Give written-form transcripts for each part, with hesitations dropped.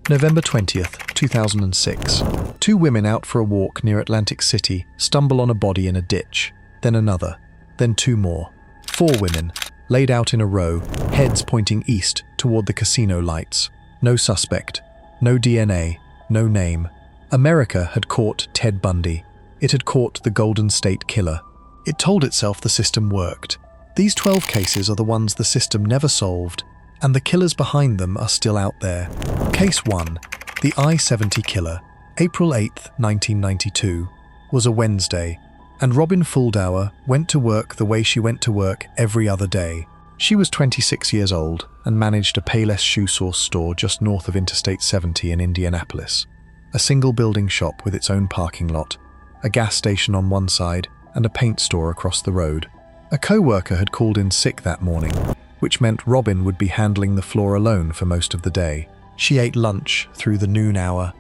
November 20th, 2006. Two women out for a walk near Atlantic City stumble on a body in a ditch, then another, then two more. Four women, laid out in a row, heads pointing east toward the casino lights. No suspect, no DNA, no name. America had caught Ted Bundy. It had caught the Golden State Killer. It told itself the system worked. These 12 cases are the ones the system never solved, and the killers behind them are still out there. Case 1, the I-70 killer, April 8, 1992, was a Wednesday, and Robin Fuldauer went to work the way she went to work every other day. She was 26 years old and managed a Payless Shoe Source store just north of Interstate 70 in Indianapolis. A single-building shop with its own parking lot, a gas station on one side, and a paint store across the road. A co-worker had called in sick that morning, which meant Robin would be handling the floor alone for most of the day. She ate lunch through the noon hour.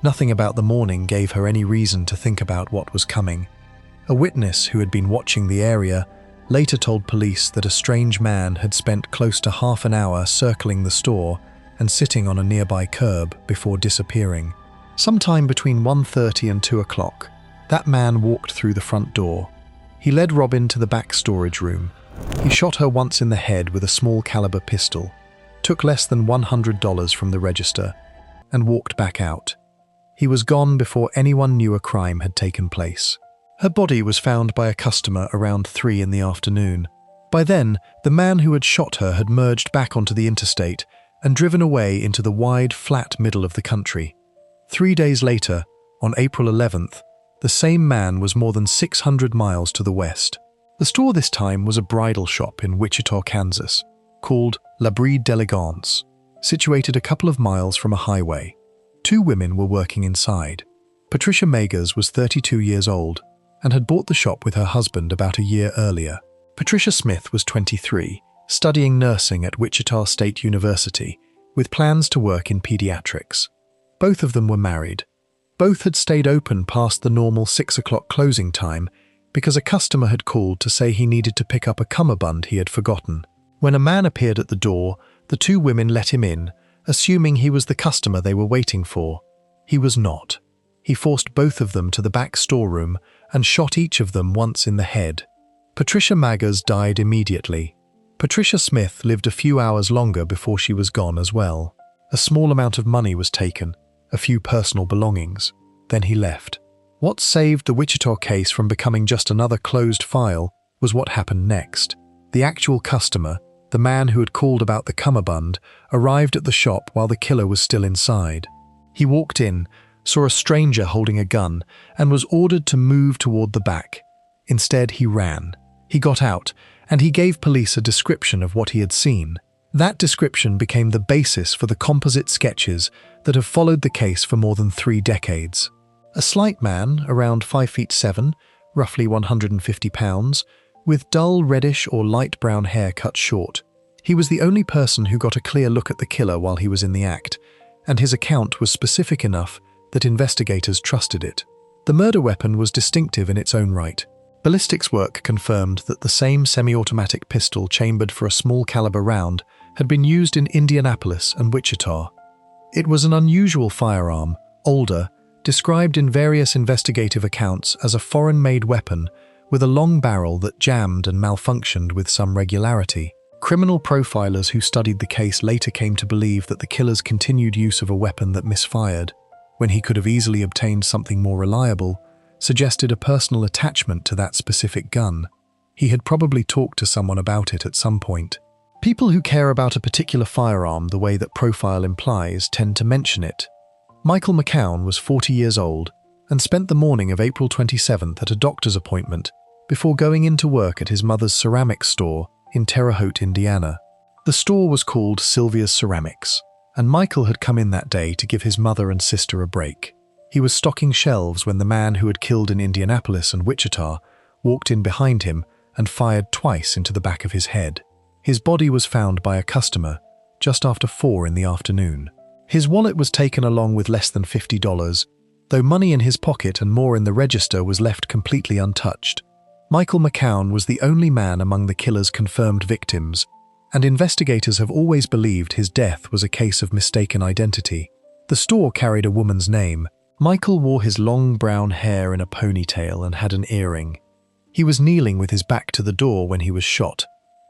Nothing about the morning gave her any reason to think about what was coming. A witness who had been watching the area later told police that a strange man had spent close to half an hour circling the store and sitting on a nearby curb before disappearing. Sometime between 1:30 and 2 o'clock, that man walked through the front door. He led Robin to the back storage room. He shot her once in the head with a small caliber pistol, took less than $100 from the register, and walked back out. He was gone before anyone knew a crime had taken place. Her body was found by a customer around 3 in the afternoon. By then, the man who had shot her had merged back onto the interstate and driven away into the wide, flat middle of the country. 3 days later, on April 11th, the same man was more than 600 miles to the west. The store this time was a bridal shop in Wichita, Kansas, called La Bride d'Elegance, situated a couple of miles from a highway. Two women were working inside. Patricia Magers was 32 years old and had bought the shop with her husband about a year earlier. Patricia Smith was 23, studying nursing at Wichita State University, with plans to work in pediatrics. Both of them were married. Both had stayed open past the normal 6 o'clock closing time because a customer had called to say he needed to pick up a cummerbund he had forgotten. When a man appeared at the door, the two women let him in, assuming he was the customer they were waiting for. He was not. He forced both of them to the back storeroom and shot each of them once in the head. Patricia Magers died immediately. Patricia Smith lived a few hours longer before she was gone as well. A small amount of money was taken, a few personal belongings. Then he left. What saved the Wichita case from becoming just another closed file was what happened next. The actual customer, the man who had called about the cummerbund, arrived at the shop while the killer was still inside. He walked in, saw a stranger holding a gun, and was ordered to move toward the back. Instead, he ran. He got out, and he gave police a description of what he had seen. That description became the basis for the composite sketches that have followed the case for more than 3 decades. A slight man, around 5'7", roughly 150 pounds, with dull reddish or light brown hair cut short. He was the only person who got a clear look at the killer while he was in the act, and his account was specific enough that investigators trusted it. The murder weapon was distinctive in its own right. Ballistics work confirmed that the same semi-automatic pistol chambered for a small caliber round had been used in Indianapolis and Wichita. It was an unusual firearm, older, described in various investigative accounts as a foreign-made weapon with a long barrel that jammed and malfunctioned with some regularity. Criminal profilers who studied the case later came to believe that the killer's continued use of a weapon that misfired, when he could have easily obtained something more reliable, suggested a personal attachment to that specific gun. He had probably talked to someone about it at some point. People who care about a particular firearm the way that profile implies tend to mention it. Michael McCown was 40 years old and spent the morning of April 27th at a doctor's appointment before going into work at his mother's ceramics store in Terre Haute, Indiana. The store was called Sylvia's Ceramics, and Michael had come in that day to give his mother and sister a break. He was stocking shelves when the man who had killed in Indianapolis and Wichita walked in behind him and fired twice into the back of his head. His body was found by a customer just after 4 in the afternoon. His wallet was taken along with less than $50, though money in his pocket and more in the register was left completely untouched. Michael McCown was the only man among the killer's confirmed victims, and investigators have always believed his death was a case of mistaken identity. The store carried a woman's name. Michael wore his long brown hair in a ponytail and had an earring. He was kneeling with his back to the door when he was shot.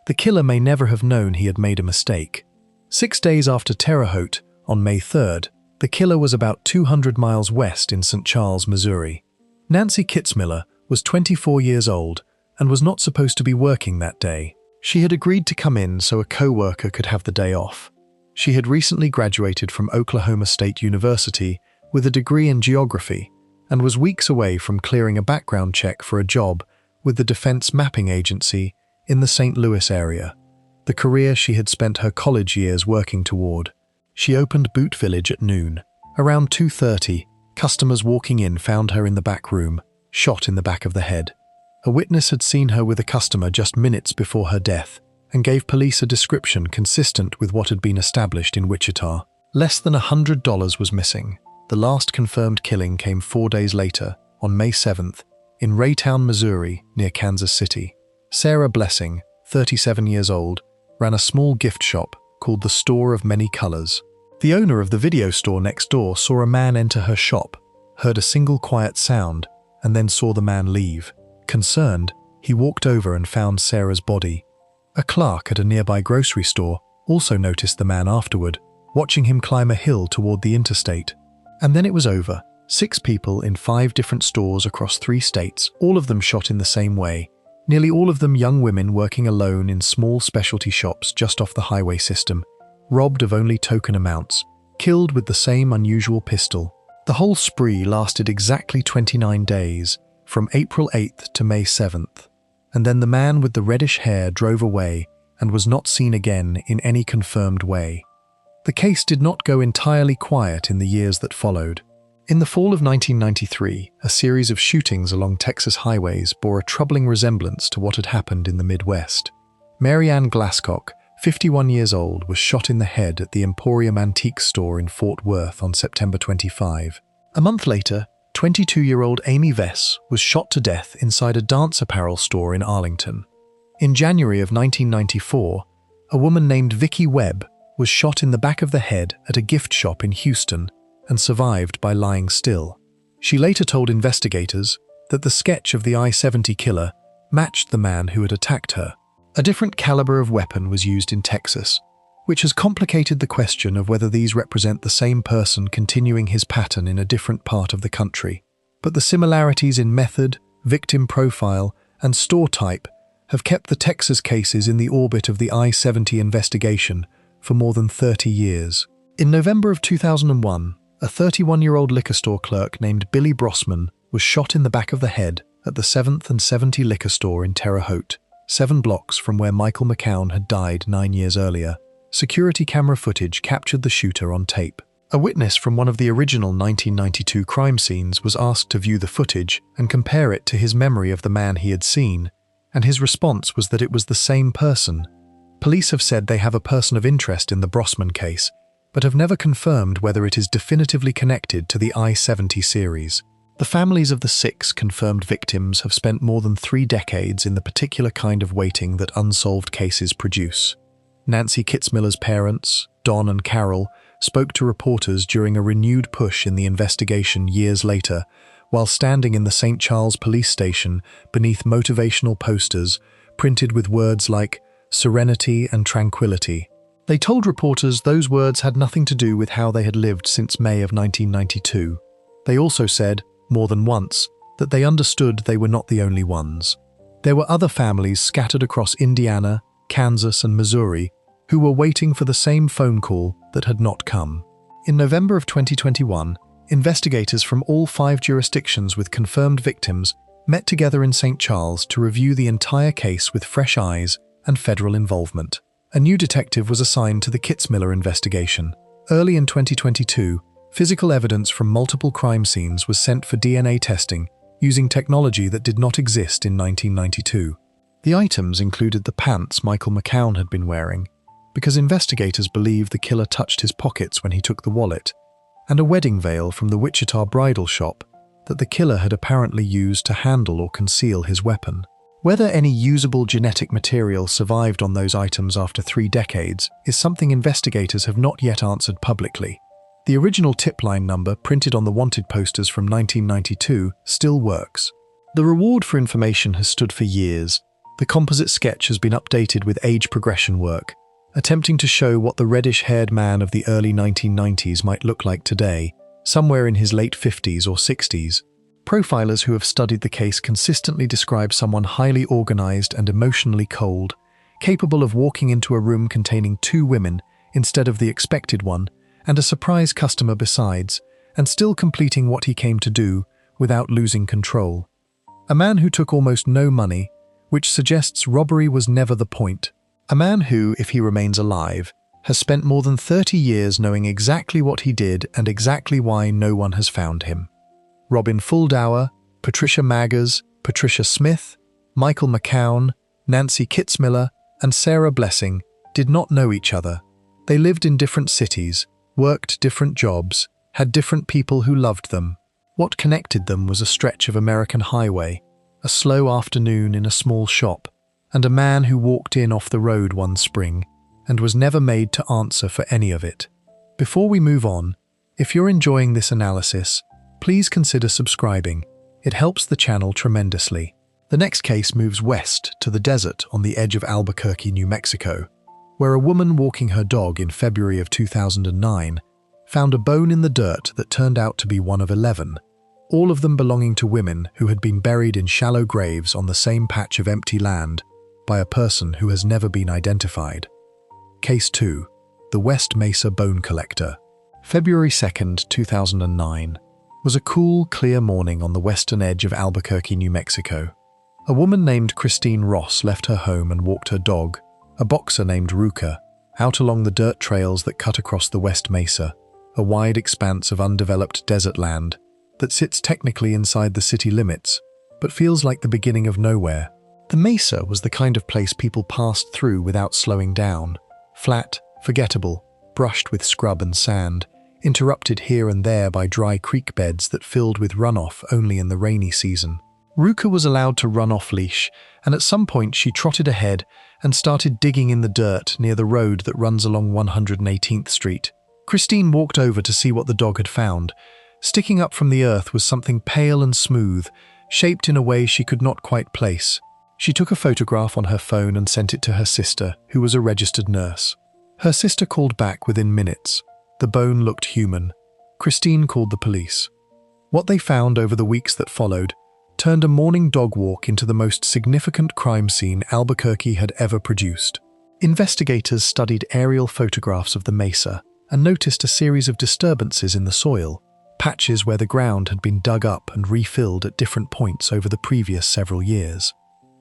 The killer may never have known he had made a mistake. 6 days after Terre Haute, on May 3rd, the killer was about 200 miles west in St. Charles, Missouri. Nancy Kitzmiller was 24 years old and was not supposed to be working that day. She had agreed to come in so a co-worker could have the day off. She had recently graduated from Oklahoma State University with a degree in geography and was weeks away from clearing a background check for a job with the Defense Mapping Agency in the St. Louis area, the career she had spent her college years working toward. She opened Boot Village at noon. Around 2:30, customers walking in found her in the back room, shot in the back of the head. A witness had seen her with a customer just minutes before her death and gave police a description consistent with what had been established in Wichita. Less than $100 was missing. The last confirmed killing came 4 days later, on May 7th, in Raytown, Missouri, near Kansas City. Sarah Blessing, 37 years old, ran a small gift shop called the Store of Many Colors. The owner of the video store next door saw a man enter her shop, heard a single quiet sound, and then saw the man leave. Concerned, he walked over and found Sarah's body. A clerk at a nearby grocery store also noticed the man afterward, watching him climb a hill toward the interstate. And then it was over. 6 people in 5 different stores across 3 states, all of them shot in the same way. Nearly all of them young women working alone in small specialty shops just off the highway system, robbed of only token amounts, killed with the same unusual pistol. The whole spree lasted exactly 29 days, from April 8th to May 7th. And then the man with the reddish hair drove away and was not seen again in any confirmed way. The case did not go entirely quiet in the years that followed. In the fall of 1993, a series of shootings along Texas highways bore a troubling resemblance to what had happened in the Midwest. Mary Ann Glasscock, 51 years old, was shot in the head at the Emporium Antique Store in Fort Worth on September 25. A month later, 22-year-old Amy Vess was shot to death inside a dance apparel store in Arlington. In January of 1994, a woman named Vicki Webb was shot in the back of the head at a gift shop in Houston and survived by lying still. She later told investigators that the sketch of the I-70 killer matched the man who had attacked her. A different caliber of weapon was used in Texas, which has complicated the question of whether these represent the same person continuing his pattern in a different part of the country. But the similarities in method, victim profile, and store type have kept the Texas cases in the orbit of the I-70 investigation for more than 30 years. In November of 2001, a 31-year-old liquor store clerk named Billy Brossman was shot in the back of the head at the 7th and 70 liquor store in Terre Haute, 7 blocks from where Michael McCown had died 9 years earlier. Security camera footage captured the shooter on tape. A witness from one of the original 1992 crime scenes was asked to view the footage and compare it to his memory of the man he had seen, and his response was that it was the same person. Police have said they have a person of interest in the Brossman case, but have never confirmed whether it is definitively connected to the I-70 series. The families of the 6 confirmed victims have spent more than 3 decades in the particular kind of waiting that unsolved cases produce. Nancy Kitzmiller's parents, Don and Carol, spoke to reporters during a renewed push in the investigation years later, while standing in the St. Charles police station beneath motivational posters printed with words like serenity and tranquility. They told reporters those words had nothing to do with how they had lived since May of 1992. They also said, more than once, that they understood they were not the only ones. There were other families scattered across Indiana, Kansas, and Missouri who were waiting for the same phone call that had not come. In November of 2021, investigators from all 5 jurisdictions with confirmed victims met together in St. Charles to review the entire case with fresh eyes and federal involvement. A new detective was assigned to the Kitzmiller investigation. Early in 2022, physical evidence from multiple crime scenes was sent for DNA testing using technology that did not exist in 1992. The items included the pants Michael McCown had been wearing, because investigators believe the killer touched his pockets when he took the wallet, and a wedding veil from the Wichita bridal shop that the killer had apparently used to handle or conceal his weapon. Whether any usable genetic material survived on those items after 3 decades is something investigators have not yet answered publicly. The original tip line number printed on the wanted posters from 1992 still works. The reward for information has stood for years. The composite sketch has been updated with age progression work, attempting to show what the reddish-haired man of the early 1990s might look like today, somewhere in his late 50s or 60s. Profilers who have studied the case consistently describe someone highly organized and emotionally cold, capable of walking into a room containing 2 women instead of the expected one, and a surprise customer besides, and still completing what he came to do without losing control. A man who took almost no money, which suggests robbery was never the point. A man who, if he remains alive, has spent more than 30 years knowing exactly what he did and exactly why no one has found him. Robin Fuldauer, Patricia Maggers, Patricia Smith, Michael McCown, Nancy Kitzmiller, and Sarah Blessing did not know each other. They lived in different cities, worked different jobs, had different people who loved them. What connected them was a stretch of American highway, a slow afternoon in a small shop, and a man who walked in off the road one spring and was never made to answer for any of it. Before we move on, if you're enjoying this analysis, please consider subscribing. It helps the channel tremendously. The next case moves west to the desert on the edge of Albuquerque, New Mexico, where a woman walking her dog in February of 2009 found a bone in the dirt that turned out to be one of 11, all of them belonging to women who had been buried in shallow graves on the same patch of empty land by a person who has never been identified. Case 2. The West Mesa Bone Collector. February 2nd, 2009 was a cool, clear morning on the western edge of Albuquerque, New Mexico. A woman named Christine Ross left her home and walked her dog, a boxer named Ruka, out along the dirt trails that cut across the West Mesa, a wide expanse of undeveloped desert land that sits technically inside the city limits, but feels like the beginning of nowhere. The mesa was the kind of place people passed through without slowing down, flat, forgettable, brushed with scrub and sand, interrupted here and there by dry creek beds that filled with runoff only in the rainy season. Ruka was allowed to run off leash, and at some point she trotted ahead and started digging in the dirt near the road that runs along 118th Street. Christine walked over to see what the dog had found. Sticking up from the earth was something pale and smooth, shaped in a way she could not quite place. She took a photograph on her phone and sent it to her sister, who was a registered nurse. Her sister called back within minutes. The bone looked human. Christine called the police. What they found over the weeks that followed turned a morning dog walk into the most significant crime scene Albuquerque had ever produced. Investigators studied aerial photographs of the mesa and noticed a series of disturbances in the soil, patches where the ground had been dug up and refilled at different points over the previous several years.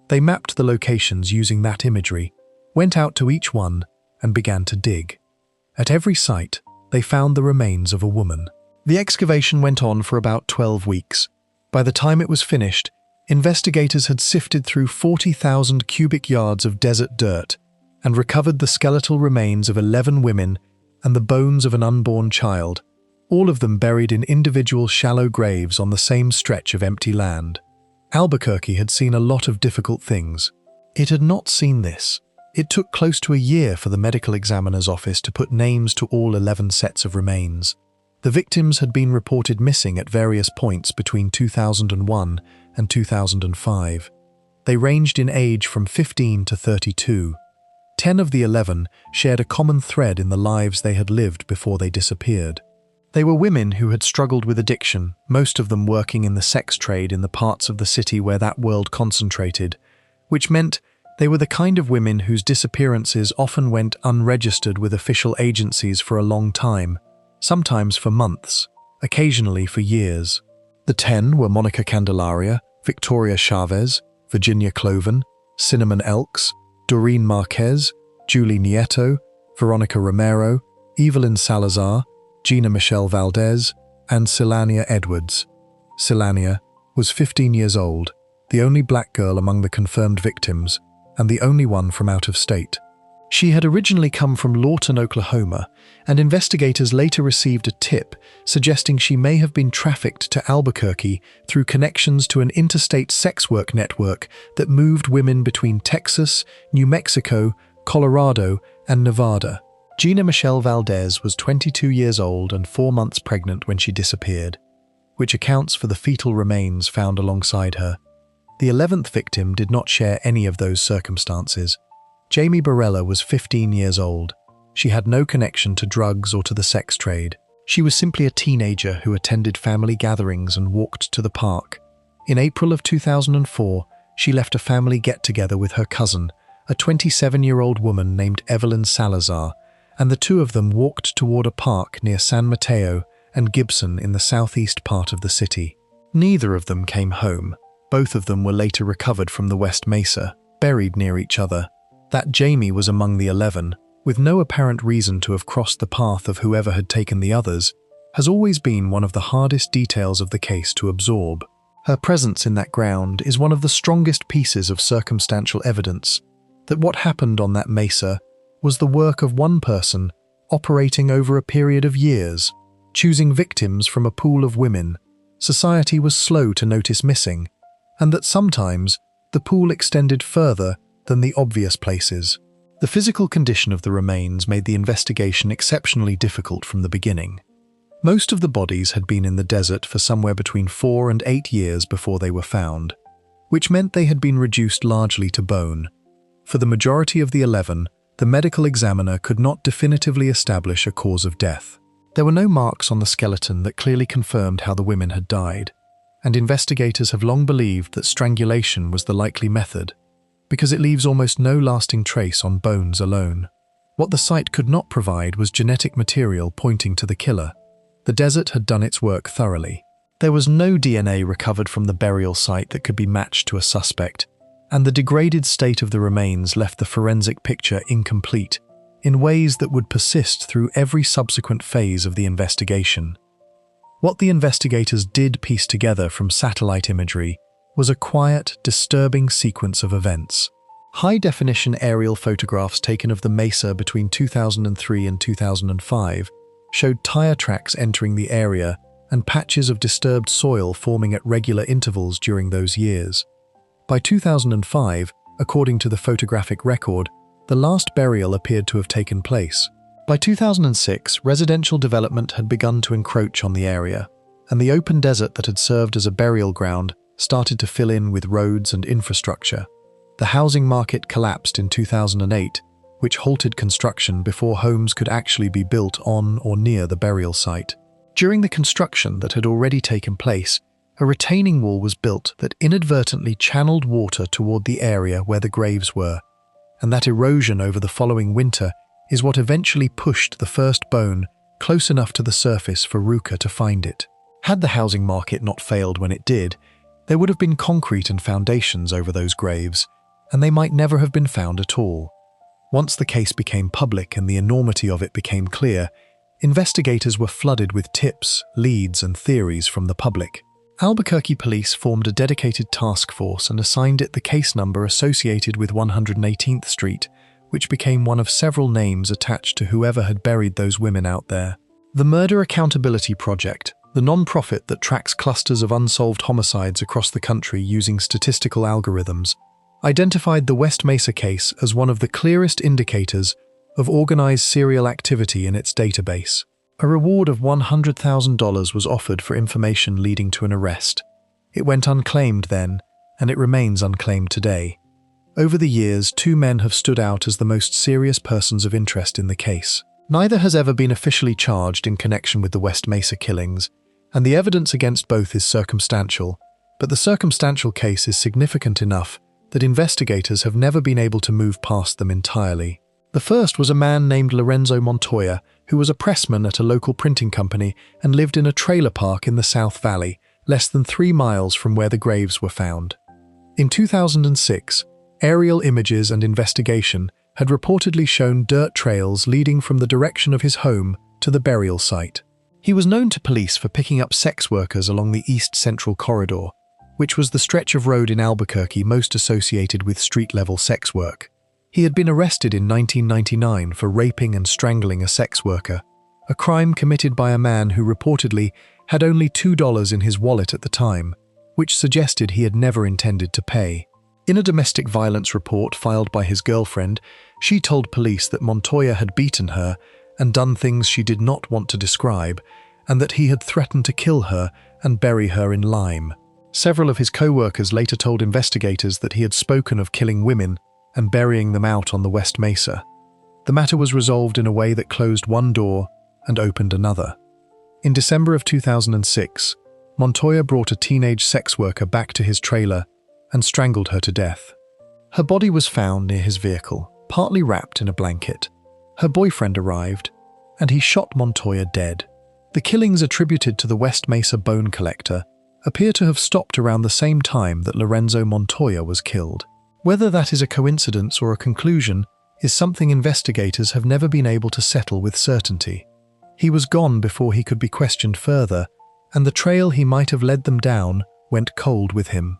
They mapped the locations using that imagery, went out to each one, and began to dig. At every site, they found the remains of a woman. The excavation went on for about 12 weeks. By the time it was finished, investigators had sifted through 40,000 cubic yards of desert dirt and recovered the skeletal remains of 11 women and the bones of an unborn child, all of them buried in individual shallow graves on the same stretch of empty land. Albuquerque had seen a lot of difficult things. It had not seen this. It took close to a year for the medical examiner's office to put names to all 11 sets of remains. The victims had been reported missing at various points between 2001 and 2005. They ranged in age from 15 to 32. 10 of the 11 shared a common thread in the lives they had lived before they disappeared. They were women who had struggled with addiction, most of them working in the sex trade in the parts of the city where that world concentrated, which meant they were the kind of women whose disappearances often went unregistered with official agencies for a long time, sometimes for months, occasionally for years. The 10 were Monica Candelaria, Victoria Chavez, Virginia Cloven, Cinnamon Elks, Doreen Marquez, Julie Nieto, Veronica Romero, Evelyn Salazar, Gina Michelle Valdez, and Silania Edwards. Silania was 15 years old, the only black girl among the confirmed victims, and the only one from out of state. She had originally come from Lawton, Oklahoma, and investigators later received a tip suggesting she may have been trafficked to Albuquerque through connections to an interstate sex work network that moved women between Texas, New Mexico, Colorado, and Nevada. Gina Michelle Valdez was 22 years old and 4 months pregnant when she disappeared, which accounts for the fetal remains found alongside her. The 11th victim did not share any of those circumstances. Jamie Barella was 15 years old. She had no connection to drugs or to the sex trade. She was simply a teenager who attended family gatherings and walked to the park. In April of 2004, she left a family get-together with her cousin, a 27-year-old woman named Evelyn Salazar, and the two of them walked toward a park near San Mateo and Gibson in the southeast part of the city. Neither of them came home. Both of them were later recovered from the West Mesa, buried near each other. That Jamie was among the 11, with no apparent reason to have crossed the path of whoever had taken the others, has always been one of the hardest details of the case to absorb. Her presence in that ground is one of the strongest pieces of circumstantial evidence that what happened on that mesa was the work of one person operating over a period of years, choosing victims from a pool of women society was slow to notice missing, and that sometimes the pool extended further than the obvious places. The physical condition of the remains made the investigation exceptionally difficult from the beginning. Most of the bodies had been in the desert for somewhere between 4 and 8 years before they were found, which meant they had been reduced largely to bone. For the majority of the 11, the medical examiner could not definitively establish a cause of death. There were no marks on the skeleton that clearly confirmed how the women had died, and investigators have long believed that strangulation was the likely method, because it leaves almost no lasting trace on bones alone. What the site could not provide was genetic material pointing to the killer. The desert had done its work thoroughly. There was no DNA recovered from the burial site that could be matched to a suspect, and the degraded state of the remains left the forensic picture incomplete in ways that would persist through every subsequent phase of the investigation. What the investigators did piece together from satellite imagery was a quiet, disturbing sequence of events. High-definition aerial photographs taken of the mesa between 2003 and 2005 showed tire tracks entering the area and patches of disturbed soil forming at regular intervals during those years. By 2005, according to the photographic record, the last burial appeared to have taken place. By 2006, residential development had begun to encroach on the area, and the open desert that had served as a burial ground started to fill in with roads and infrastructure. The housing market collapsed in 2008, which halted construction before homes could actually be built on or near the burial site. During the construction that had already taken place, a retaining wall was built that inadvertently channeled water toward the area where the graves were, and that erosion over the following winter is what eventually pushed the first bone close enough to the surface for Ruka to find it. Had the housing market not failed when it did, there would have been concrete and foundations over those graves, and they might never have been found at all. Once the case became public and the enormity of it became clear, investigators were flooded with tips, leads, and theories from the public. Albuquerque police formed a dedicated task force and assigned it the case number associated with 118th Street, which became one of several names attached to whoever had buried those women out there. The Murder Accountability Project, the non-profit that tracks clusters of unsolved homicides across the country using statistical algorithms, identified the West Mesa case as one of the clearest indicators of organized serial activity in its database. A reward of $100,000 was offered for information leading to an arrest. It went unclaimed then, and it remains unclaimed today. Over the years, 2 men have stood out as the most serious persons of interest in the case. Neither has ever been officially charged in connection with the West Mesa killings, and the evidence against both is circumstantial, but the circumstantial case is significant enough that investigators have never been able to move past them entirely. The first was a man named Lorenzo Montoya, who was a pressman at a local printing company and lived in a trailer park in the South Valley, less than 3 miles from where the graves were found. In 2006, aerial images and investigation had reportedly shown dirt trails leading from the direction of his home to the burial site. He was known to police for picking up sex workers along the East Central Corridor, which was the stretch of road in Albuquerque most associated with street-level sex work. He had been arrested in 1999 for raping and strangling a sex worker, a crime committed by a man who reportedly had only $2 in his wallet at the time, which suggested he had never intended to pay. In a domestic violence report filed by his girlfriend, she told police that Montoya had beaten her and done things she did not want to describe, and that he had threatened to kill her and bury her in lime. Several of his co-workers later told investigators that he had spoken of killing women and burying them out on the West Mesa. The matter was resolved in a way that closed one door and opened another. In December of 2006, Montoya brought a teenage sex worker back to his trailer and strangled her to death. Her body was found near his vehicle, partly wrapped in a blanket. Her boyfriend arrived, and he shot Montoya dead. The killings attributed to the West Mesa bone collector appear to have stopped around the same time that Lorenzo Montoya was killed. Whether that is a coincidence or a conclusion is something investigators have never been able to settle with certainty. He was gone before he could be questioned further, and the trail he might have led them down went cold with him.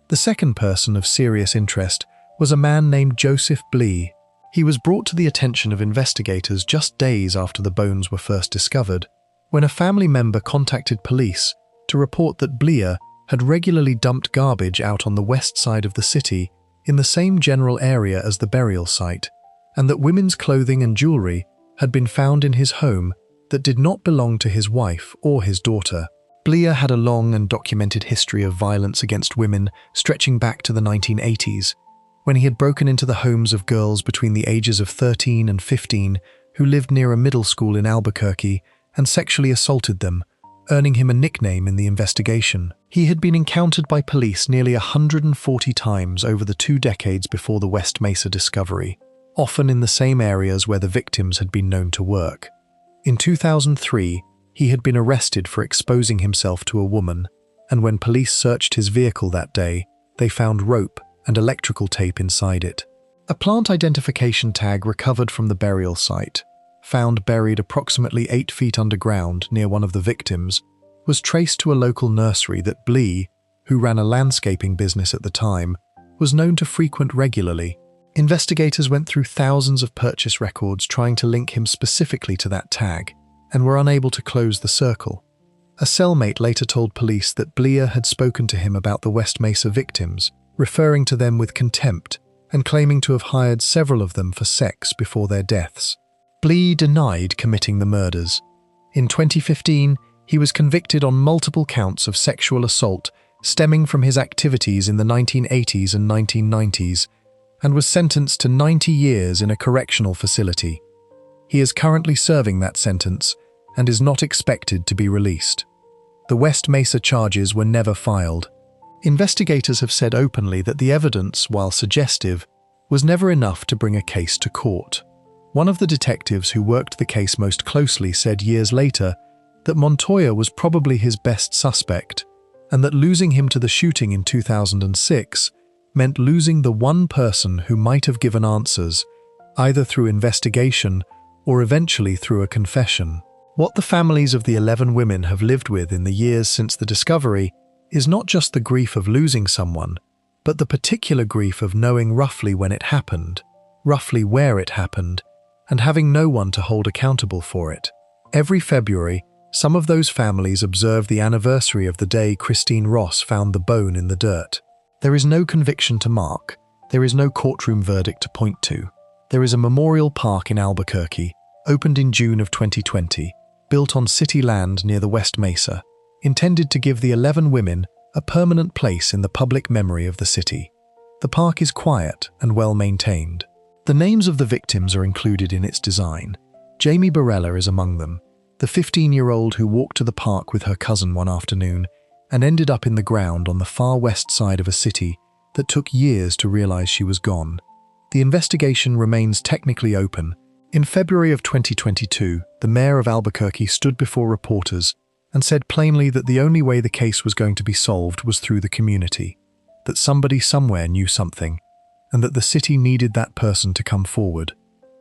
The second person of serious interest was a man named Joseph Blee. He was brought to the attention of investigators just days after the bones were first discovered, when a family member contacted police to report that Blee had regularly dumped garbage out on the west side of the city in the same general area as the burial site, and that women's clothing and jewelry had been found in his home that did not belong to his wife or his daughter. Blee had a long and documented history of violence against women stretching back to the 1980s, when he had broken into the homes of girls between the ages of 13 and 15 who lived near a middle school in Albuquerque and sexually assaulted them, earning him a nickname in the investigation. He had been encountered by police nearly 140 times over the 2 decades before the West Mesa discovery, often in the same areas where the victims had been known to work. In 2003, he had been arrested for exposing himself to a woman, and when police searched his vehicle that day, they found rope and electrical tape inside it. A plant identification tag recovered from the burial site, found buried approximately 8 feet underground near one of the victims, was traced to a local nursery that Blee, who ran a landscaping business at the time, was known to frequent regularly. Investigators went through thousands of purchase records trying to link him specifically to that tag, and were unable to close the circle. A cellmate later told police that Blee had spoken to him about the West Mesa victims, referring to them with contempt and claiming to have hired several of them for sex before their deaths. Blee denied committing the murders. In 2015, he was convicted on multiple counts of sexual assault stemming from his activities in the 1980s and 1990s, and was sentenced to 90 years in a correctional facility. He is currently serving that sentence and is not expected to be released. The West Mesa charges were never filed. Investigators have said openly that the evidence, while suggestive, was never enough to bring a case to court. One of the detectives who worked the case most closely said years later that Montoya was probably his best suspect, and that losing him to the shooting in 2006 meant losing the one person who might have given answers, either through investigation or eventually through a confession. What the families of the 11 women have lived with in the years since the discovery is not just the grief of losing someone, but the particular grief of knowing roughly when it happened, roughly where it happened, and having no one to hold accountable for it. Every February, some of those families observe the anniversary of the day Christine Ross found the bone in the dirt. There is no conviction to mark. There is no courtroom verdict to point to. There is a memorial park in Albuquerque, opened in June of 2020, built on city land near the West Mesa, intended to give the 11 women a permanent place in the public memory of the city. The park is quiet and well maintained. The names of the victims are included in its design. Jamie Barella is among them, the 15-year-old who walked to the park with her cousin one afternoon and ended up in the ground on the far west side of a city that took years to realize she was gone. The investigation remains technically open. In February of 2022, the mayor of Albuquerque stood before reporters and said plainly that the only way the case was going to be solved was through the community, that somebody somewhere knew something, and that the city needed that person to come forward.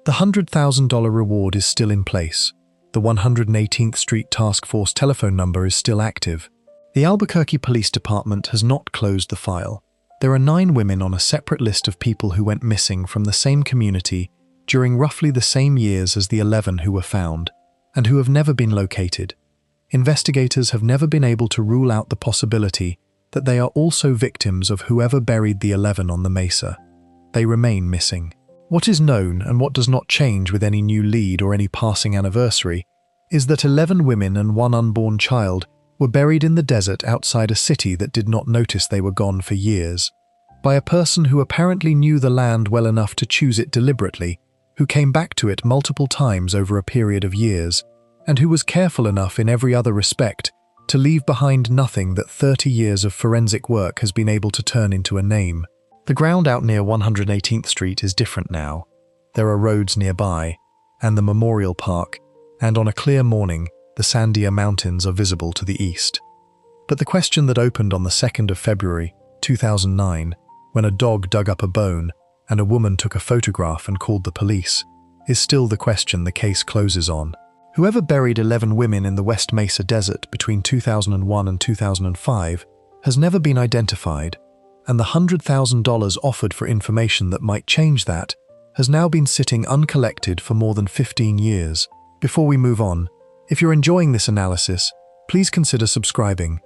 The $100,000 reward is still in place. The 118th Street Task Force telephone number is still active. The Albuquerque Police Department has not closed the file. There are 9 women on a separate list of people who went missing from the same community during roughly the same years as the 11 who were found, and who have never been located. Investigators have never been able to rule out the possibility that they are also victims of whoever buried the 11 on the mesa. They remain missing. What is known and what does not change with any new lead or any passing anniversary is that 11 women and 1 unborn child were buried in the desert outside a city that did not notice they were gone for years, by a person who apparently knew the land well enough to choose it deliberately, who came back to it multiple times over a period of years, and who was careful enough in every other respect to leave behind nothing that 30 years of forensic work has been able to turn into a name. The ground out near 118th Street is different now. There are roads nearby, and the Memorial Park, and on a clear morning, the Sandia Mountains are visible to the east. But the question that opened on the 2nd of February, 2009, when a dog dug up a bone and a woman took a photograph and called the police, is still the question the case closes on. Whoever buried 11 women in the West Mesa Desert between 2001 and 2005 has never been identified, and the $100,000 offered for information that might change that has now been sitting uncollected for more than 15 years. Before we move on, if you're enjoying this analysis, please consider subscribing.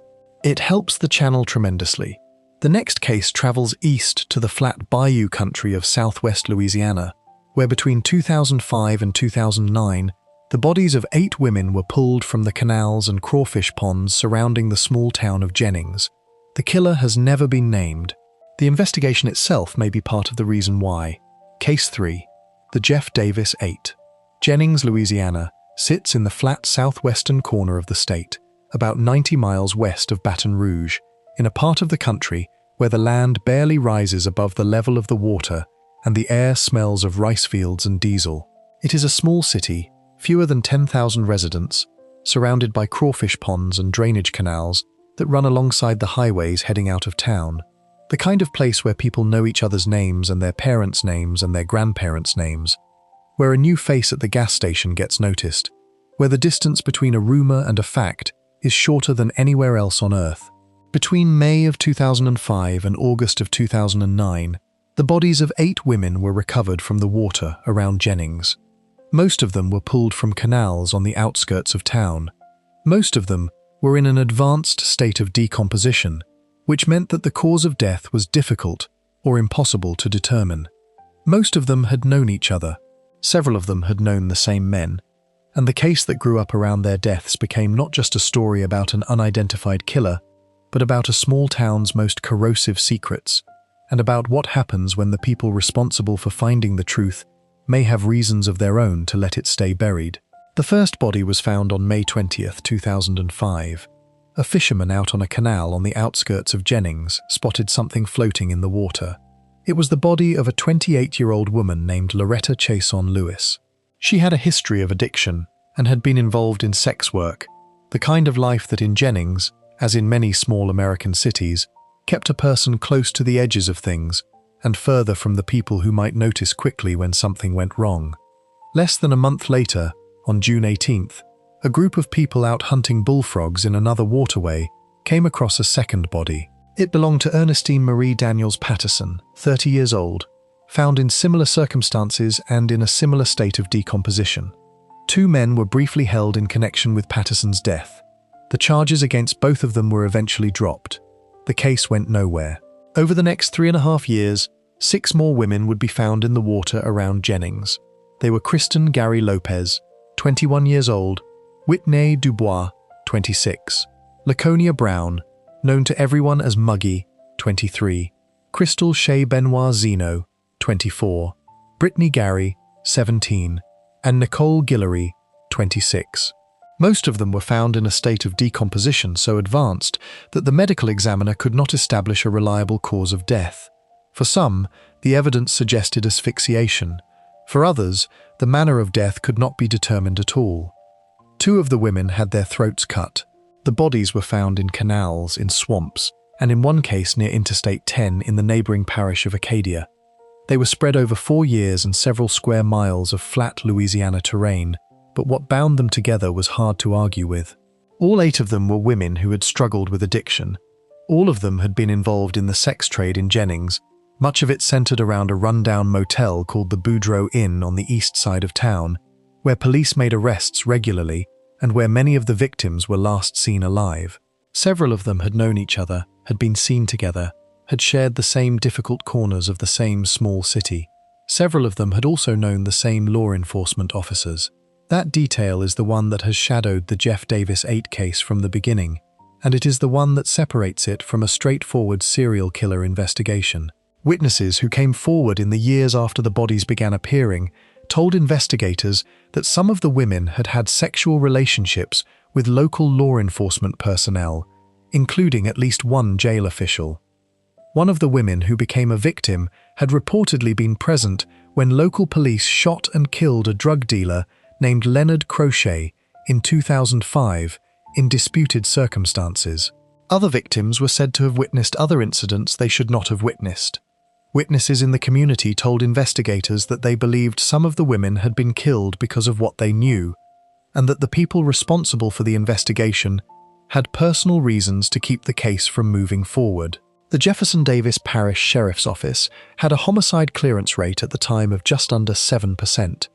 It helps the channel tremendously. The next case travels east to the flat bayou country of southwest Louisiana, where between 2005 and 2009, the bodies of 8 women were pulled from the canals and crawfish ponds surrounding the small town of Jennings. The killer has never been named. The investigation itself may be part of the reason why. Case 3. The Jeff Davis 8. Jennings, Louisiana, sits in the flat southwestern corner of the state, about 90 miles west of Baton Rouge, in a part of the country where the land barely rises above the level of the water and the air smells of rice fields and diesel. It is a small city, fewer than 10,000 residents, surrounded by crawfish ponds and drainage canals that run alongside the highways heading out of town. The kind of place where people know each other's names and their parents' names and their grandparents' names, where a new face at the gas station gets noticed, where the distance between a rumor and a fact is shorter than anywhere else on Earth. Between May of 2005 and August of 2009, the bodies of 8 women were recovered from the water around Jennings. Most of them were pulled from canals on the outskirts of town. Most of them were in an advanced state of decomposition, which meant that the cause of death was difficult or impossible to determine. Most of them had known each other. Several of them had known the same men, and the case that grew up around their deaths became not just a story about an unidentified killer, but about a small town's most corrosive secrets, and about what happens when the people responsible for finding the truth may have reasons of their own to let it stay buried. The first body was found on May 20th, 2005. A fisherman out on a canal on the outskirts of Jennings spotted something floating in the water. It was the body of a 28-year-old woman named Loretta Chason Lewis. She had a history of addiction and had been involved in sex work, the kind of life that in Jennings, as in many small American cities, kept a person close to the edges of things and further from the people who might notice quickly when something went wrong. Less than a month later, on June 18th, a group of people out hunting bullfrogs in another waterway came across a second body. It belonged to Ernestine Marie Daniels Patterson, 30 years old, found in similar circumstances and in a similar state of decomposition. 2 men were briefly held in connection with Patterson's death. The charges against both of them were eventually dropped. The case went nowhere. Over the next 3.5 years, 6 more women would be found in the water around Jennings. They were Kristen Gary Lopez, 21 years old, Whitney Dubois, 26, Laconia Brown, known to everyone as Muggy, 23, Crystal Shea Benoit Zeno, 24, Brittany Gary, 17, and Nicole Guillory, 26. Most of them were found in a state of decomposition so advanced that the medical examiner could not establish a reliable cause of death. For some, the evidence suggested asphyxiation. For others, the manner of death could not be determined at all. 2 of the women had their throats cut. The bodies were found in canals, in swamps, and in one case near Interstate 10 in the neighboring parish of Acadia. They were spread over 4 years and several square miles of flat Louisiana terrain, but what bound them together was hard to argue with. All 8 of them were women who had struggled with addiction. All of them had been involved in the sex trade in Jennings, much of it centered around a rundown motel called the Boudreaux Inn on the east side of town, where police made arrests regularly and where many of the victims were last seen alive. Several of them had known each other had been seen together, had shared the same difficult corners of the same small city. Several of them had also known the same law enforcement officers. That detail is the one that has shadowed the Jeff Davis 8 case from the beginning, and it is the one that separates it from a straightforward serial killer investigation. Witnesses who came forward in the years after the bodies began appearing told investigators that some of the women had had sexual relationships with local law enforcement personnel, including at least one jail official. One of the women who became a victim had reportedly been present when local police shot and killed a drug dealer named Leonard Crochet in 2005 in disputed circumstances. Other victims were said to have witnessed other incidents they should not have witnessed. Witnesses in the community told investigators that they believed some of the women had been killed because of what they knew, and that the people responsible for the investigation had personal reasons to keep the case from moving forward. The Jefferson Davis Parish Sheriff's Office had a homicide clearance rate at the time of just under 7%,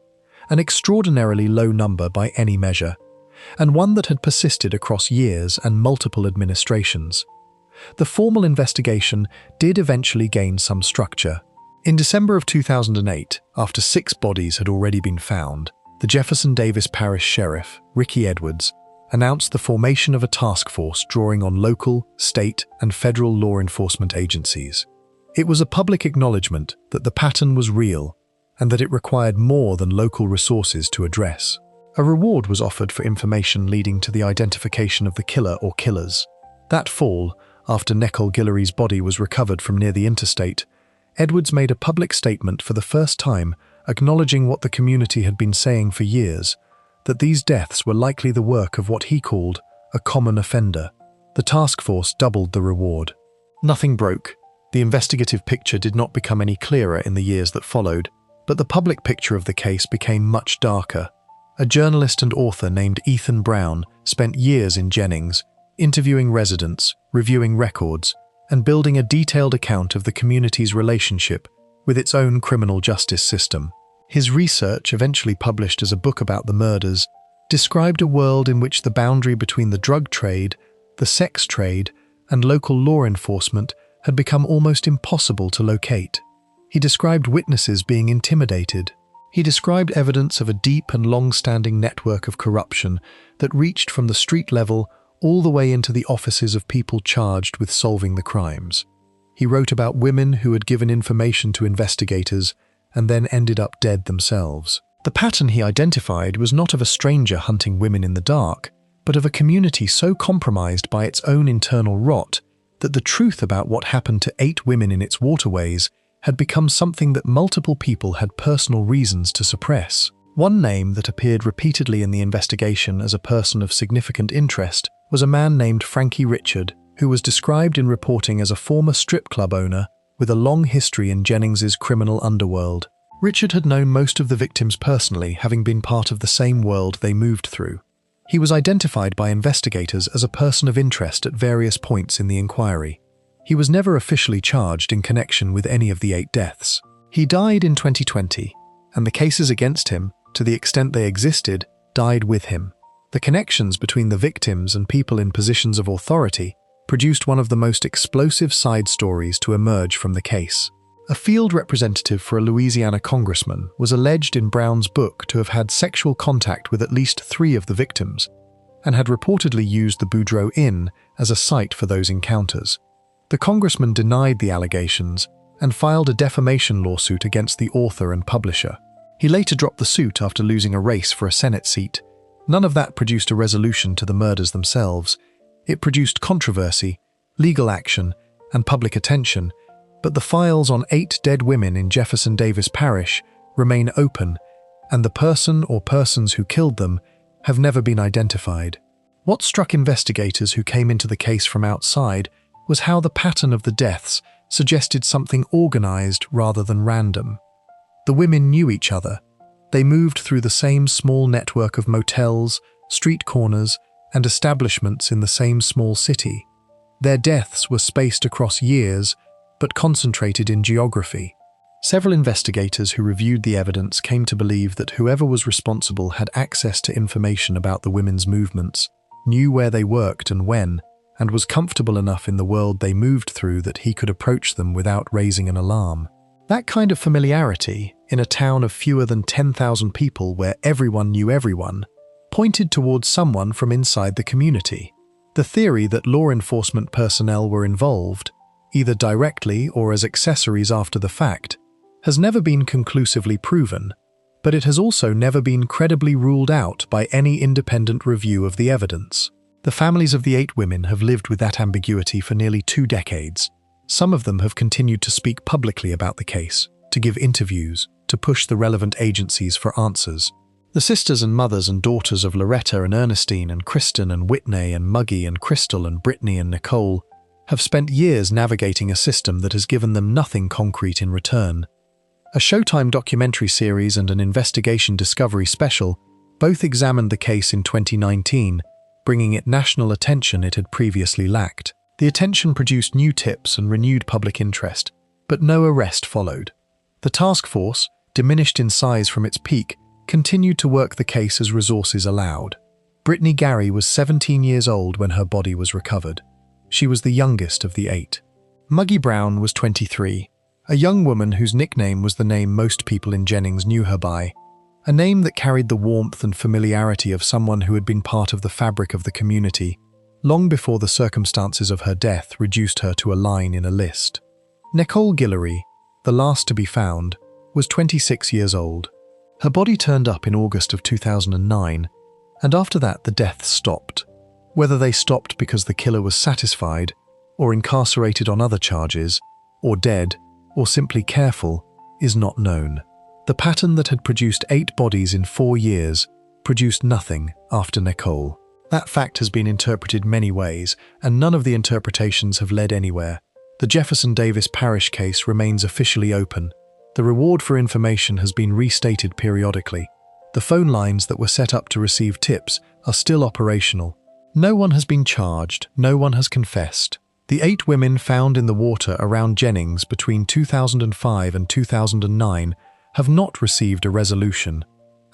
an extraordinarily low number by any measure, and one that had persisted across years and multiple administrations. The formal investigation did eventually gain some structure. In December of 2008, after 6 bodies had already been found, the Jefferson Davis Parish Sheriff, Ricky Edwards, announced the formation of a task force drawing on local, state, and federal law enforcement agencies. It was a public acknowledgement that the pattern was real and that it required more than local resources to address. A reward was offered for information leading to the identification of the killer or killers. That fall, after Nicole Guillory's body was recovered from near the interstate, Edwards made a public statement for the first time acknowledging what the community had been saying for years, that these deaths were likely the work of what he called a common offender. The task force doubled the reward. Nothing broke. The investigative picture did not become any clearer in the years that followed, but the public picture of the case became much darker. A journalist and author named Ethan Brown spent years in Jennings, interviewing residents, reviewing records, and building a detailed account of the community's relationship with its own criminal justice system. His research, eventually published as a book about the murders, described a world in which the boundary between the drug trade, the sex trade, and local law enforcement had become almost impossible to locate. He described witnesses being intimidated. He described evidence of a deep and long-standing network of corruption that reached from the street level all the way into the offices of people charged with solving the crimes. He wrote about women who had given information to investigators and then ended up dead themselves. The pattern he identified was not of a stranger hunting women in the dark, but of a community so compromised by its own internal rot that the truth about what happened to 8 women in its waterways had become something that multiple people had personal reasons to suppress. One name that appeared repeatedly in the investigation as a person of significant interest was a man named Frankie Richard, who was described in reporting as a former strip club owner with a long history in Jennings's criminal underworld. Richard had known most of the victims personally, having been part of the same world they moved through. He was identified by investigators as a person of interest at various points in the inquiry. He was never officially charged in connection with any of the 8 deaths. He died in 2020, and the cases against him, to the extent they existed, died with him. The connections between the victims and people in positions of authority produced one of the most explosive side stories to emerge from the case. A field representative for a Louisiana congressman was alleged in Brown's book to have had sexual contact with at least 3 of the victims, and had reportedly used the Boudreaux Inn as a site for those encounters. The congressman denied the allegations and filed a defamation lawsuit against the author and publisher. He later dropped the suit after losing a race for a Senate seat. None of that produced a resolution to the murders themselves. It produced controversy, legal action, and public attention, but the files on 8 dead women in Jefferson Davis Parish remain open, and the person or persons who killed them have never been identified. What struck investigators who came into the case from outside was how the pattern of the deaths suggested something organized rather than random. The women knew each other. They moved through the same small network of motels, street corners, and establishments in the same small city. Their deaths were spaced across years, but concentrated in geography. Several investigators who reviewed the evidence came to believe that whoever was responsible had access to information about the women's movements, knew where they worked and when, and was comfortable enough in the world they moved through that he could approach them without raising an alarm. That kind of familiarity, in a town of fewer than 10,000 people where everyone knew everyone, pointed towards someone from inside the community. The theory that law enforcement personnel were involved, either directly or as accessories after the fact, has never been conclusively proven, but it has also never been credibly ruled out by any independent review of the evidence. The families of the 8 women have lived with that ambiguity for nearly 2 decades. Some of them have continued to speak publicly about the case, to give interviews, to push the relevant agencies for answers. The sisters and mothers and daughters of Loretta and Ernestine and Kristen and Whitney and Muggy and Crystal and Brittany and Nicole have spent years navigating a system that has given them nothing concrete in return. A Showtime documentary series and an investigation discovery special both examined the case in 2019, bringing it national attention it had previously lacked. The attention produced new tips and renewed public interest, but no arrest followed. The task force, diminished in size from its peak, continued to work the case as resources allowed. Brittany Gary was 17 years old when her body was recovered. She was the youngest of the 8. Muggy Brown was 23. A young woman whose nickname was the name most people in Jennings knew her by, a name that carried the warmth and familiarity of someone who had been part of the fabric of the community, long before the circumstances of her death reduced her to a line in a list. Nicole Guillory, the last to be found, was 26 years old. Her body turned up in August of 2009, and after that the deaths stopped. Whether they stopped because the killer was satisfied, or incarcerated on other charges, or dead, or simply careful, is not known. The pattern that had produced 8 bodies in 4 years produced nothing after Nicole. That fact has been interpreted many ways, and none of the interpretations have led anywhere. The Jefferson Davis Parish case remains officially open. The reward for information has been restated periodically. The phone lines that were set up to receive tips are still operational. No one has been charged, no one has confessed. The 8 women found in the water around Jennings between 2005 and 2009 have not received a resolution,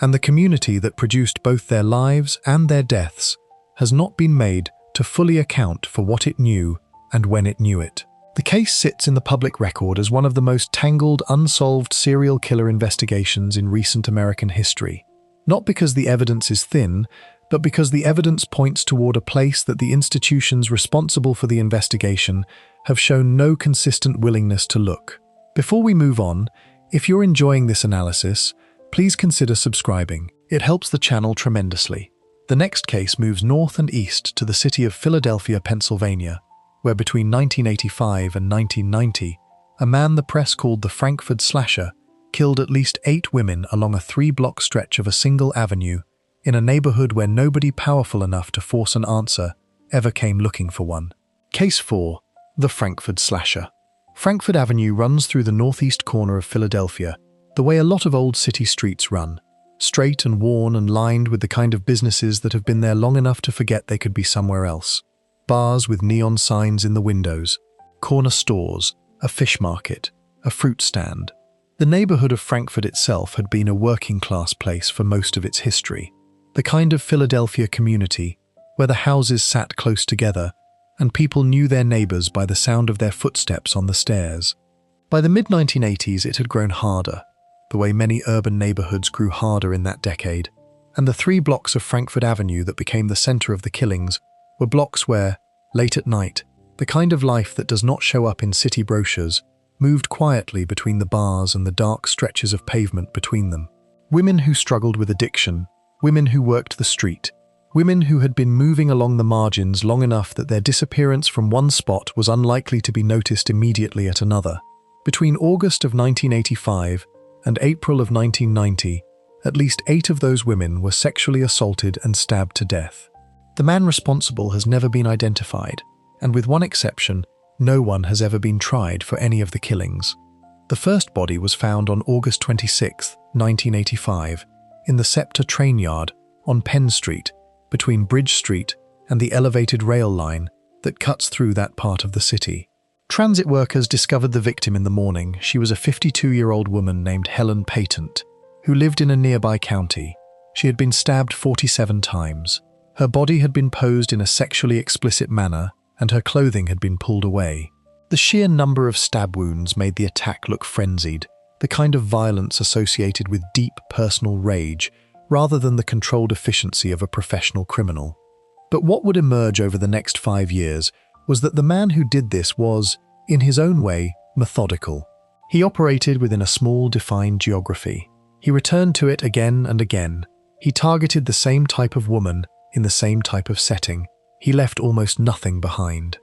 and the community that produced both their lives and their deaths has not been made to fully account for what it knew and when it knew it. The case sits in the public record as one of the most tangled, unsolved serial killer investigations in recent American history. Not because the evidence is thin, but because the evidence points toward a place that the institutions responsible for the investigation have shown no consistent willingness to look. Before we move on, if you're enjoying this analysis, please consider subscribing. It helps the channel tremendously. The next case moves north and east to the city of Philadelphia, Pennsylvania, where between 1985 and 1990, a man the press called the Frankford Slasher killed at least 8 women along a 3-block stretch of a single avenue in a neighborhood where nobody powerful enough to force an answer ever came looking for one. Case 4. The Frankford Slasher. Frankford Avenue runs through the northeast corner of Philadelphia, the way a lot of old city streets run, straight and worn and lined with the kind of businesses that have been there long enough to forget they could be somewhere else. Bars with neon signs in the windows, corner stores, a fish market, a fruit stand. The neighborhood of Frankford itself had been a working-class place for most of its history, the kind of Philadelphia community where the houses sat close together and people knew their neighbors by the sound of their footsteps on the stairs. By the mid-1980s, it had grown harder, the way many urban neighborhoods grew harder in that decade, and the 3 blocks of Frankford Avenue that became the center of the killings were blocks where, late at night, the kind of life that does not show up in city brochures moved quietly between the bars and the dark stretches of pavement between them. Women who struggled with addiction, women who worked the street, women who had been moving along the margins long enough that their disappearance from one spot was unlikely to be noticed immediately at another. Between August of 1985 and April of 1990, at least 8 of those women were sexually assaulted and stabbed to death. The man responsible has never been identified, and with one exception, no one has ever been tried for any of the killings. The first body was found on August 26, 1985, in the Scepter train yard on Penn Street, between Bridge Street and the elevated rail line that cuts through that part of the city. Transit workers discovered the victim in the morning. She was a 52-year-old woman named Helen Patent, who lived in a nearby county. She had been stabbed 47 times. Her body had been posed in a sexually explicit manner, and her clothing had been pulled away. The sheer number of stab wounds made the attack look frenzied, the kind of violence associated with deep personal rage, rather than the controlled efficiency of a professional criminal. But what would emerge over the next 5 years was that the man who did this was, in his own way, methodical. He operated within a small, defined geography. He returned to it again and again. He targeted the same type of woman in the same type of setting. He left almost nothing behind.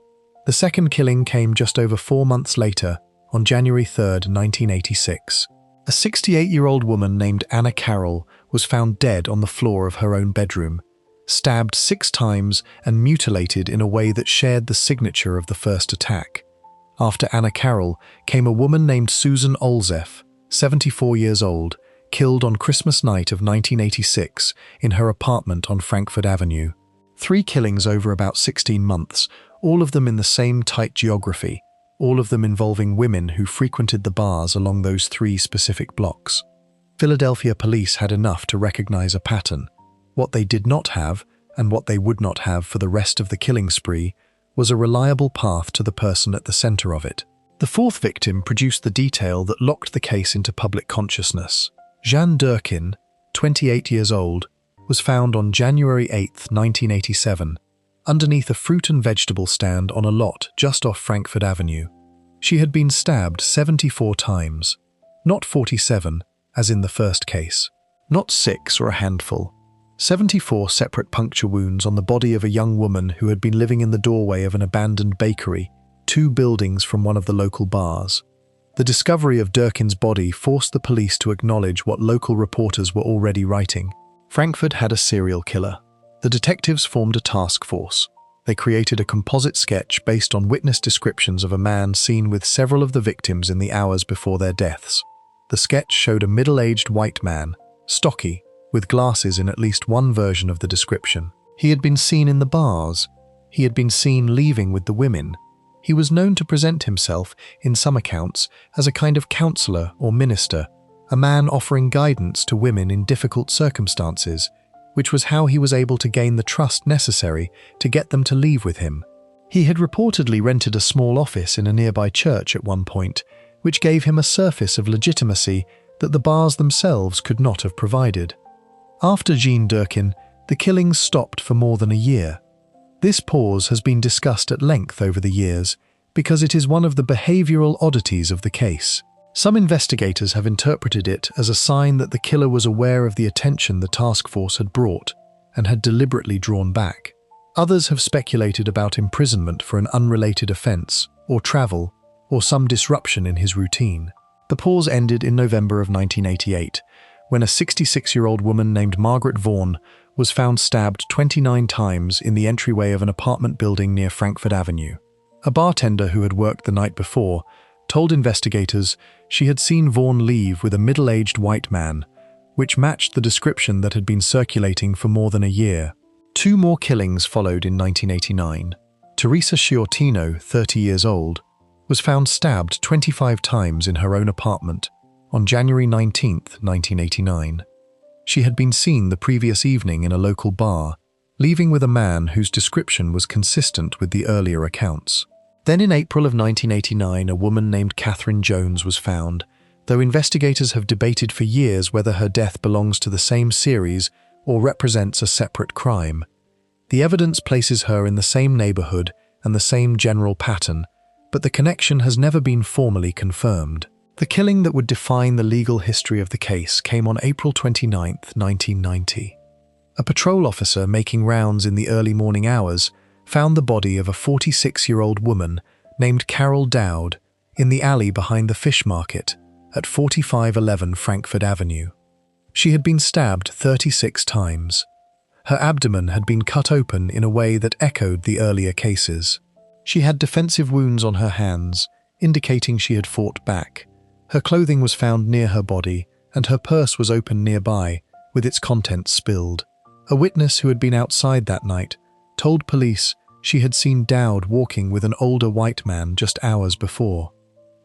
The second killing came just over 4 months later, on January 3rd, 1986. A 68-year-old woman named Anna Carroll was found dead on the floor of her own bedroom, stabbed 6 times and mutilated in a way that shared the signature of the first attack. After Anna Carroll came a woman named Susan Olzef, 74 years old, killed on Christmas night of 1986 in her apartment on Frankfurt Avenue. 3 killings over about 16 months, all of them in the same tight geography, all of them involving women who frequented the bars along those 3 specific blocks. Philadelphia police had enough to recognize a pattern. What they did not have, and what they would not have for the rest of the killing spree, was a reliable path to the person at the center of it. The 4th victim produced the detail that locked the case into public consciousness. Jeanne Durkin, 28 years old, was found on January 8, 1987, underneath a fruit and vegetable stand on a lot just off Frankfurt Avenue. She had been stabbed 74 times, not 47, as in the first case, not 6 or a handful. 74 separate puncture wounds on the body of a young woman who had been living in the doorway of an abandoned bakery, 2 buildings from one of the local bars. The discovery of Durkin's body forced the police to acknowledge what local reporters were already writing. Frankfurt had a serial killer. The detectives formed a task force. They created a composite sketch based on witness descriptions of a man seen with several of the victims in the hours before their deaths. The sketch showed a middle-aged white man, stocky, with glasses in at least one version of the description. He had been seen in the bars. He had been seen leaving with the women. He was known to present himself, in some accounts, as a kind of counselor or minister, a man offering guidance to women in difficult circumstances, which was how he was able to gain the trust necessary to get them to leave with him. He had reportedly rented a small office in a nearby church at one point, which gave him a surface of legitimacy that the bars themselves could not have provided. After Jeanne Durkin, the killings stopped for more than a year. This pause has been discussed at length over the years because it is one of the behavioral oddities of the case. Some investigators have interpreted it as a sign that the killer was aware of the attention the task force had brought and had deliberately drawn back. Others have speculated about imprisonment for an unrelated offense, or travel, or some disruption in his routine. The pause ended in November of 1988, when a 66-year-old woman named Margaret Vaughan was found stabbed 29 times in the entryway of an apartment building near Frankfurt Avenue. A bartender who had worked the night before told investigators she had seen Vaughan leave with a middle-aged white man, which matched the description that had been circulating for more than a year. 2 more killings followed in 1989. Teresa Sciortino, 30 years old, was found stabbed 25 times in her own apartment on January 19, 1989. She had been seen the previous evening in a local bar, leaving with a man whose description was consistent with the earlier accounts. Then in April of 1989, a woman named Catherine Jones was found, though investigators have debated for years whether her death belongs to the same series or represents a separate crime. The evidence places her in the same neighborhood and the same general pattern, but the connection has never been formally confirmed. The killing that would define the legal history of the case came on April 29, 1990. A patrol officer making rounds in the early morning hours found the body of a 46-year-old woman named Carol Dowd in the alley behind the fish market at 4511 Frankfurt Avenue. She had been stabbed 36 times. Her abdomen had been cut open in a way that echoed the earlier cases. She had defensive wounds on her hands, indicating she had fought back. Her clothing was found near her body, and her purse was open nearby, with its contents spilled. A witness who had been outside that night told police she had seen Dowd walking with an older white man just hours before.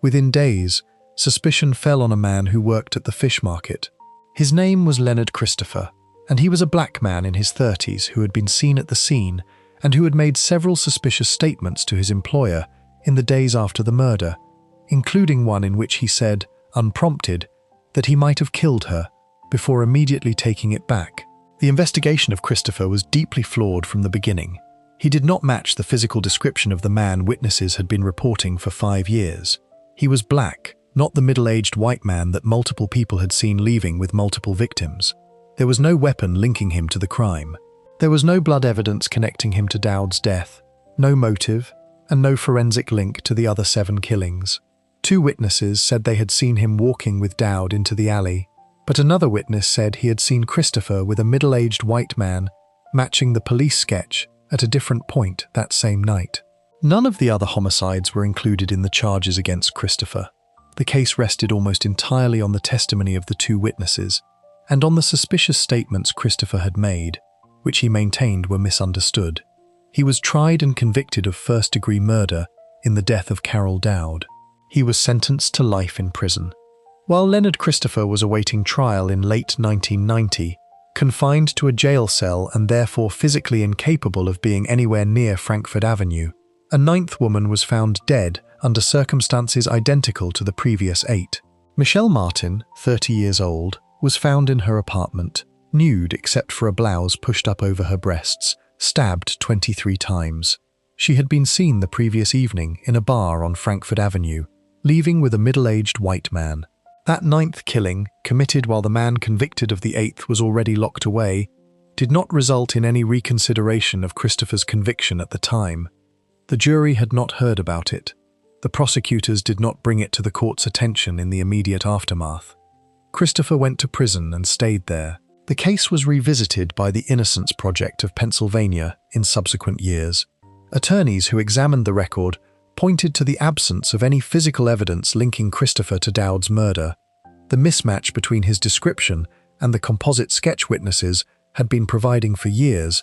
Within days, suspicion fell on a man who worked at the fish market. His name was Leonard Christopher, and he was a black man in his 30s who had been seen at the scene and who had made several suspicious statements to his employer in the days after the murder, including one in which he said, unprompted, that he might have killed her before immediately taking it back. The investigation of Christopher was deeply flawed from the beginning. He did not match the physical description of the man witnesses had been reporting for 5 years. He was black, not the middle-aged white man that multiple people had seen leaving with multiple victims. There was no weapon linking him to the crime. There was no blood evidence connecting him to Dowd's death, no motive, and no forensic link to the other 7 killings. 2 witnesses said they had seen him walking with Dowd into the alley, but another witness said he had seen Christopher with a middle-aged white man, matching the police sketch at a different point that same night. None of the other homicides were included in the charges against Christopher. The case rested almost entirely on the testimony of the 2 witnesses, and on the suspicious statements Christopher had made, which he maintained were misunderstood. He was tried and convicted of first-degree murder in the death of Carol Dowd. He was sentenced to life in prison. While Leonard Christopher was awaiting trial in late 1990, confined to a jail cell and therefore physically incapable of being anywhere near Frankfurt Avenue, a 9th woman was found dead under circumstances identical to the previous 8. Michelle Martin, 30 years old, was found in her apartment, nude except for a blouse pushed up over her breasts, stabbed 23 times. She had been seen the previous evening in a bar on Frankfurt Avenue, leaving with a middle-aged white man. That 9th killing, committed while the man convicted of the 8th was already locked away, did not result in any reconsideration of Christopher's conviction at the time. The jury had not heard about it. The prosecutors did not bring it to the court's attention in the immediate aftermath. Christopher went to prison and stayed there. The case was revisited by the Innocence Project of Pennsylvania in subsequent years. Attorneys who examined the record pointed to the absence of any physical evidence linking Christopher to Dowd's murder. The mismatch between his description and the composite sketch witnesses had been providing for years,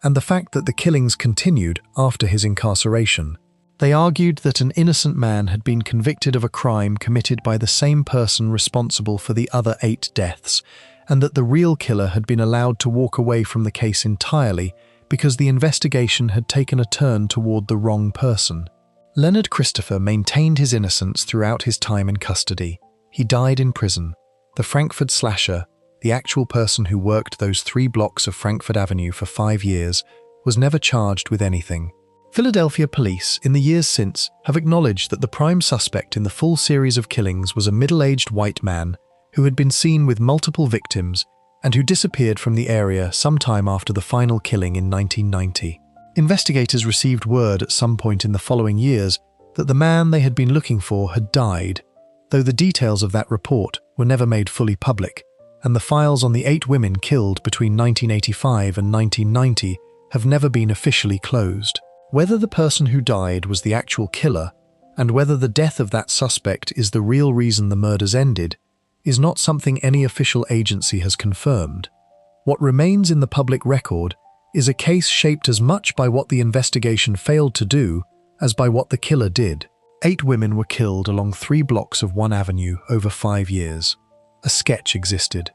and the fact that the killings continued after his incarceration. They argued that an innocent man had been convicted of a crime committed by the same person responsible for the other 8 deaths, and that the real killer had been allowed to walk away from the case entirely because the investigation had taken a turn toward the wrong person. Leonard Christopher maintained his innocence throughout his time in custody. He died in prison. The Frankfurt slasher, the actual person who worked those 3 blocks of Frankfurt Avenue for 5 years, was never charged with anything. Philadelphia police, in the years since, have acknowledged that the prime suspect in the full series of killings was a middle-aged white man who had been seen with multiple victims and who disappeared from the area sometime after the final killing in 1990. Investigators received word at some point in the following years that the man they had been looking for had died, though the details of that report were never made fully public, and the files on the 8 women killed between 1985 and 1990 have never been officially closed. Whether the person who died was the actual killer, and whether the death of that suspect is the real reason the murders ended, is not something any official agency has confirmed. What remains in the public record is a case shaped as much by what the investigation failed to do as by what the killer did. 8 women were killed along 3 blocks of one avenue over 5 years. A sketch existed.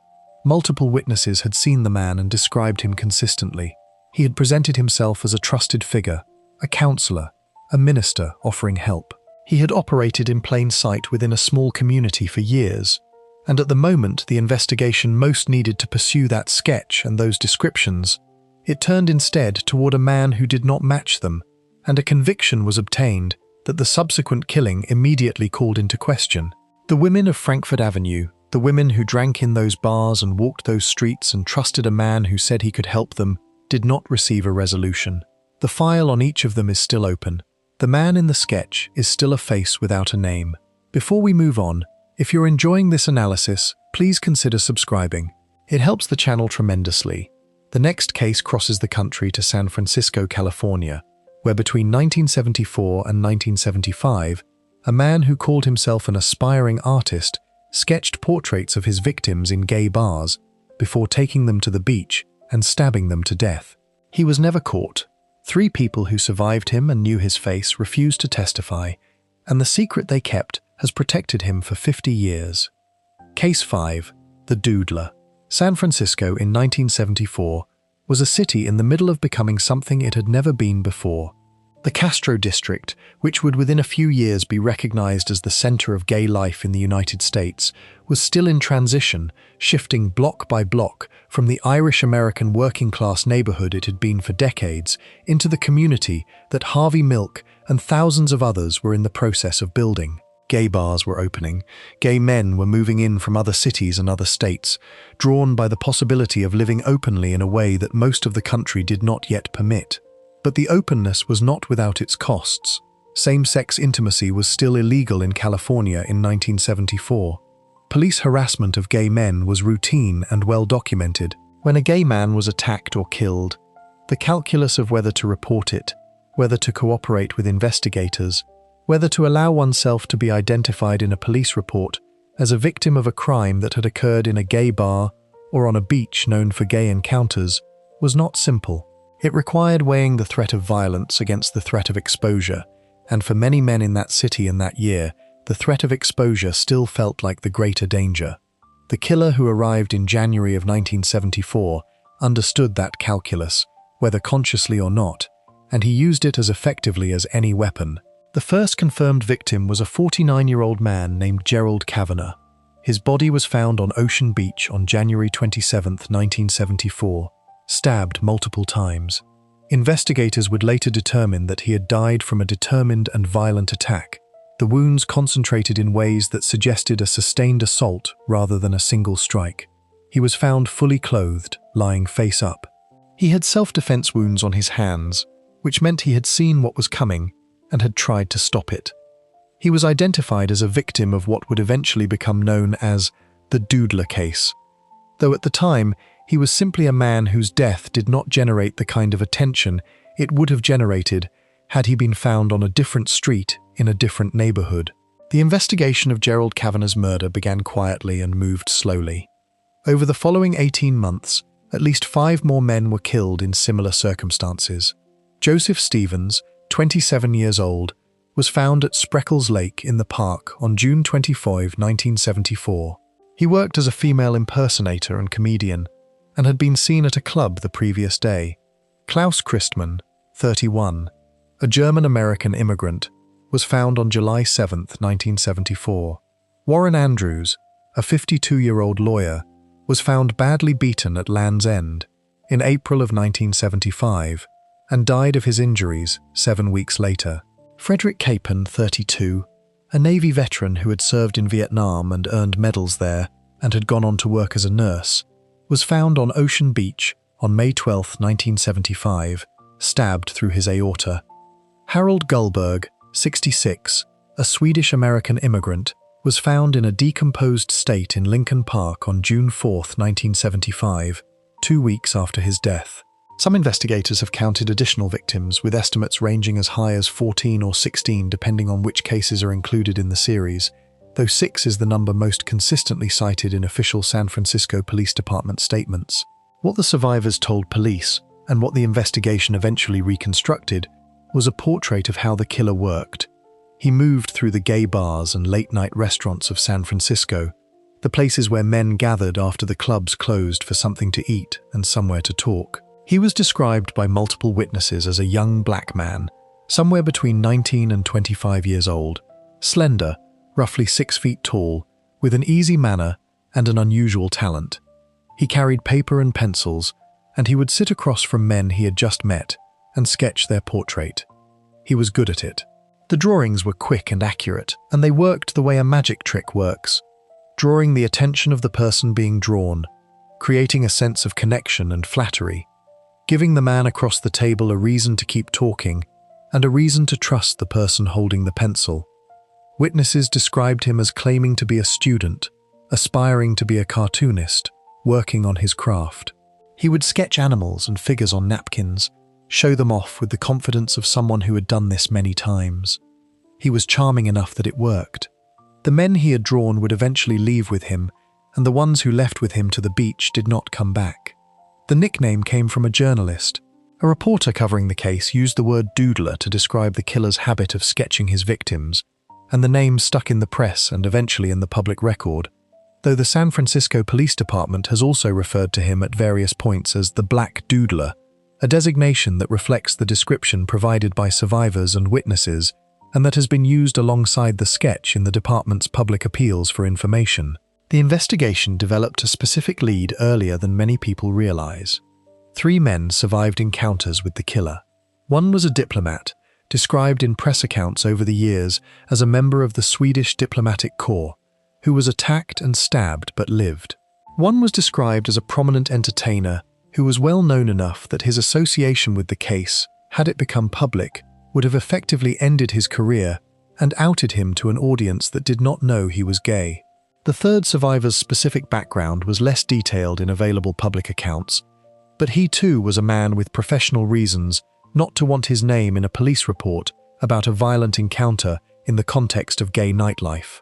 Multiple witnesses had seen the man and described him consistently. He had presented himself as a trusted figure, a counselor, a minister offering help. He had operated in plain sight within a small community for years, and at the moment the investigation most needed to pursue that sketch and those descriptions, it turned instead toward a man who did not match them, and a conviction was obtained that the subsequent killing immediately called into question. The women of Frankfurt Avenue, the women who drank in those bars and walked those streets and trusted a man who said he could help them, did not receive a resolution. The file on each of them is still open. The man in the sketch is still a face without a name. Before we move on, if you're enjoying this analysis, please consider subscribing. It helps the channel tremendously. The next case crosses the country to San Francisco, California, where between 1974 and 1975, a man who called himself an aspiring artist sketched portraits of his victims in gay bars before taking them to the beach and stabbing them to death. He was never caught. 3 people who survived him and knew his face refused to testify, and the secret they kept has protected him for 50 years. Case 5. The Doodler. San Francisco in 1974, was a city in the middle of becoming something it had never been before. The Castro district, which would within a few years be recognized as the center of gay life in the United States, was still in transition, shifting block by block from the Irish-American working-class neighborhood it had been for decades into the community that Harvey Milk and thousands of others were in the process of building. Gay bars were opening, gay men were moving in from other cities and other states, drawn by the possibility of living openly in a way that most of the country did not yet permit. But the openness was not without its costs. Same-sex intimacy was still illegal in California in 1974. Police harassment of gay men was routine and well documented. When a gay man was attacked or killed, the calculus of whether to report it, whether to cooperate with investigators, whether to allow oneself to be identified in a police report as a victim of a crime that had occurred in a gay bar or on a beach known for gay encounters, was not simple. It required weighing the threat of violence against the threat of exposure, and for many men in that city in that year, the threat of exposure still felt like the greater danger. The killer who arrived in January of 1974 understood that calculus, whether consciously or not, and he used it as effectively as any weapon. The first confirmed victim was a 49-year-old man named Gerald Kavanagh. His body was found on Ocean Beach on January 27, 1974, stabbed multiple times. Investigators would later determine that he had died from a determined and violent attack. The wounds concentrated in ways that suggested a sustained assault rather than a single strike. He was found fully clothed, lying face up. He had self-defense wounds on his hands, which meant he had seen what was coming and had tried to stop it. He was identified as a victim of what would eventually become known as the Doodler case, though at the time he was simply a man whose death did not generate the kind of attention it would have generated had he been found on a different street in a different neighborhood. The investigation of Gerald Kavanagh's murder began quietly and moved slowly. Over the following 18 months, at least 5 more men were killed in similar circumstances. Joseph Stevens, 27 years old, was found at Spreckles Lake in the park on June 25, 1974. He worked as a female impersonator and comedian, and had been seen at a club the previous day. Klaus Christmann, 31, a German-American immigrant, was found on July 7, 1974. Warren Andrews, a 52-year-old lawyer, was found badly beaten at Land's End in April of 1975 and died of his injuries 7 weeks later. Frederick Capon, 32, a Navy veteran who had served in Vietnam and earned medals there and had gone on to work as a nurse, was found on Ocean Beach on May 12, 1975, stabbed through his aorta. Harold Gullberg, 66, a Swedish-American immigrant, was found in a decomposed state in Lincoln Park on June 4, 1975, 2 weeks after his death. Some investigators have counted additional victims, with estimates ranging as high as 14 or 16 depending on which cases are included in the series, though 6 is the number most consistently cited in official San Francisco Police Department statements. What the survivors told police, and what the investigation eventually reconstructed, was a portrait of how the killer worked. He moved through the gay bars and late-night restaurants of San Francisco, the places where men gathered after the clubs closed for something to eat and somewhere to talk. He was described by multiple witnesses as a young black man, somewhere between 19 and 25 years old, slender, roughly 6 feet tall, with an easy manner and an unusual talent. He carried paper and pencils, and he would sit across from men he had just met and sketch their portrait. He was good at it. The drawings were quick and accurate, and they worked the way a magic trick works, drawing the attention of the person being drawn, creating a sense of connection and flattery, giving the man across the table a reason to keep talking and a reason to trust the person holding the pencil. Witnesses described him as claiming to be a student, aspiring to be a cartoonist, working on his craft. He would sketch animals and figures on napkins, show them off with the confidence of someone who had done this many times. He was charming enough that it worked. The men he had drawn would eventually leave with him, and the ones who left with him to the beach did not come back. The nickname came from a journalist. A reporter covering the case used the word doodler to describe the killer's habit of sketching his victims, and the name stuck in the press and eventually in the public record. though the San Francisco Police Department has also referred to him at various points as the Black Doodler, a designation that reflects the description provided by survivors and witnesses and that has been used alongside the sketch in the department's public appeals for information. The investigation developed a specific lead earlier than many people realize. 3 men survived encounters with the killer. One was a diplomat, described in press accounts over the years as a member of the Swedish diplomatic corps, who was attacked and stabbed but lived. One was described as a prominent entertainer who was well known enough that his association with the case, had it become public, would have effectively ended his career and outed him to an audience that did not know he was gay. The third survivor's specific background was less detailed in available public accounts, but he too was a man with professional reasons not to want his name in a police report about a violent encounter in the context of gay nightlife.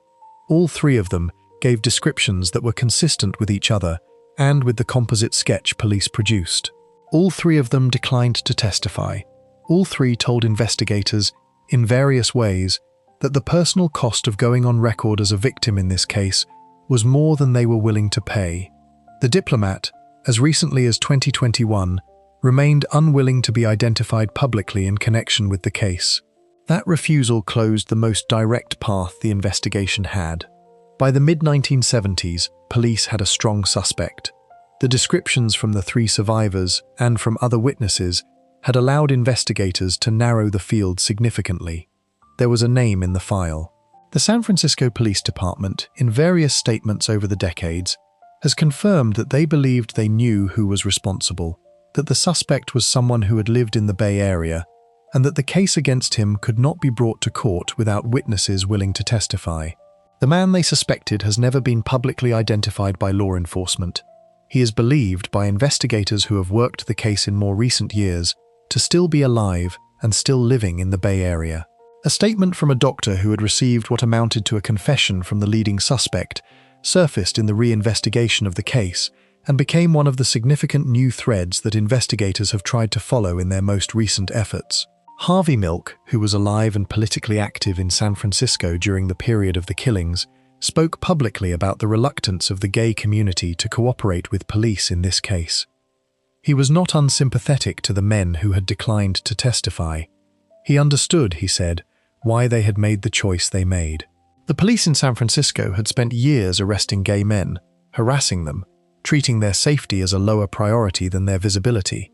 All 3 of them gave descriptions that were consistent with each other and with the composite sketch police produced. All 3 of them declined to testify. All 3 told investigators, in various ways, that the personal cost of going on record as a victim in this case was more than they were willing to pay. The diplomat, as recently as 2021, remained unwilling to be identified publicly in connection with the case. That refusal closed the most direct path the investigation had. By the mid-1970s, police had a strong suspect. The descriptions from the 3 survivors and from other witnesses had allowed investigators to narrow the field significantly. There was a name in the file. The San Francisco Police Department, in various statements over the decades, has confirmed that they believed they knew who was responsible, that the suspect was someone who had lived in the Bay Area, and that the case against him could not be brought to court without witnesses willing to testify. The man they suspected has never been publicly identified by law enforcement. He is believed by investigators who have worked the case in more recent years to still be alive and still living in the Bay Area. A statement from a doctor who had received what amounted to a confession from the leading suspect surfaced in the re-investigation of the case and became one of the significant new threads that investigators have tried to follow in their most recent efforts. Harvey Milk, who was alive and politically active in San Francisco during the period of the killings, spoke publicly about the reluctance of the gay community to cooperate with police in this case. He was not unsympathetic to the men who had declined to testify. He understood, he said, why they had made the choice they made. The police in San Francisco had spent years arresting gay men, harassing them, treating their safety as a lower priority than their visibility.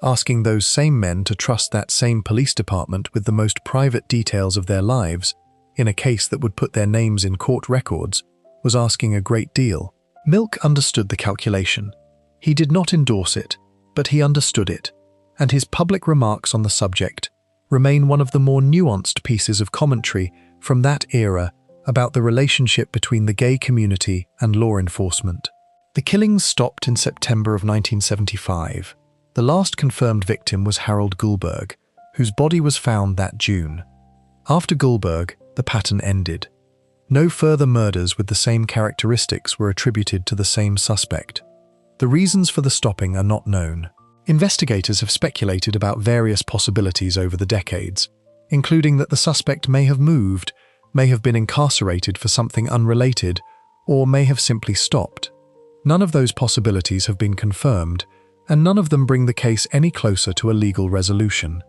Asking those same men to trust that same police department with the most private details of their lives, in a case that would put their names in court records, was asking a great deal. Milk understood the calculation. He did not endorse it, but he understood it, and his public remarks on the subject remain one of the more nuanced pieces of commentary from that era about the relationship between the gay community and law enforcement. The killings stopped in September of 1975. The last confirmed victim was Harold Goldberg, whose body was found that June. After Goldberg, the pattern ended. No further murders with the same characteristics were attributed to the same suspect. The reasons for the stopping are not known. Investigators have speculated about various possibilities over the decades, including that the suspect may have moved, may have been incarcerated for something unrelated, or may have simply stopped. None of those possibilities have been confirmed, and none of them bring the case any closer to a legal resolution.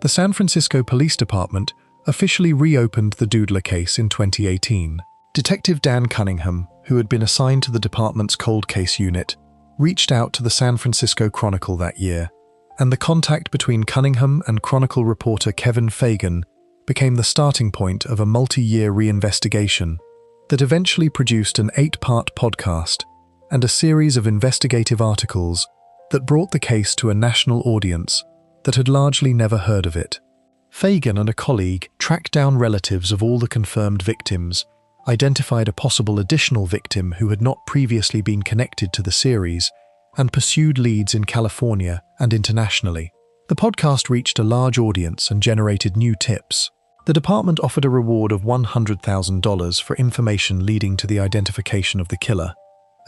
The San Francisco Police Department officially reopened the Doodler case in 2018. Detective Dan Cunningham, who had been assigned to the department's cold case unit, reached out to the San Francisco Chronicle that year, and the contact between Cunningham and Chronicle reporter Kevin Fagan became the starting point of a multi-year reinvestigation that eventually produced an 8-part podcast and a series of investigative articles that brought the case to a national audience that had largely never heard of it. Fagan and a colleague tracked down relatives of all the confirmed victims, identified a possible additional victim who had not previously been connected to the series, and pursued leads in California and internationally. The podcast reached a large audience and generated new tips. The department offered a reward of $100,000 for information leading to the identification of the killer.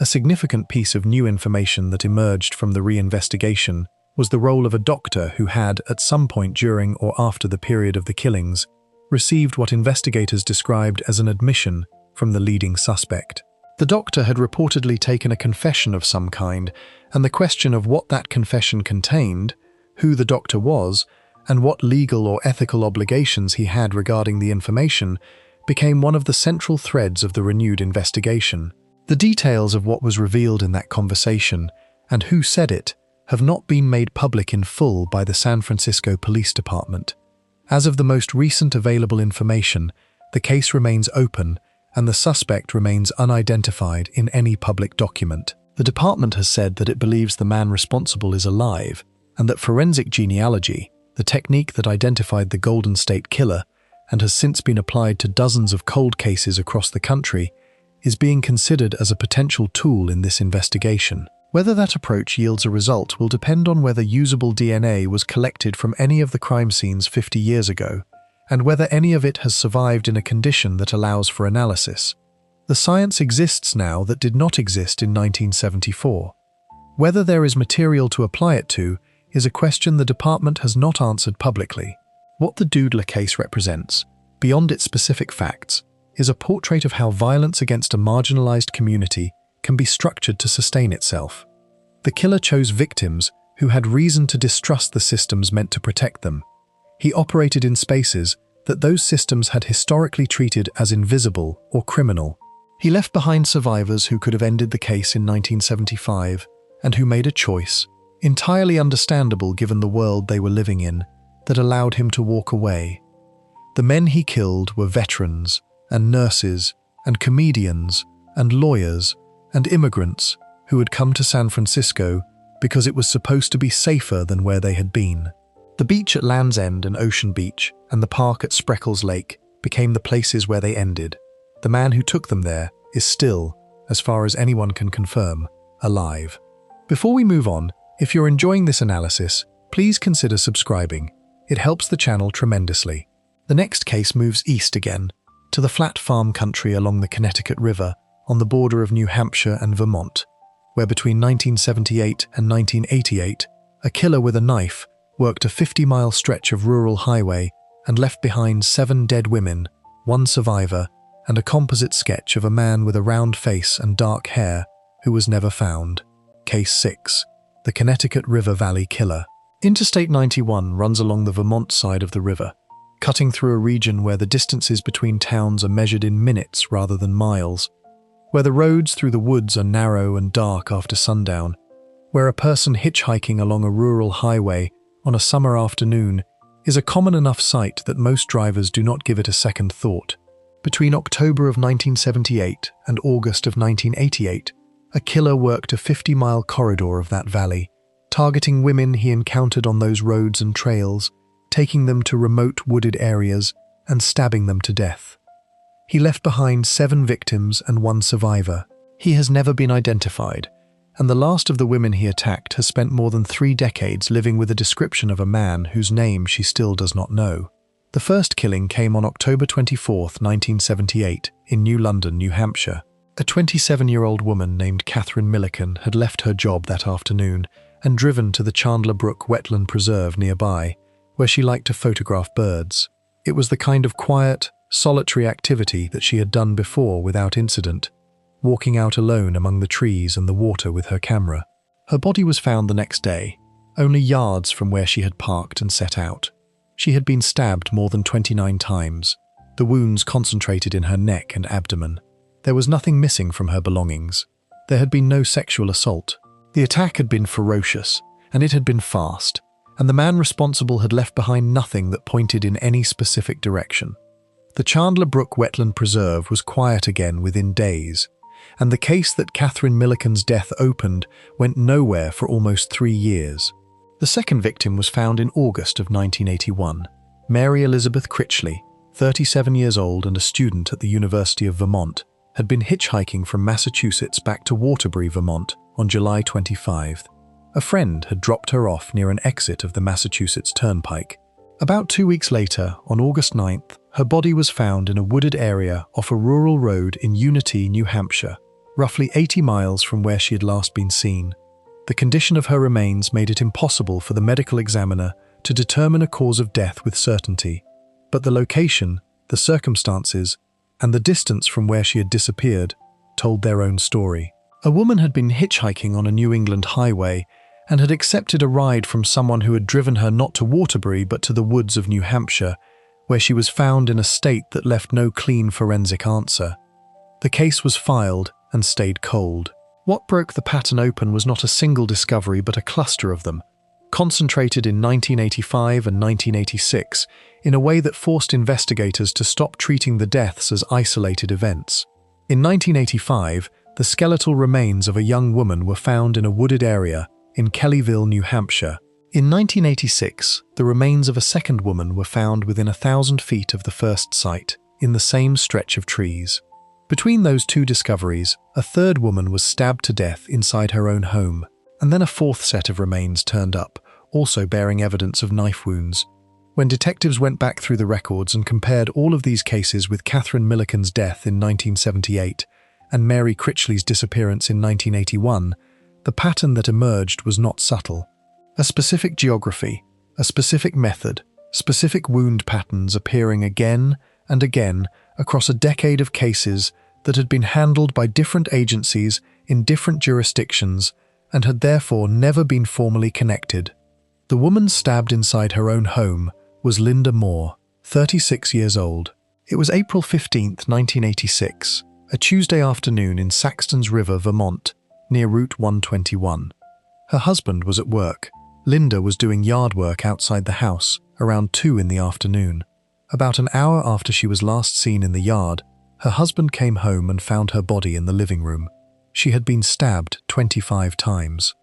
A significant piece of new information that emerged from the reinvestigation was the role of a doctor who had, at some point during or after the period of the killings, received what investigators described as an admission from the leading suspect. The doctor had reportedly taken a confession of some kind, and the question of what that confession contained, who the doctor was, and what legal or ethical obligations he had regarding the information became one of the central threads of the renewed investigation. The details of what was revealed in that conversation and who said it have not been made public in full by the San Francisco Police Department. As of the most recent available information, the case remains open and the suspect remains unidentified in any public document. The department has said that it believes the man responsible is alive and that forensic genealogy, the technique that identified the Golden State Killer and has since been applied to dozens of cold cases across the country, is being considered as a potential tool in this investigation. Whether that approach yields a result will depend on whether usable DNA was collected from any of the crime scenes 50 years ago, and whether any of it has survived in a condition that allows for analysis. The science exists now that did not exist in 1974. Whether there is material to apply it to is a question the department has not answered publicly. What the Doodler case represents, beyond its specific facts, is a portrait of how violence against a marginalized community can be structured to sustain itself. The killer chose victims who had reason to distrust the systems meant to protect them. He operated in spaces that those systems had historically treated as invisible or criminal. He left behind survivors who could have ended the case in 1975 and who made a choice, entirely understandable given the world they were living in, that allowed him to walk away. The men he killed were veterans and nurses and comedians and lawyers and immigrants who had come to San Francisco because it was supposed to be safer than where they had been. The beach at Land's End and Ocean Beach and the park at Spreckles Lake became the places where they ended. The man who took them there is still, as far as anyone can confirm, alive. Before we move on, if you're enjoying this analysis, please consider subscribing. It helps the channel tremendously. The next case moves east again, to the flat farm country along the Connecticut River on the border of New Hampshire and Vermont, where between 1978 and 1988, a killer with a knife worked a 50-mile stretch of rural highway and left behind 7 dead women, 1 survivor, and a composite sketch of a man with a round face and dark hair who was never found. Case 6. The Connecticut River Valley Killer. Interstate 91 runs along the Vermont side of the river, cutting through a region where the distances between towns are measured in minutes rather than miles, where the roads through the woods are narrow and dark after sundown, where a person hitchhiking along a rural highway on a summer afternoon is a common enough sight that most drivers do not give it a second thought. Between October of 1978 and August of 1988, a killer worked a 50-mile corridor of that valley, targeting women he encountered on those roads and trails, taking them to remote wooded areas and stabbing them to death. He left behind 7 victims and 1 survivor. He has never been identified, and the last of the women he attacked has spent more than 3 decades living with a description of a man whose name she still does not know. The first killing came on October 24, 1978, in New London, New Hampshire. A 27-year-old woman named Catherine Milliken had left her job that afternoon and driven to the Chandler Brook Wetland Preserve nearby, where she liked to photograph birds. It was the kind of quiet, solitary activity that she had done before without incident, walking out alone among the trees and the water with her camera. Her body was found the next day, only yards from where she had parked and set out. She had been stabbed more than 29 times, the wounds concentrated in her neck and abdomen. There was nothing missing from her belongings. There had been no sexual assault. The attack had been ferocious, and it had been fast, and the man responsible had left behind nothing that pointed in any specific direction. The Chandler Brook Wetland Preserve was quiet again within days, and the case that Catherine Milliken's death opened went nowhere for almost 3 years. The second victim was found in August of 1981. Mary Elizabeth Critchley, 37 years old and a student at the University of Vermont, had been hitchhiking from Massachusetts back to Waterbury, Vermont on July 25. A friend had dropped her off near an exit of the Massachusetts Turnpike. About 2 weeks later, on August 9th, her body was found in a wooded area off a rural road in Unity, New Hampshire, roughly 80 miles from where she had last been seen. The condition of her remains made it impossible for the medical examiner to determine a cause of death with certainty, but the location, the circumstances, and the distance from where she had disappeared told their own story. A woman had been hitchhiking on a New England highway and had accepted a ride from someone who had driven her not to Waterbury but to the woods of New Hampshire, where she was found in a state that left no clean forensic answer. The case was filed and stayed cold. What broke the pattern open was not a single discovery but a cluster of them, concentrated in 1985 and 1986 in a way that forced investigators to stop treating the deaths as isolated events. In 1985, the skeletal remains of a young woman were found in a wooded area in Kellyville, New Hampshire. In 1986, the remains of a second woman were found within 1,000 feet of the first site, in the same stretch of trees. Between those two discoveries, a third woman was stabbed to death inside her own home, and then a fourth set of remains turned up, also bearing evidence of knife wounds. When detectives went back through the records and compared all of these cases with Catherine Milliken's death in 1978 and Mary Critchley's disappearance in 1981, the pattern that emerged was not subtle. A specific geography, a specific method, specific wound patterns appearing again and again across a decade of cases that had been handled by different agencies in different jurisdictions and had therefore never been formally connected. The woman stabbed inside her own home was Linda Moore, 36 years old. It was April 15, 1986, a Tuesday afternoon in Saxtons River, Vermont, near Route 121. Her husband was at work. Linda was doing yard work outside the house around 2 in the afternoon. About an hour after she was last seen in the yard, her husband came home and found her body in the living room. She had been stabbed 25 times.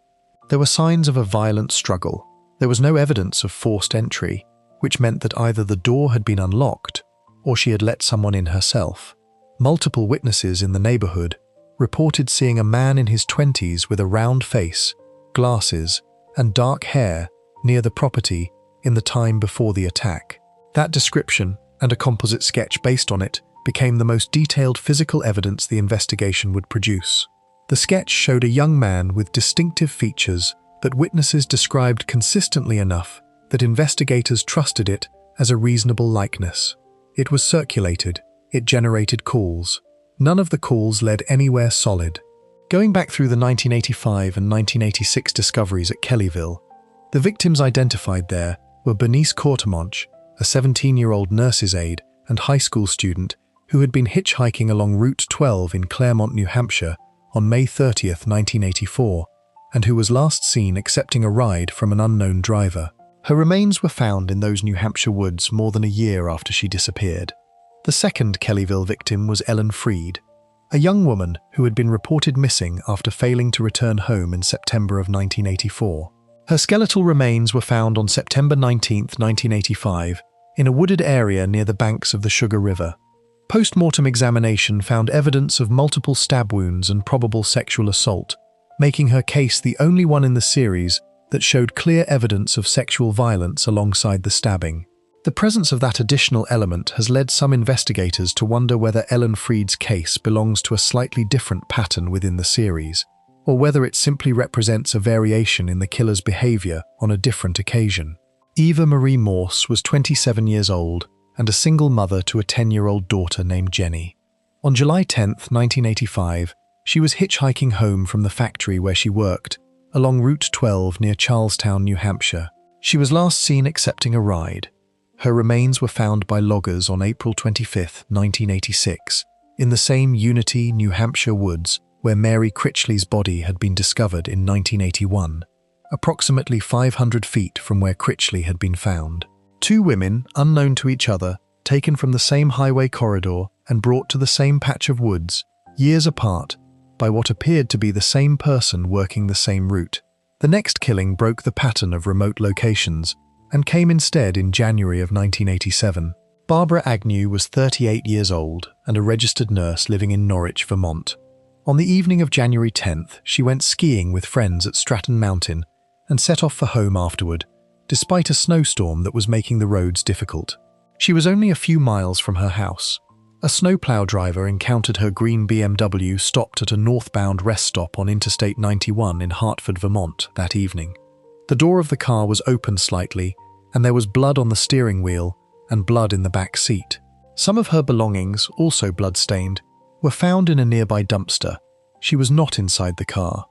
There were signs of a violent struggle. There was no evidence of forced entry, which meant that either the door had been unlocked or she had let someone in herself. Multiple witnesses in the neighborhood reported seeing a man in his 20s with a round face, glasses, and dark hair near the property in the time before the attack. That description, and a composite sketch based on it, became the most detailed physical evidence the investigation would produce. The sketch showed a young man with distinctive features that witnesses described consistently enough that investigators trusted it as a reasonable likeness. It was circulated. It generated calls. None of the calls led anywhere solid. Going back through the 1985 and 1986 discoveries at Kellyville, the victims identified there were Bernice Courtemanche, a 17-year-old nurse's aide and high school student who had been hitchhiking along Route 12 in Claremont, New Hampshire on May 30, 1984, and who was last seen accepting a ride from an unknown driver. Her remains were found in those New Hampshire woods more than a year after she disappeared. The second Kellyville victim was Ellen Freed, a young woman who had been reported missing after failing to return home in September of 1984. Her skeletal remains were found on September 19, 1985, in a wooded area near the banks of the Sugar River. Post-mortem examination found evidence of multiple stab wounds and probable sexual assault, making her case the only one in the series that showed clear evidence of sexual violence alongside the stabbing. The presence of that additional element has led some investigators to wonder whether Ellen Freed's case belongs to a slightly different pattern within the series, or whether it simply represents a variation in the killer's behavior on a different occasion. Eva Marie Morse was 27 years old and a single mother to a 10-year-old daughter named Jenny. On July 10, 1985, she was hitchhiking home from the factory where she worked, along Route 12 near Charlestown, New Hampshire. She was last seen accepting a ride. Her remains were found by loggers on April 25, 1986, in the same Unity, New Hampshire woods where Mary Critchley's body had been discovered in 1981, approximately 500 feet from where Critchley had been found. Two women, unknown to each other, taken from the same highway corridor and brought to the same patch of woods, years apart, by what appeared to be the same person working the same route. The next killing broke the pattern of remote locations and came instead in January of 1987. Barbara Agnew was 38 years old and a registered nurse living in Norwich, Vermont. On the evening of January 10th, she went skiing with friends at Stratton Mountain and set off for home afterward, despite a snowstorm that was making the roads difficult. She was only a few miles from her house. A snowplow driver encountered her green BMW stopped at a northbound rest stop on Interstate 91 in Hartford, Vermont, that evening. The door of the car was open slightly, and there was blood on the steering wheel and blood in the back seat. Some of her belongings, also blood-stained, were found in a nearby dumpster. She was not inside the car.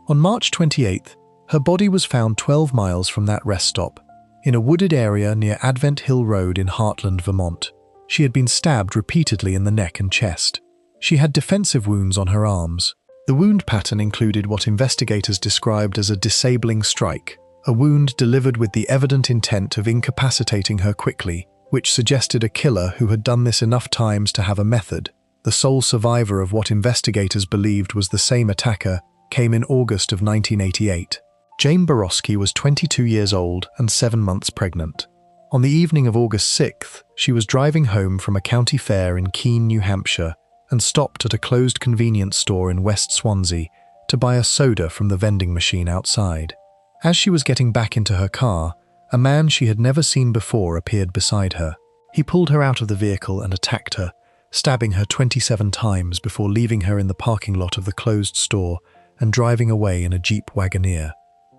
On March 28th, her body was found 12 miles from that rest stop, in a wooded area near Advent Hill Road in Heartland, Vermont. She had been stabbed repeatedly in the neck and chest. She had defensive wounds on her arms. The wound pattern included what investigators described as a disabling strike, a wound delivered with the evident intent of incapacitating her quickly, which suggested a killer who had done this enough times to have a method. The sole survivor of what investigators believed was the same attacker came in August of 1988. Jane Borowski was 22 years old and 7 months pregnant. On the evening of August 6th, she was driving home from a county fair in Keene, New Hampshire, and stopped at a closed convenience store in West Swansea to buy a soda from the vending machine outside. As she was getting back into her car, a man she had never seen before appeared beside her. He pulled her out of the vehicle and attacked her, stabbing her 27 times before leaving her in the parking lot of the closed store and driving away in a Jeep Wagoneer.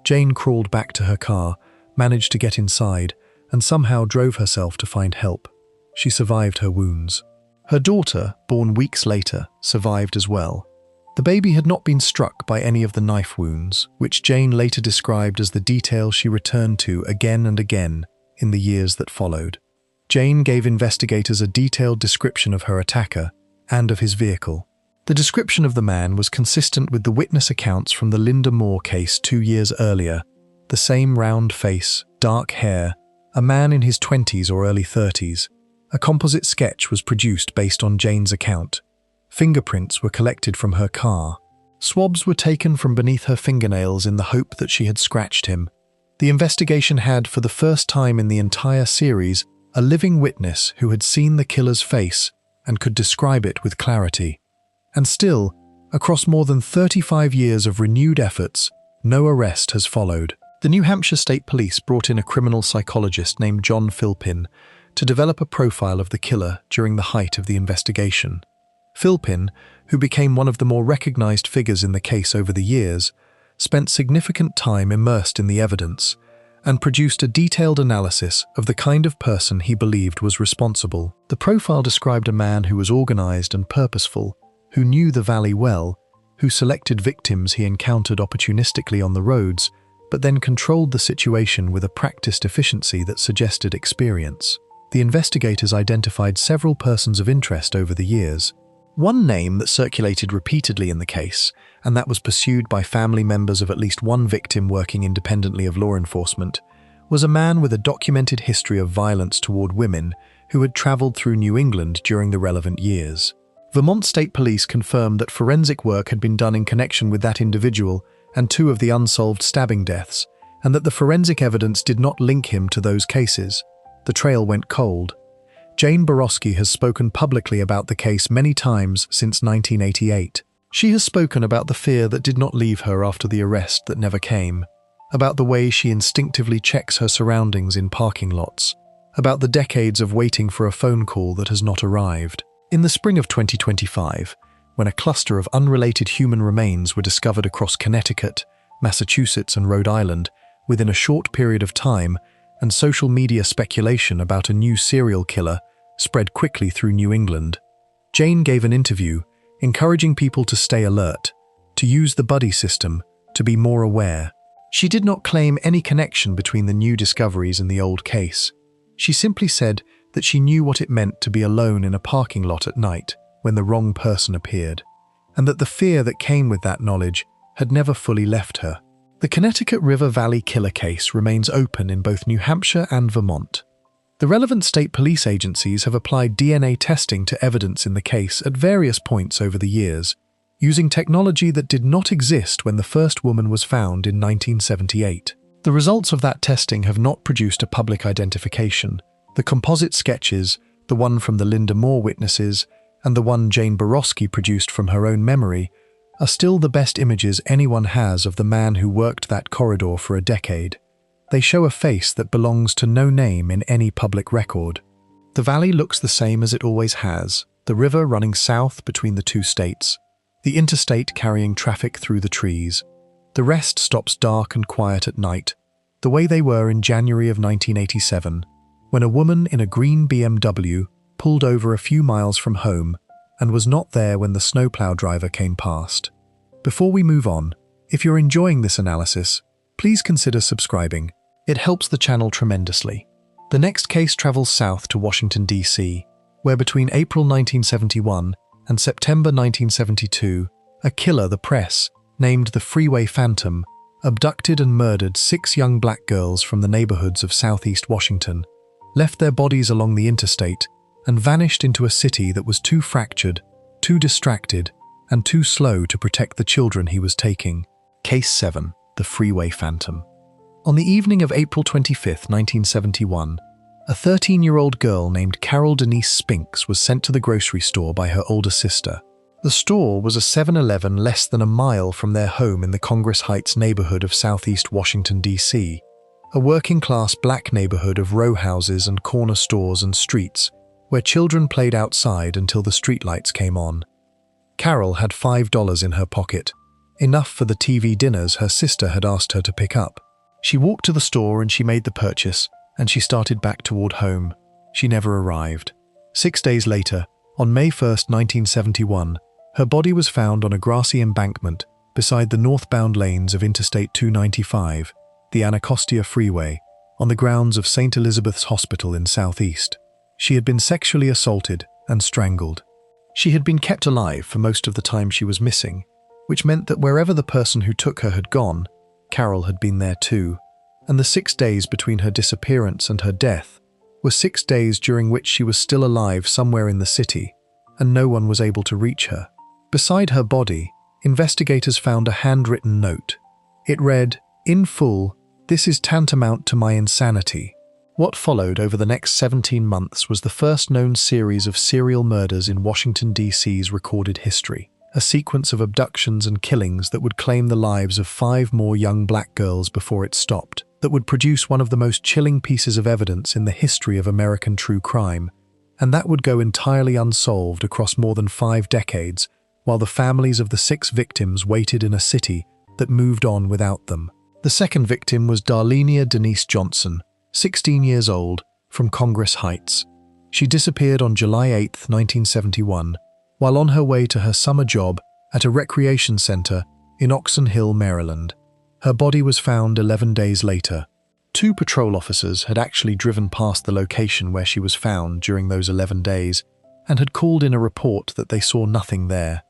Jane crawled back to her car, managed to get inside, and somehow drove herself to find help. She survived her wounds. Her daughter, born weeks later, survived as well. The baby had not been struck by any of the knife wounds, which Jane later described as the detail she returned to again and again in the years that followed. Jane gave investigators a detailed description of her attacker and of his vehicle. The description of the man was consistent with the witness accounts from the Linda Moore case 2 years earlier. The same round face, dark hair, a man in his 20s or early 30s. A composite sketch was produced based on Jane's account. Fingerprints were collected from her car. Swabs were taken from beneath her fingernails in the hope that she had scratched him. The investigation had, for the first time in the entire series, a living witness who had seen the killer's face and could describe it with clarity. And still, across more than 35 years of renewed efforts, no arrest has followed. The New Hampshire State Police brought in a criminal psychologist named John Philpin to develop a profile of the killer during the height of the investigation. Philpin, who became one of the more recognized figures in the case over the years, spent significant time immersed in the evidence and produced a detailed analysis of the kind of person he believed was responsible. The profile described a man who was organized and purposeful, who knew the valley well, who selected victims he encountered opportunistically on the roads, but then controlled the situation with a practiced efficiency that suggested experience. The investigators identified several persons of interest over the years. One name that circulated repeatedly in the case, and that was pursued by family members of at least one victim working independently of law enforcement, was a man with a documented history of violence toward women who had traveled through New England during the relevant years. Vermont State Police confirmed that forensic work had been done in connection with that individual and 2 of the unsolved stabbing deaths, and that the forensic evidence did not link him to those cases. The trail went cold. Jane Borowski has spoken publicly about the case many times since 1988. She has spoken about the fear that did not leave her after the arrest that never came, about the way she instinctively checks her surroundings in parking lots, about the decades of waiting for a phone call that has not arrived. In the spring of 2025, when a cluster of unrelated human remains were discovered across Connecticut, Massachusetts, and Rhode Island within a short period of time, and social media speculation about a new serial killer spread quickly through New England, Jane gave an interview encouraging people to stay alert, to use the buddy system, to be more aware. She did not claim any connection between the new discoveries and the old case. She simply said that she knew what it meant to be alone in a parking lot at night when the wrong person appeared, and that the fear that came with that knowledge had never fully left her. The Connecticut River Valley killer case remains open in both New Hampshire and Vermont. The relevant state police agencies have applied DNA testing to evidence in the case at various points over the years, using technology that did not exist when the first woman was found in 1978. The results of that testing have not produced a public identification. The composite sketches, the one from the Linda Moore witnesses, and the one Jane Borowski produced from her own memory, are still the best images anyone has of the man who worked that corridor for a decade. They show a face that belongs to no name in any public record. The valley looks the same as it always has, the river running south between the 2 states, the interstate carrying traffic through the trees. The rest stops dark and quiet at night, the way they were in January of 1987, when a woman in a green BMW pulled over a few miles from home and was not there when the snowplow driver came past. Before we move on, if you're enjoying this analysis, please consider subscribing. It helps the channel tremendously. The next case travels south to Washington, D.C., where between April 1971 and September 1972, a killer the press, named the Freeway Phantom, abducted and murdered 6 young black girls from the neighborhoods of southeast Washington, left their bodies along the interstate, and vanished into a city that was too fractured, too distracted, and too slow to protect the children he was taking. Case 7. The Freeway Phantom. On the evening of April 25, 1971, a 13-year-old girl named Carol Denise Spinks was sent to the grocery store by her older sister. The store was a 7-Eleven less than a mile from their home in the Congress Heights neighborhood of southeast Washington, D.C., a working-class black neighborhood of row houses and corner stores and streets, where children played outside until the streetlights came on. Carol had $5 in her pocket, enough for the TV dinners her sister had asked her to pick up. She walked to the store and she made the purchase, and she started back toward home. She never arrived. 6 days later, on May 1, 1971, her body was found on a grassy embankment beside the northbound lanes of Interstate 295, the Anacostia Freeway, on the grounds of St. Elizabeth's Hospital in Southeast. She had been sexually assaulted and strangled. She had been kept alive for most of the time she was missing, which meant that wherever the person who took her had gone, Carol had been there too, and the 6 days between her disappearance and her death were 6 days during which she was still alive somewhere in the city, and no one was able to reach her. Beside her body, investigators found a handwritten note. It read, "In full, this is tantamount to my insanity." What followed over the next 17 months was the first known series of serial murders in Washington, D.C.'s recorded history, a sequence of abductions and killings that would claim the lives of 5 more young black girls before it stopped, that would produce one of the most chilling pieces of evidence in the history of American true crime, and that would go entirely unsolved across more than 5 decades, while the families of the 6 victims waited in a city that moved on without them. The second victim was Darlenia Denise Johnson, 16 years old, from Congress Heights. She disappeared on July 8, 1971, while on her way to her summer job at a recreation center in Oxon Hill, Maryland. Her body was found 11 days later. 2 patrol officers had actually driven past the location where she was found during those 11 days and had called in a report that they saw nothing there.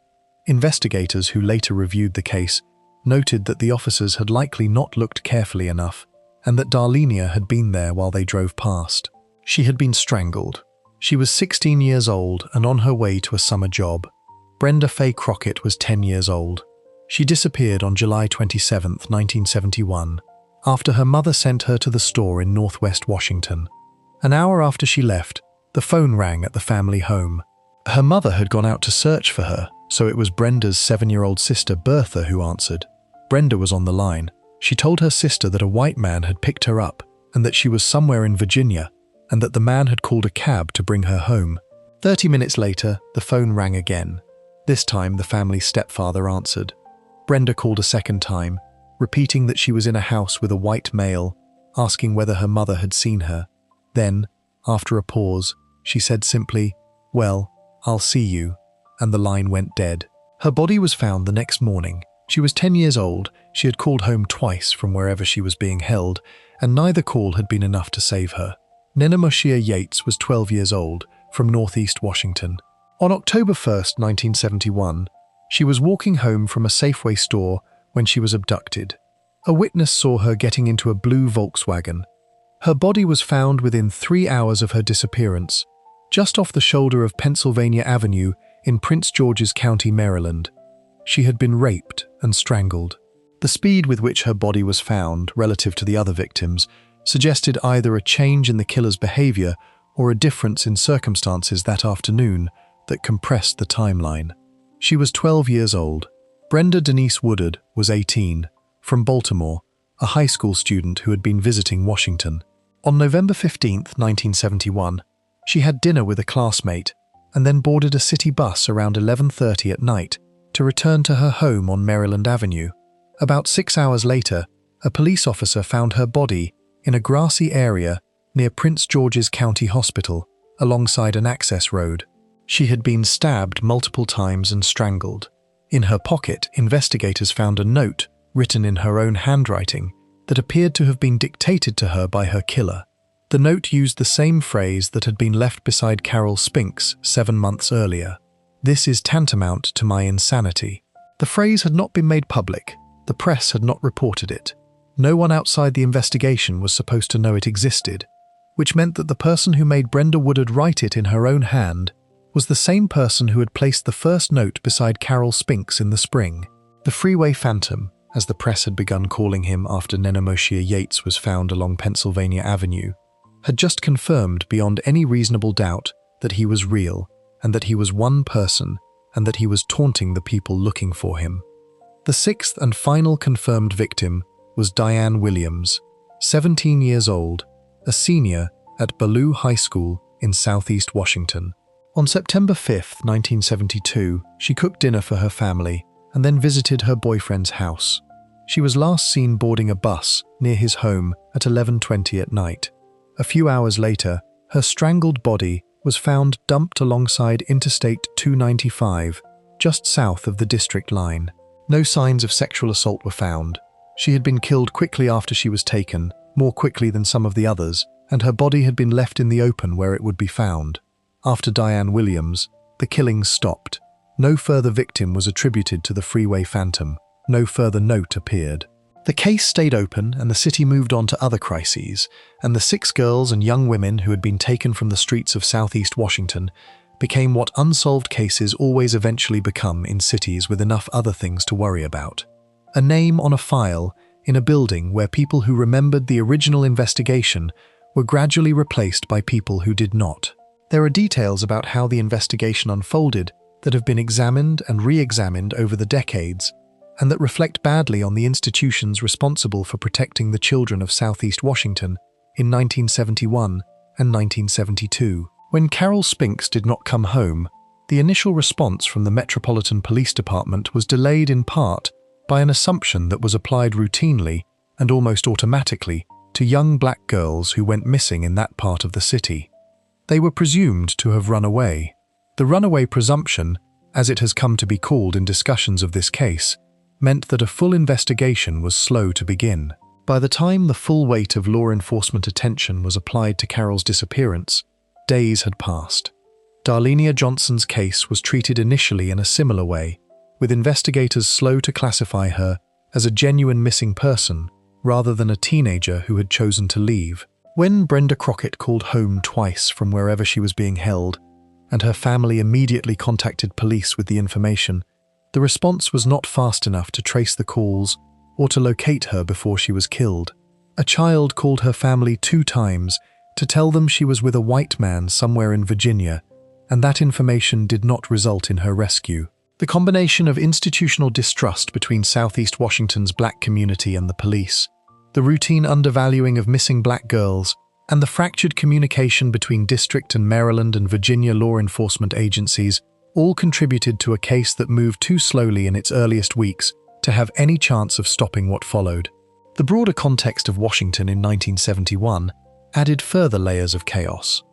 Investigators who later reviewed the case noted that the officers had likely not looked carefully enough and that Darlenia had been there while they drove past. She had been strangled. She was 16 years old and on her way to a summer job. Brenda Faye Crockett was 10 years old. She disappeared on July 27, 1971, after her mother sent her to the store in northwest Washington. An hour after she left, the phone rang at the family home. Her mother had gone out to search for her, so it was Brenda's 7-year-old sister Bertha who answered. Brenda was on the line. She told her sister that a white man had picked her up and that she was somewhere in Virginia and that the man had called a cab to bring her home. 30 minutes later, the phone rang again. This time, the family's stepfather answered. Brenda called a second time, repeating that she was in a house with a white male, asking whether her mother had seen her. Then, after a pause, she said simply, "Well, I'll see you," and the line went dead. Her body was found the next morning. She was 10 years old, she had called home twice from wherever she was being held, and neither call had been enough to save her. Nenemoshia Yates was 12 years old, from northeast Washington. On October 1, 1971, she was walking home from a Safeway store when she was abducted. A witness saw her getting into a blue Volkswagen. Her body was found within 3 hours of her disappearance, just off the shoulder of Pennsylvania Avenue in Prince George's County, Maryland. She had been raped and strangled. The speed with which her body was found, relative to the other victims, suggested either a change in the killer's behavior or a difference in circumstances that afternoon that compressed the timeline. She was 12 years old. Brenda Denise Woodard was 18, from Baltimore, a high school student who had been visiting Washington. On November 15, 1971, she had dinner with a classmate and then boarded a city bus around 11:30 at night to return to her home on Maryland Avenue. About 6 hours later, a police officer found her body in a grassy area near Prince George's County Hospital, alongside an access road. She had been stabbed multiple times and strangled. In her pocket, investigators found a note written in her own handwriting that appeared to have been dictated to her by her killer. The note used the same phrase that had been left beside Carol Spinks 7 months earlier. "This is tantamount to my insanity." The phrase had not been made public. The press had not reported it. No one outside the investigation was supposed to know it existed, which meant that the person who made Brenda Woodard write it in her own hand was the same person who had placed the first note beside Carol Spinks in the spring. The Freeway Phantom, as the press had begun calling him after Nenemoshia Yates was found along Pennsylvania Avenue, had just confirmed beyond any reasonable doubt that he was real, and that he was one person, and that he was taunting the people looking for him. The sixth and final confirmed victim was Diane Williams, 17 years old, a senior at Ballou High School in Southeast Washington. On September 5, 1972, she cooked dinner for her family and then visited her boyfriend's house. She was last seen boarding a bus near his home at 11:20 at night. A few hours later, her strangled body was found dumped alongside Interstate 295, just south of the district line. No signs of sexual assault were found. She had been killed quickly after she was taken, more quickly than some of the others, and her body had been left in the open where it would be found. After Diane Williams, the killings stopped. No further victim was attributed to the Freeway Phantom. No further note appeared. The case stayed open and the city moved on to other crises, and the 6 girls and young women who had been taken from the streets of Southeast Washington became what unsolved cases always eventually become in cities with enough other things to worry about. A name on a file in a building where people who remembered the original investigation were gradually replaced by people who did not. There are details about how the investigation unfolded that have been examined and re-examined over the decades, and that reflect badly on the institutions responsible for protecting the children of Southeast Washington in 1971 and 1972. When Carol Spinks did not come home, the initial response from the Metropolitan Police Department was delayed in part by an assumption that was applied routinely and almost automatically to young black girls who went missing in that part of the city. They were presumed to have run away. The runaway presumption, as it has come to be called in discussions of this case, meant that a full investigation was slow to begin. By the time the full weight of law enforcement attention was applied to Carol's disappearance, days had passed. Darlenia Johnson's case was treated initially in a similar way, with investigators slow to classify her as a genuine missing person rather than a teenager who had chosen to leave. When Brenda Crockett called home twice from wherever she was being held, and her family immediately contacted police with the information, the response was not fast enough to trace the calls or to locate her before she was killed. A child called her family 2 times to tell them she was with a white man somewhere in Virginia, and that information did not result in her rescue. The combination of institutional distrust between Southeast Washington's black community and the police, the routine undervaluing of missing black girls, and the fractured communication between District and Maryland and Virginia law enforcement agencies all contributed to a case that moved too slowly in its earliest weeks to have any chance of stopping what followed. The broader context of Washington in 1971 added further layers of chaos.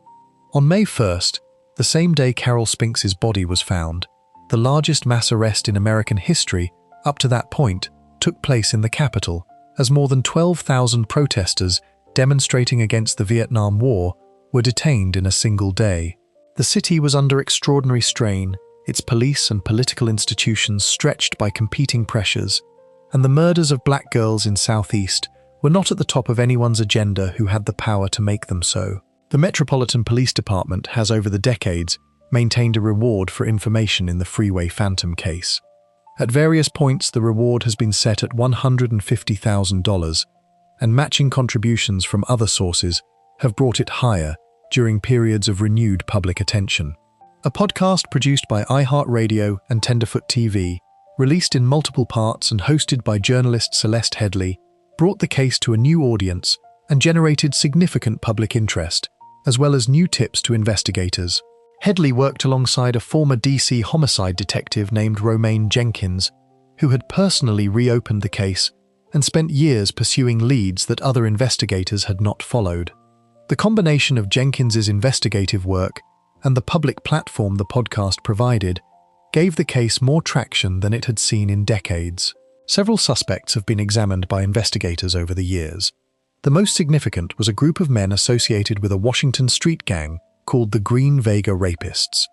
On May 1st, the same day Carol Spinks's body was found, the largest mass arrest in American history up to that point took place in the Capitol, as more than 12,000 protesters demonstrating against the Vietnam War were detained in a single day. The city was under extraordinary strain, its police and political institutions stretched by competing pressures, and the murders of black girls in Southeast were not at the top of anyone's agenda who had the power to make them so. The Metropolitan Police Department has over the decades maintained a reward for information in the Freeway Phantom case. At various points, the reward has been set at $150,000, and matching contributions from other sources have brought it higher during periods of renewed public attention. A podcast produced by iHeartRadio and Tenderfoot TV, released in multiple parts and hosted by journalist Celeste Headley, brought the case to a new audience and generated significant public interest, as well as new tips to investigators. Headley worked alongside a former DC homicide detective named Romaine Jenkins, who had personally reopened the case and spent years pursuing leads that other investigators had not followed. The combination of Jenkins's investigative work and the public platform the podcast provided gave the case more traction than it had seen in decades. Several suspects have been examined by investigators over the years. The most significant was a group of men associated with a Washington street gang called the Green Vega Rapists,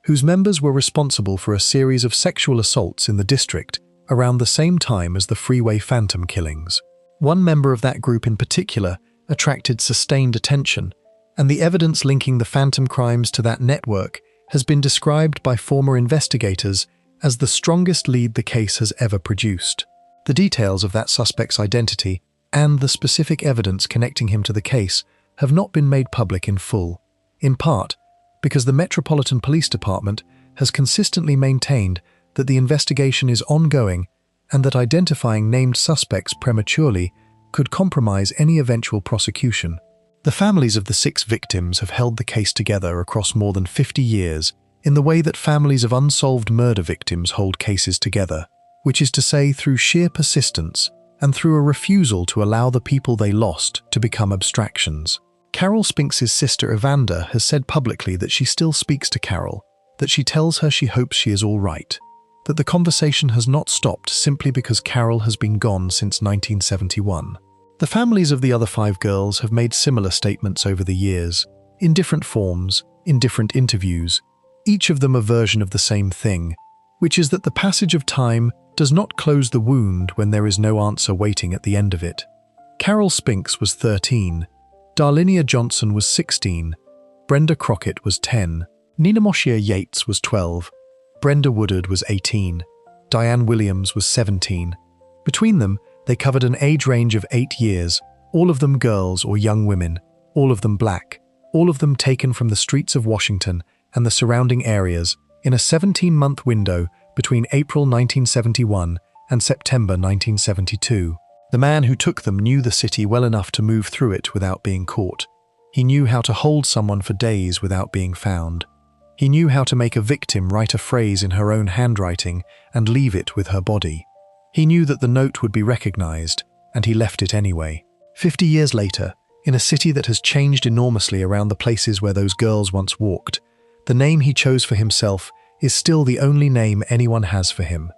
whose members were responsible for a series of sexual assaults in the district around the same time as the Freeway Phantom killings. One member of that group in particular attracted sustained attention, and the evidence linking the Phantom crimes to that network has been described by former investigators as the strongest lead the case has ever produced. The details of that suspect's identity and the specific evidence connecting him to the case have not been made public in full, in part because the Metropolitan Police Department has consistently maintained that the investigation is ongoing and that identifying named suspects prematurely could compromise any eventual prosecution. The families of the 6 victims have held the case together across more than 50 years in the way that families of unsolved murder victims hold cases together, which is to say through sheer persistence and through a refusal to allow the people they lost to become abstractions. Carol Spinks's sister Evander has said publicly that she still speaks to Carol, that she tells her she hopes she is all right, that the conversation has not stopped simply because Carol has been gone since 1971. The families of the other 5 girls have made similar statements over the years, in different forms, in different interviews, each of them a version of the same thing, which is that the passage of time does not close the wound when there is no answer waiting at the end of it. Carol Spinks was 13, Darlinia Johnson was 16, Brenda Crockett was 10, Nina Moshier Yates was 12, Brenda Woodard was 18, Diane Williams was 17. Between them, they covered an age range of 8 years, all of them girls or young women, all of them black, all of them taken from the streets of Washington and the surrounding areas in a 17-month window between April 1971 and September 1972. The man who took them knew the city well enough to move through it without being caught. He knew how to hold someone for days without being found. He knew how to make a victim write a phrase in her own handwriting and leave it with her body. He knew that the note would be recognized, and he left it anyway. 50 years later, in a city that has changed enormously around the places where those girls once walked, the name he chose for himself is still the only name anyone has for him.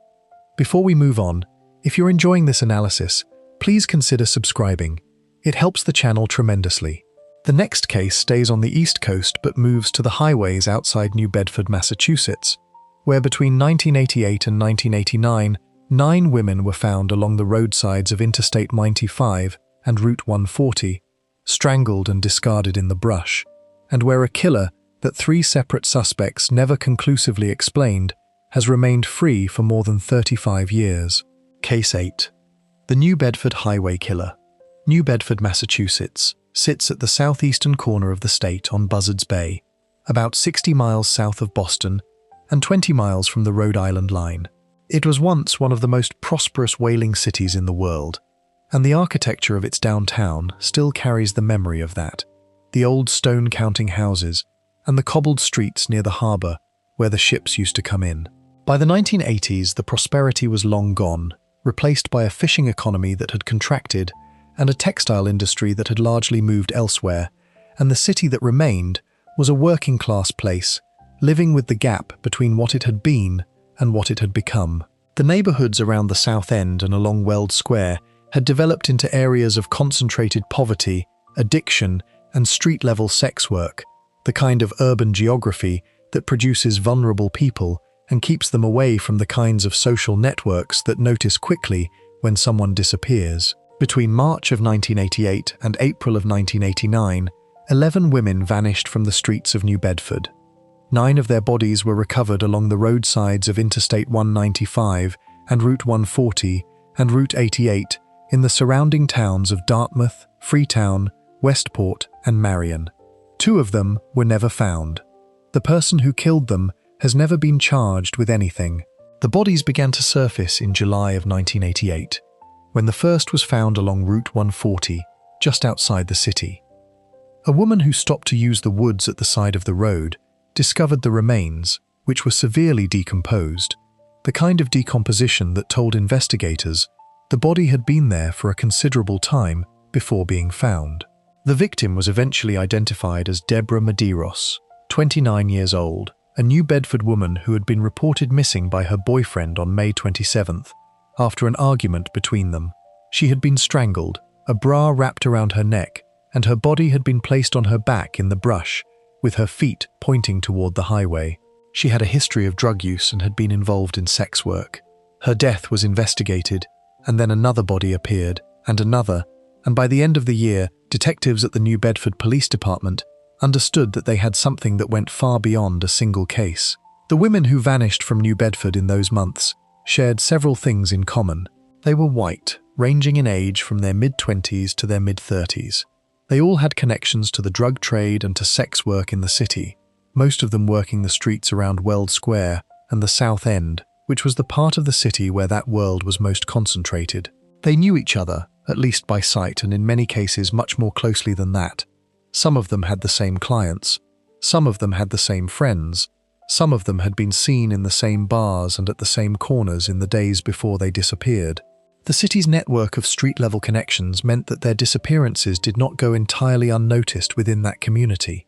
Before we move on, if you're enjoying this analysis, please consider subscribing. It helps the channel tremendously. The next case stays on the East Coast but moves to the highways outside New Bedford, Massachusetts, where between 1988 and 1989, 9 women were found along the roadsides of Interstate 95 and Route 140, strangled and discarded in the brush, and where a killer that 3 separate suspects never conclusively explained has remained free for more than 35 years. Case 8. The New Bedford Highway Killer. New Bedford, Massachusetts, sits at the southeastern corner of the state on Buzzards Bay, about 60 miles south of Boston and 20 miles from the Rhode Island line. It was once one of the most prosperous whaling cities in the world, and the architecture of its downtown still carries the memory of that. The old stone counting houses and the cobbled streets near the harbor where the ships used to come in. By the 1980s, the prosperity was long gone, replaced by a fishing economy that had contracted and a textile industry that had largely moved elsewhere, and the city that remained was a working-class place, living with the gap between what it had been and what it had become. The neighborhoods around the South End and along Weld Square had developed into areas of concentrated poverty, addiction, and street-level sex work, the kind of urban geography that produces vulnerable people and keeps them away from the kinds of social networks that notice quickly when someone disappears. Between March of 1988 and April of 1989, 11 women vanished from the streets of New Bedford. 9 of their bodies were recovered along the roadsides of Interstate 195 and Route 140 and Route 88 in the surrounding towns of Dartmouth, Freetown, Westport, and Marion. 2 of them were never found. The person who killed them has never been charged with anything. The bodies began to surface in July of 1988, when the first was found along Route 140, just outside the city. A woman who stopped to use the woods at the side of the road discovered the remains, which were severely decomposed, the kind of decomposition that told investigators the body had been there for a considerable time before being found. The victim was eventually identified as Deborah Medeiros, 29 years old, a New Bedford woman who had been reported missing by her boyfriend on May 27th, after an argument between them. She had been strangled, a bra wrapped around her neck, and her body had been placed on her back in the brush, with her feet pointing toward the highway. She had a history of drug use and had been involved in sex work. Her death was investigated, and then another body appeared, and another, and by the end of the year, detectives at the New Bedford Police Department understood that they had something that went far beyond a single case. The women who vanished from New Bedford in those months shared several things in common. They were white, ranging in age from their mid-20s to their mid-30s. They all had connections to the drug trade and to sex work in the city, most of them working the streets around Weld Square and the South End, which was the part of the city where that world was most concentrated. They knew each other, at least by sight, and in many cases much more closely than that. Some of them had the same clients. Some of them had the same friends. Some of them had been seen in the same bars and at the same corners in the days before they disappeared. The city's network of street-level connections meant that their disappearances did not go entirely unnoticed within that community,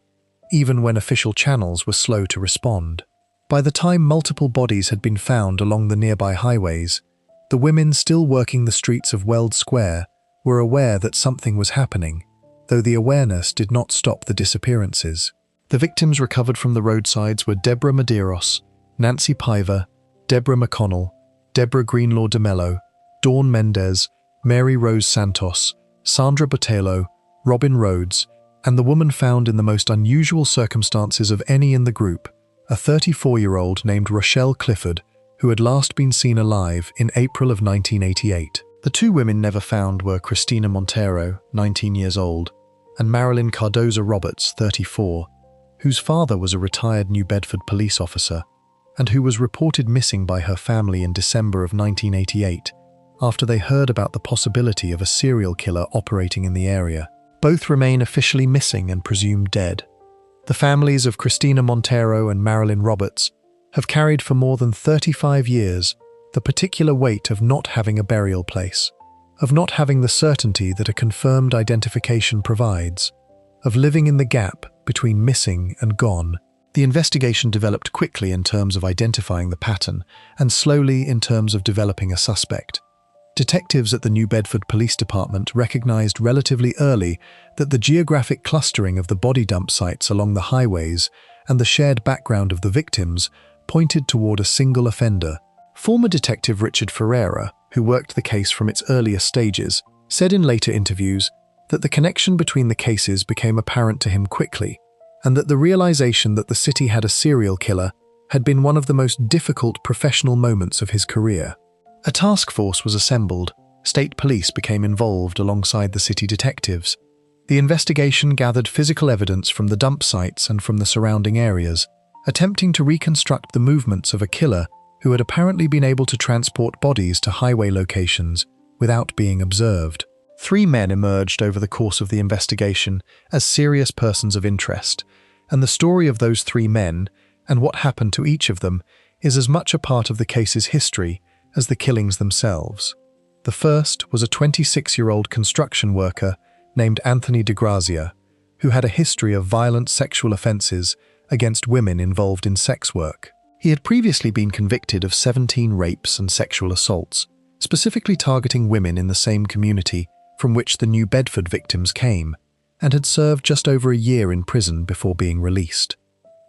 even when official channels were slow to respond. By the time multiple bodies had been found along the nearby highways, the women still working the streets of Weld Square were aware that something was happening, though the awareness did not stop the disappearances. The victims recovered from the roadsides were Deborah Medeiros, Nancy Piver, Deborah McConnell, Deborah Greenlaw DeMello, Dawn Mendez, Mary Rose Santos, Sandra Botelho, Robin Rhodes, and the woman found in the most unusual circumstances of any in the group, a 34-year-old named Rochelle Clifford, who had last been seen alive in April of 1988. The two women never found were Christina Montero, 19 years old, and Marilyn Cardoza Roberts, 34, whose father was a retired New Bedford police officer, and who was reported missing by her family in December of 1988, after they heard about the possibility of a serial killer operating in the area. Both remain officially missing and presumed dead. The families of Christina Montero and Marilyn Roberts have carried for more than 35 years the particular weight of not having a burial place, of not having the certainty that a confirmed identification provides, of living in the gap between missing and gone. The investigation developed quickly in terms of identifying the pattern, and slowly in terms of developing a suspect. Detectives at the New Bedford Police Department recognized relatively early that the geographic clustering of the body dump sites along the highways and the shared background of the victims pointed toward a single offender. Former Detective Richard Ferreira, who worked the case from its earlier stages, said in later interviews that the connection between the cases became apparent to him quickly, and that the realization that the city had a serial killer had been one of the most difficult professional moments of his career. A task force was assembled. State police became involved alongside the city detectives. The investigation gathered physical evidence from the dump sites and from the surrounding areas, attempting to reconstruct the movements of a killer who had apparently been able to transport bodies to highway locations without being observed. 3 men emerged over the course of the investigation as serious persons of interest, and the story of those 3 men, and what happened to each of them, is as much a part of the case's history as the killings themselves. The first was a 26-year-old construction worker named Anthony DeGrazia, who had a history of violent sexual offenses against women involved in sex work. He had previously been convicted of 17 rapes and sexual assaults, specifically targeting women in the same community from which the New Bedford victims came, and had served just over a year in prison before being released.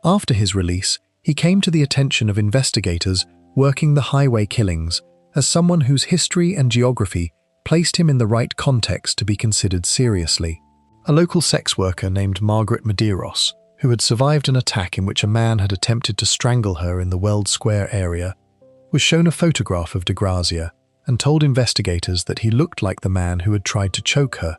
After his release, he came to the attention of investigators working the highway killings as someone whose history and geography placed him in the right context to be considered seriously. A local sex worker named Margaret Medeiros, who had survived an attack in which a man had attempted to strangle her in the Weld Square area, was shown a photograph of DeGrazia and told investigators that he looked like the man who had tried to choke her,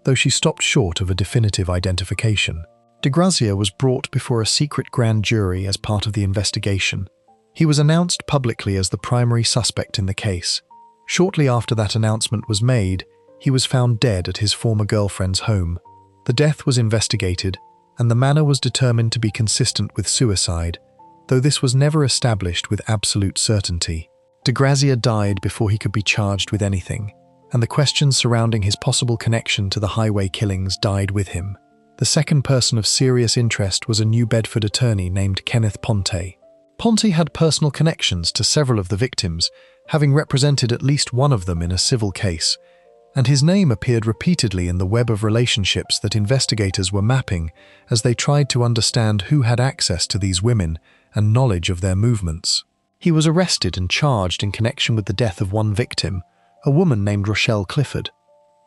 though she stopped short of a definitive identification. DeGrazia was brought before a secret grand jury as part of the investigation. He was announced publicly as the primary suspect in the case. Shortly after that announcement was made, he was found dead at his former girlfriend's home. The death was investigated, and the manner was determined to be consistent with suicide, though this was never established with absolute certainty. DeGrazia died before he could be charged with anything, and the questions surrounding his possible connection to the highway killings died with him. The second person of serious interest was a New Bedford attorney named Kenneth Ponte. Ponte had personal connections to several of the victims, having represented at least one of them in a civil case, and his name appeared repeatedly in the web of relationships that investigators were mapping as they tried to understand who had access to these women and knowledge of their movements. He was arrested and charged in connection with the death of one victim, a woman named Rochelle Clifford.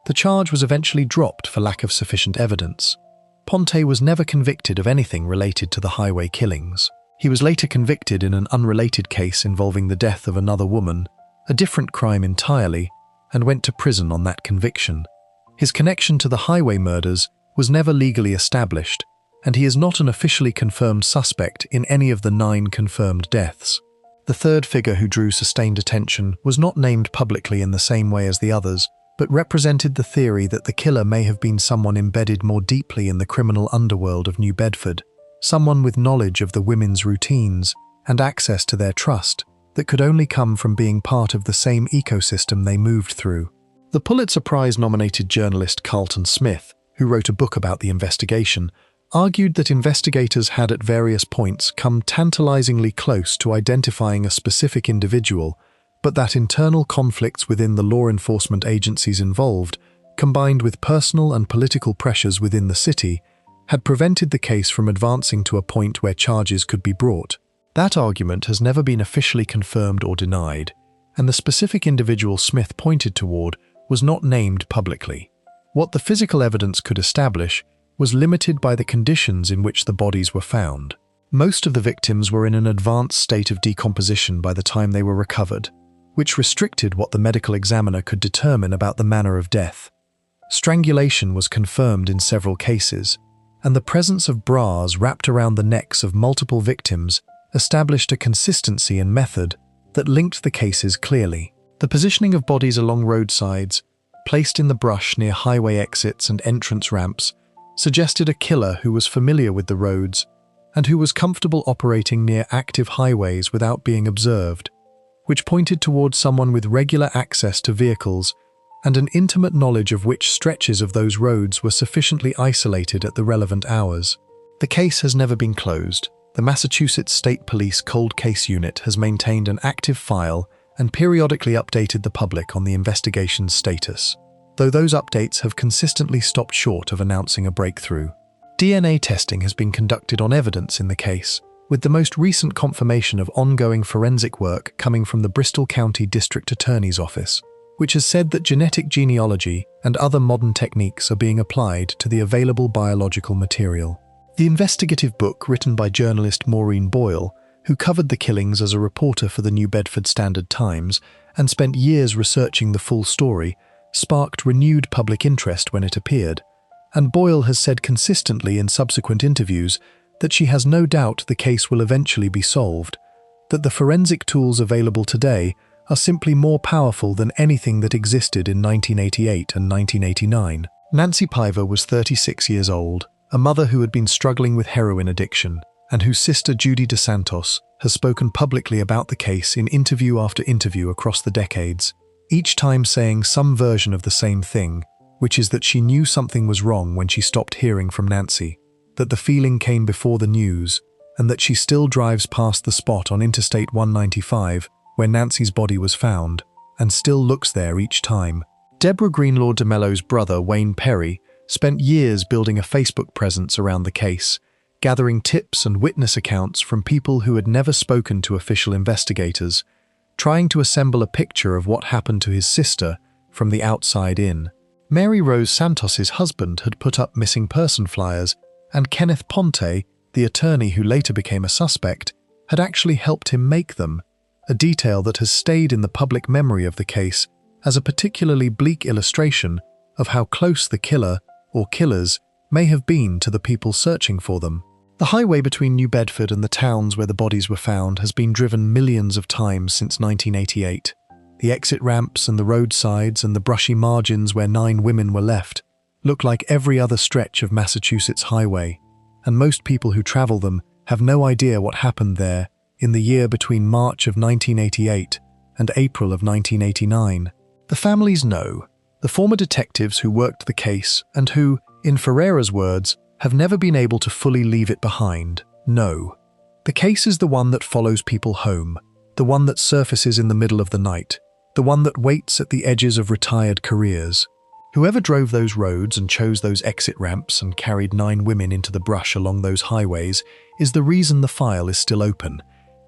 The charge was eventually dropped for lack of sufficient evidence. Ponte was never convicted of anything related to the highway killings. He was later convicted in an unrelated case involving the death of another woman, a different crime entirely, and went to prison on that conviction. His connection to the highway murders was never legally established, and he is not an officially confirmed suspect in any of the 9 confirmed deaths. The third figure who drew sustained attention was not named publicly in the same way as the others, but represented the theory that the killer may have been someone embedded more deeply in the criminal underworld of New Bedford, someone with knowledge of the women's routines and access to their trust that could only come from being part of the same ecosystem they moved through. The Pulitzer Prize-nominated journalist Carlton Smith, who wrote a book about the investigation, argued that investigators had at various points come tantalizingly close to identifying a specific individual, but that internal conflicts within the law enforcement agencies involved, combined with personal and political pressures within the city, had prevented the case from advancing to a point where charges could be brought. That argument has never been officially confirmed or denied, and the specific individual Smith pointed toward was not named publicly. What the physical evidence could establish was limited by the conditions in which the bodies were found. Most of the victims were in an advanced state of decomposition by the time they were recovered, which restricted what the medical examiner could determine about the manner of death. Strangulation was confirmed in several cases, and the presence of bras wrapped around the necks of multiple victims established a consistency and method that linked the cases clearly. The positioning of bodies along roadsides, placed in the brush near highway exits and entrance ramps, suggested a killer who was familiar with the roads and who was comfortable operating near active highways without being observed, which pointed towards someone with regular access to vehicles and an intimate knowledge of which stretches of those roads were sufficiently isolated at the relevant hours. The case has never been closed. The Massachusetts State Police Cold Case Unit has maintained an active file and periodically updated the public on the investigation's status, though those updates have consistently stopped short of announcing a breakthrough. DNA testing has been conducted on evidence in the case, with the most recent confirmation of ongoing forensic work coming from the Bristol County District Attorney's Office, which has said that genetic genealogy and other modern techniques are being applied to the available biological material. The investigative book written by journalist Maureen Boyle, who covered the killings as a reporter for the New Bedford Standard Times and spent years researching the full story, sparked renewed public interest when it appeared, and Boyle has said consistently in subsequent interviews that she has no doubt the case will eventually be solved, that the forensic tools available today are simply more powerful than anything that existed in 1988 and 1989. Nancy Piver was 36 years old, a mother who had been struggling with heroin addiction, and whose sister Judy DeSantos has spoken publicly about the case in interview after interview across the decades, each time saying some version of the same thing, which is that she knew something was wrong when she stopped hearing from Nancy, that the feeling came before the news, and that she still drives past the spot on Interstate 195 where Nancy's body was found, and still looks there each time. Deborah Greenlaw DeMello's brother, Wayne Perry, spent years building a Facebook presence around the case, gathering tips and witness accounts from people who had never spoken to official investigators, trying to assemble a picture of what happened to his sister from the outside in. Mary Rose Santos's husband had put up missing person flyers, and Kenneth Ponte, the attorney who later became a suspect, had actually helped him make them, a detail that has stayed in the public memory of the case as a particularly bleak illustration of how close the killer, or killers, may have been to the people searching for them. The highway between New Bedford and the towns where the bodies were found has been driven millions of times since 1988. The exit ramps and the roadsides and the brushy margins where 9 women were left look like every other stretch of Massachusetts highway, and most people who travel them have no idea what happened there in the year between March of 1988 and April of 1989. The families know, the former detectives who worked the case and who, in Ferreira's words, have never been able to fully leave it behind. No. The case is the one that follows people home, the one that surfaces in the middle of the night, the one that waits at the edges of retired careers. Whoever drove those roads and chose those exit ramps and carried 9 women into the brush along those highways is the reason the file is still open,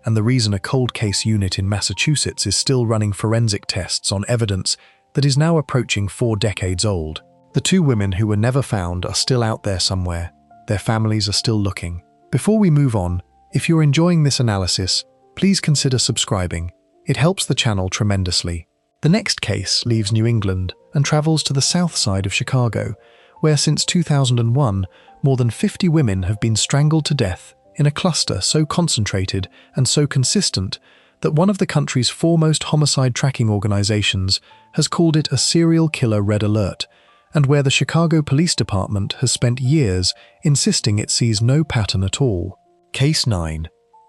and the reason a cold case unit in Massachusetts is still running forensic tests on evidence that is now approaching 4 decades old. The 2 women who were never found are still out there somewhere. Their families are still looking. Before we move on, if you're enjoying this analysis, please consider subscribing. It helps the channel tremendously. The next case leaves New England and travels to the south side of Chicago, where since 2001, more than 50 women have been strangled to death in a cluster so concentrated and so consistent that one of the country's foremost homicide tracking organizations has called it a serial killer red alert, and where the Chicago Police Department has spent years insisting it sees no pattern at all. Case 9.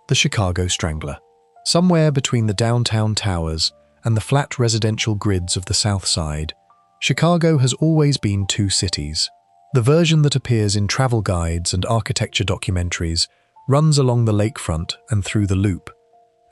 The Chicago Strangler. Somewhere between the downtown towers and the flat residential grids of the South Side, Chicago has always been 2 cities. The version that appears in travel guides and architecture documentaries runs along the lakefront and through the Loop,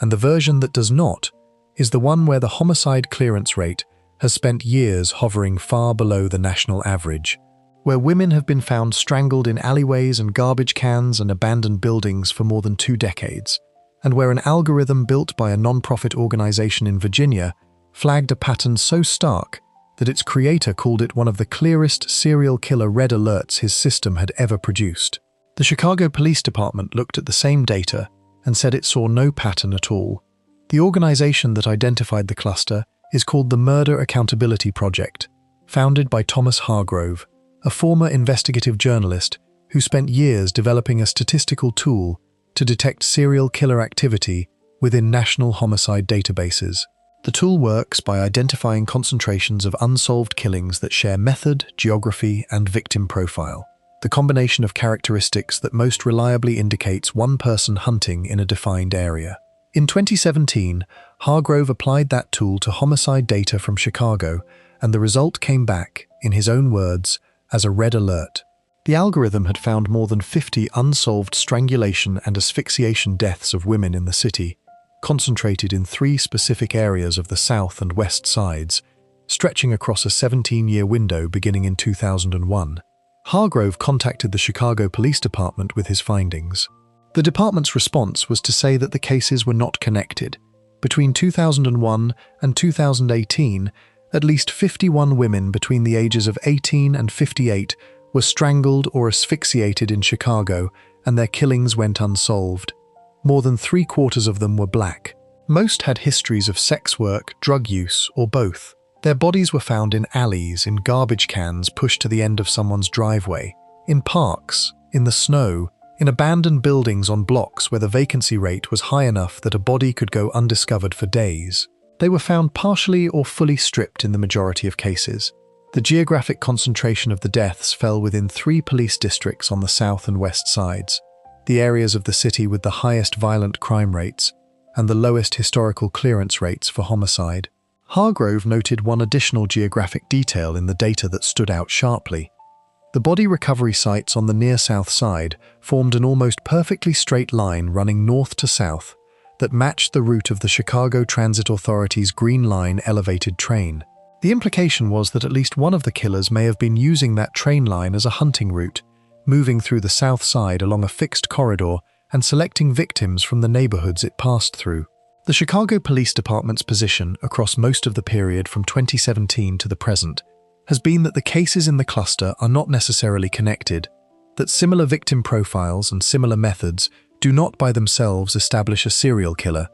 and the version that does not is the one where the homicide clearance rate has spent years hovering far below the national average, where women have been found strangled in alleyways and garbage cans and abandoned buildings for more than 2 decades, and where an algorithm built by a non-profit organization in Virginia flagged a pattern so stark that its creator called it one of the clearest serial killer red alerts his system had ever produced. The Chicago Police Department looked at the same data and said it saw no pattern at all. The organization that identified the cluster is called the Murder Accountability Project, founded by Thomas Hargrove, a former investigative journalist who spent years developing a statistical tool to detect serial killer activity within national homicide databases. The tool works by identifying concentrations of unsolved killings that share method, geography, and victim profile, the combination of characteristics that most reliably indicates one person hunting in a defined area. In 2017, Hargrove applied that tool to homicide data from Chicago, and the result came back, in his own words, as a red alert. The algorithm had found more than 50 unsolved strangulation and asphyxiation deaths of women in the city, concentrated in 3 specific areas of the south and west sides, stretching across a 17-year window beginning in 2001. Hargrove contacted the Chicago Police Department with his findings. The department's response was to say that the cases were not connected. Between 2001 and 2018, at least 51 women between the ages of 18 and 58 were strangled or asphyxiated in Chicago, and their killings went unsolved. More than 3/4 of them were black. Most had histories of sex work, drug use, or both. Their bodies were found in alleys, in garbage cans pushed to the end of someone's driveway, in parks, in the snow, in abandoned buildings on blocks where the vacancy rate was high enough that a body could go undiscovered for days. They were found partially or fully stripped in the majority of cases. The geographic concentration of the deaths fell within 3 police districts on the south and west sides, the areas of the city with the highest violent crime rates and the lowest historical clearance rates for homicide. Hargrove noted one additional geographic detail in the data that stood out sharply. The body recovery sites on the near south side formed an almost perfectly straight line running north to south that matched the route of the Chicago Transit Authority's Green Line elevated train. The implication was that at least one of the killers may have been using that train line as a hunting route, moving through the south side along a fixed corridor and selecting victims from the neighborhoods it passed through. The Chicago Police Department's position across most of the period from 2017 to the present has been that the cases in the cluster are not necessarily connected, that similar victim profiles and similar methods do not by themselves establish a serial killer,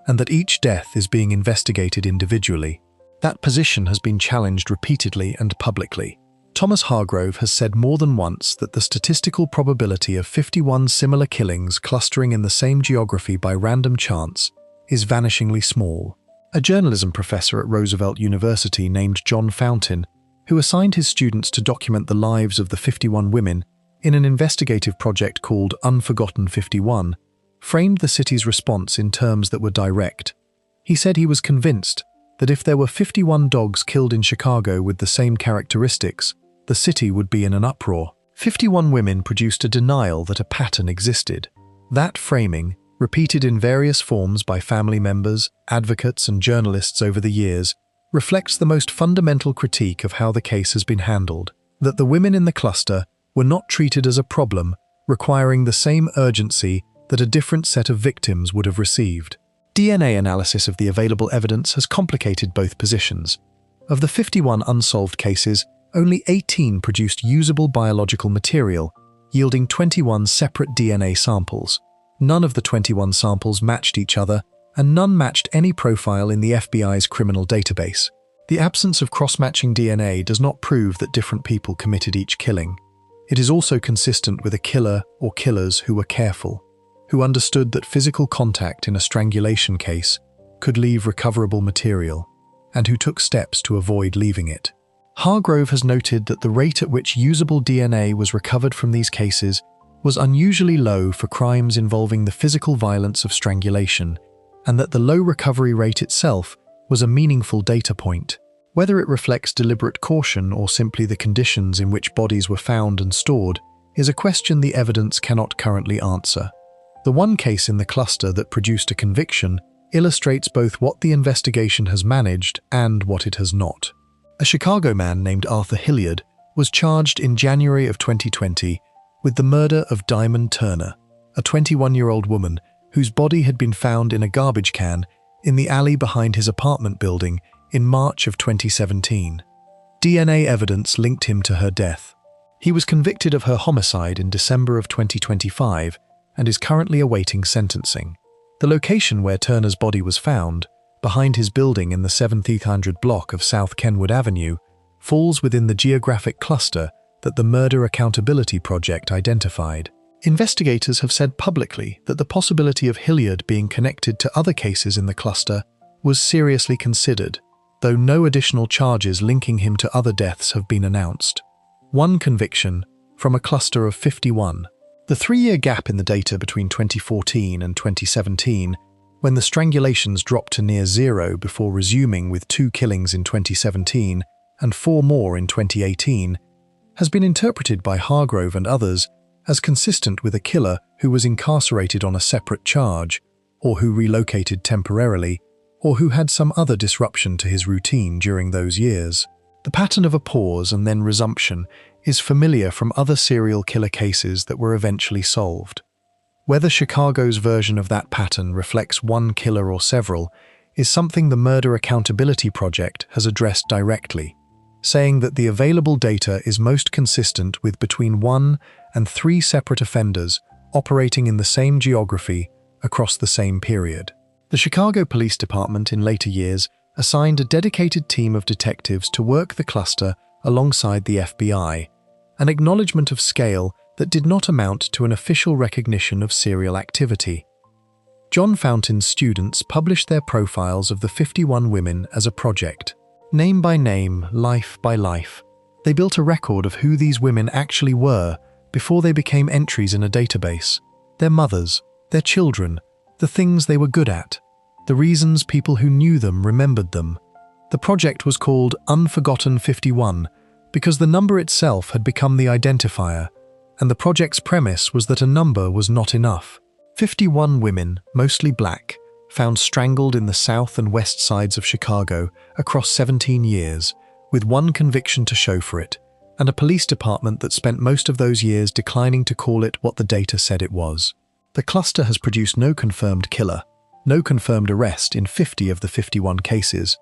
and that each death is being investigated individually. That position has been challenged repeatedly and publicly. Thomas Hargrove has said more than once that the statistical probability of 51 similar killings clustering in the same geography by random chance is vanishingly small. A journalism professor at Roosevelt University named John Fountain, who assigned his students to document the lives of the 51 women in an investigative project called Unforgotten 51, framed the city's response in terms that were direct. He said he was convinced that if there were 51 dogs killed in Chicago with the same characteristics, the city would be in an uproar. 51 women produced a denial that a pattern existed. That framing, repeated in various forms by family members, advocates, and journalists over the years, reflects the most fundamental critique of how the case has been handled, that the women in the cluster were not treated as a problem, requiring the same urgency that a different set of victims would have received. DNA analysis of the available evidence has complicated both positions. Of the 51 unsolved cases, only 18 produced usable biological material, yielding 21 separate DNA samples. None of the 21 samples matched each other, and none matched any profile in the FBI's criminal database. The absence of cross-matching DNA does not prove that different people committed each killing. It is also consistent with a killer or killers who were careful, who understood that physical contact in a strangulation case could leave recoverable material, and who took steps to avoid leaving it. Hargrove has noted that the rate at which usable DNA was recovered from these cases was unusually low for crimes involving the physical violence of strangulation, and that the low recovery rate itself was a meaningful data point. Whether it reflects deliberate caution or simply the conditions in which bodies were found and stored is a question the evidence cannot currently answer. The one case in the cluster that produced a conviction illustrates both what the investigation has managed and what it has not. A Chicago man named Arthur Hilliard was charged in January of 2020 with the murder of Diamond Turner, a 21-year-old woman whose body had been found in a garbage can in the alley behind his apartment building in March of 2017. DNA evidence linked him to her death. He was convicted of her homicide in December of 2025 and is currently awaiting sentencing. The location where Turner's body was found, behind his building in the 1700 block of South Kenwood Avenue, falls within the geographic cluster that the Murder Accountability Project identified. Investigators have said publicly that the possibility of Hilliard being connected to other cases in the cluster was seriously considered, though no additional charges linking him to other deaths have been announced. One conviction from a cluster of 51. The 3-year gap in the data between 2014 and 2017, when the strangulations dropped to near zero before resuming with 2 killings in 2017 and 4 more in 2018, has been interpreted by Hargrove and others as consistent with a killer who was incarcerated on a separate charge, or who relocated temporarily, or who had some other disruption to his routine during those years. The pattern of a pause and then resumption is familiar from other serial killer cases that were eventually solved. Whether Chicago's version of that pattern reflects one killer or several is something the Murder Accountability Project has addressed directly, saying that the available data is most consistent with between 1 and 3 separate offenders operating in the same geography across the same period. The Chicago Police Department in later years assigned a dedicated team of detectives to work the cluster alongside the FBI, an acknowledgement of scale that did not amount to an official recognition of serial activity. John Fountain's students published their profiles of the 51 women as a project. Name by name, life by life, they built a record of who these women actually were before they became entries in a database. Their mothers, their children, the things they were good at, the reasons people who knew them remembered them. The project was called Unforgotten 51 because the number itself had become the identifier, and the project's premise was that a number was not enough. 51 women, mostly black, found strangled in the south and west sides of Chicago across 17 years, with one conviction to show for it, and a police department that spent most of those years declining to call it what the data said it was. The cluster has produced no confirmed killer, no confirmed arrest in 50 of the 51 cases,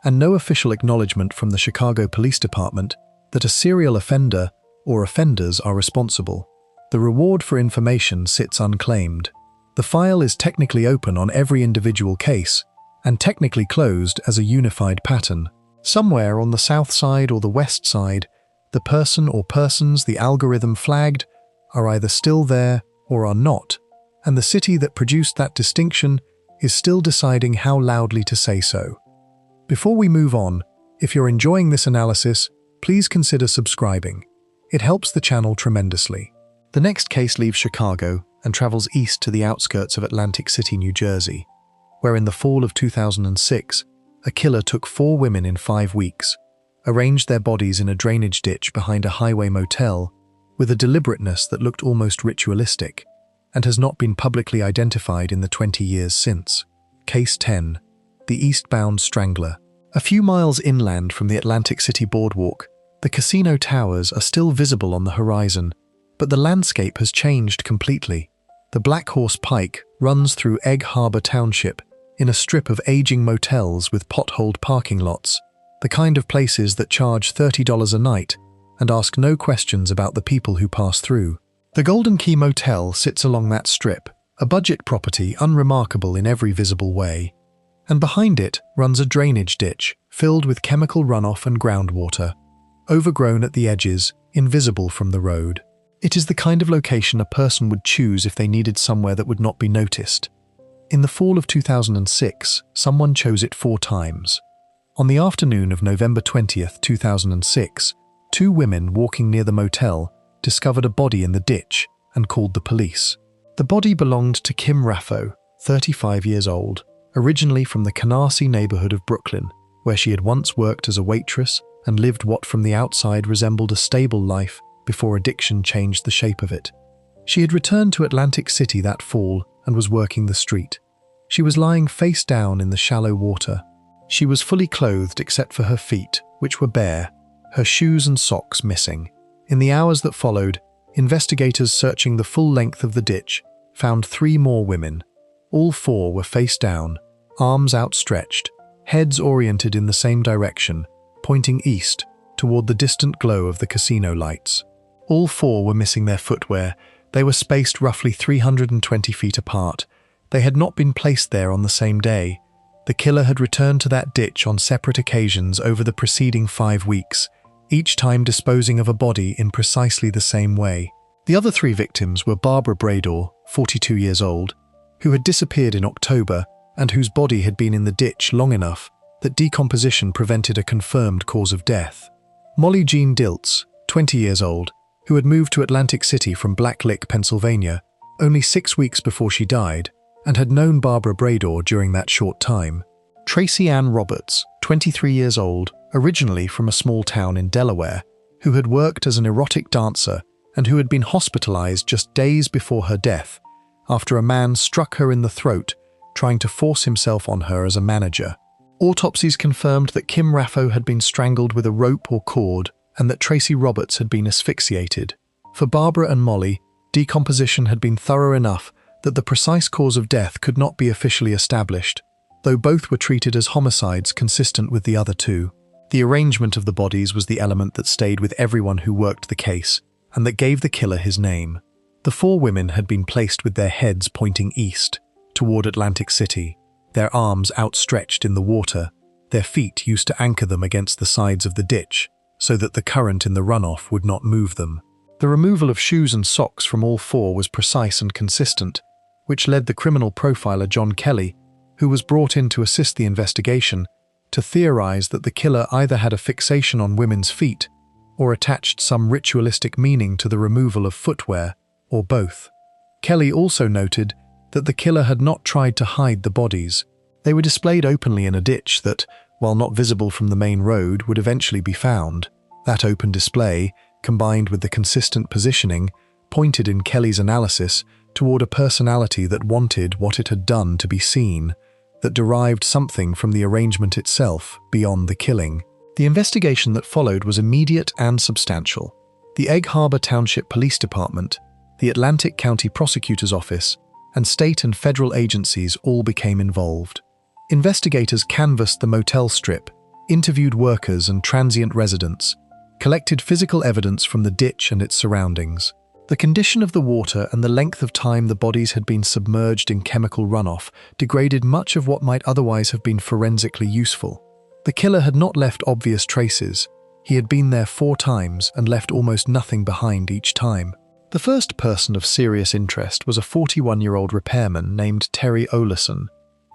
and no official acknowledgement from the Chicago Police Department that a serial offender or offenders are responsible. The reward for information sits unclaimed. The file is technically open on every individual case, and technically closed as a unified pattern. Somewhere on the south side or the west side, the person or persons the algorithm flagged are either still there or are not, and the city that produced that distinction is still deciding how loudly to say so. Before we move on, if you're enjoying this analysis, please consider subscribing. It helps the channel tremendously. The next case leaves Chicago and travels east to the outskirts of Atlantic City, New Jersey, where in the fall of 2006, a killer took 4 women in 5 weeks, arranged their bodies in a drainage ditch behind a highway motel, with a deliberateness that looked almost ritualistic, and has not been publicly identified in the 20 years since. Case 10. The Eastbound Strangler. A few miles inland from the Atlantic City boardwalk, the casino towers are still visible on the horizon, but the landscape has changed completely. The Black Horse Pike runs through Egg Harbor Township in a strip of aging motels with potholed parking lots, the kind of places that charge $30 a night and ask no questions about the people who pass through. The Golden Key Motel sits along that strip, a budget property unremarkable in every visible way, and behind it runs a drainage ditch filled with chemical runoff and groundwater, overgrown at the edges, invisible from the road. It is the kind of location a person would choose if they needed somewhere that would not be noticed. In the fall of 2006, someone chose it 4 times. On the afternoon of November 20th, 2006, 2 women walking near the motel discovered a body in the ditch and called the police. The body belonged to Kim Raffo, 35 years old, originally from the Canarsie neighborhood of Brooklyn, where she had once worked as a waitress and lived what from the outside resembled a stable life before addiction changed the shape of it. She had returned to Atlantic City that fall and was working the street. She was lying face down in the shallow water. She was fully clothed except for her feet, which were bare, her shoes and socks missing. In the hours that followed, investigators searching the full length of the ditch found 3 more women. All 4 were face down, arms outstretched, heads oriented in the same direction, pointing east toward the distant glow of the casino lights. All 4 were missing their footwear. They were spaced roughly 320 feet apart. They had not been placed there on the same day. The killer had returned to that ditch on separate occasions over the preceding 5 weeks, each time disposing of a body in precisely the same way. The other 3 victims were Barbara Brador, 42 years old, who had disappeared in October and whose body had been in the ditch long enough that decomposition prevented a confirmed cause of death. Molly Jean Diltz, 20 years old, who had moved to Atlantic City from Black Lick, Pennsylvania, only 6 weeks before she died, and had known Barbara Brador during that short time. Tracy Ann Roberts, 23 years old, originally from a small town in Delaware, who had worked as an erotic dancer and who had been hospitalized just days before her death after a man struck her in the throat, trying to force himself on her as a manager. Autopsies confirmed that Kim Raffo had been strangled with a rope or cord and that Tracy Roberts had been asphyxiated. For Barbara and Molly, decomposition had been thorough enough that the precise cause of death could not be officially established, though both were treated as homicides consistent with the other 2. The arrangement of the bodies was the element that stayed with everyone who worked the case, and that gave the killer his name. The 4 women had been placed with their heads pointing east, toward Atlantic City, their arms outstretched in the water, their feet used to anchor them against the sides of the ditch, so that the current in the runoff would not move them. The removal of shoes and socks from all 4 was precise and consistent, which led the criminal profiler John Kelly, who was brought in to assist the investigation, to theorize that the killer either had a fixation on women's feet or attached some ritualistic meaning to the removal of footwear, or both. Kelly also noted that the killer had not tried to hide the bodies. They were displayed openly in a ditch that, while not visible from the main road, would eventually be found. That open display, combined with the consistent positioning, pointed in Kelly's analysis toward a personality that wanted what it had done to be seen, that derived something from the arrangement itself beyond the killing. The investigation that followed was immediate and substantial. The Egg Harbor Township Police Department, the Atlantic County Prosecutor's Office, and state and federal agencies all became involved. Investigators canvassed the motel strip, interviewed workers and transient residents, collected physical evidence from the ditch and its surroundings. The condition of the water and the length of time the bodies had been submerged in chemical runoff degraded much of what might otherwise have been forensically useful. The killer had not left obvious traces. He had been there 4 times and left almost nothing behind each time. The first person of serious interest was a 41-year-old repairman named Terry Oleson,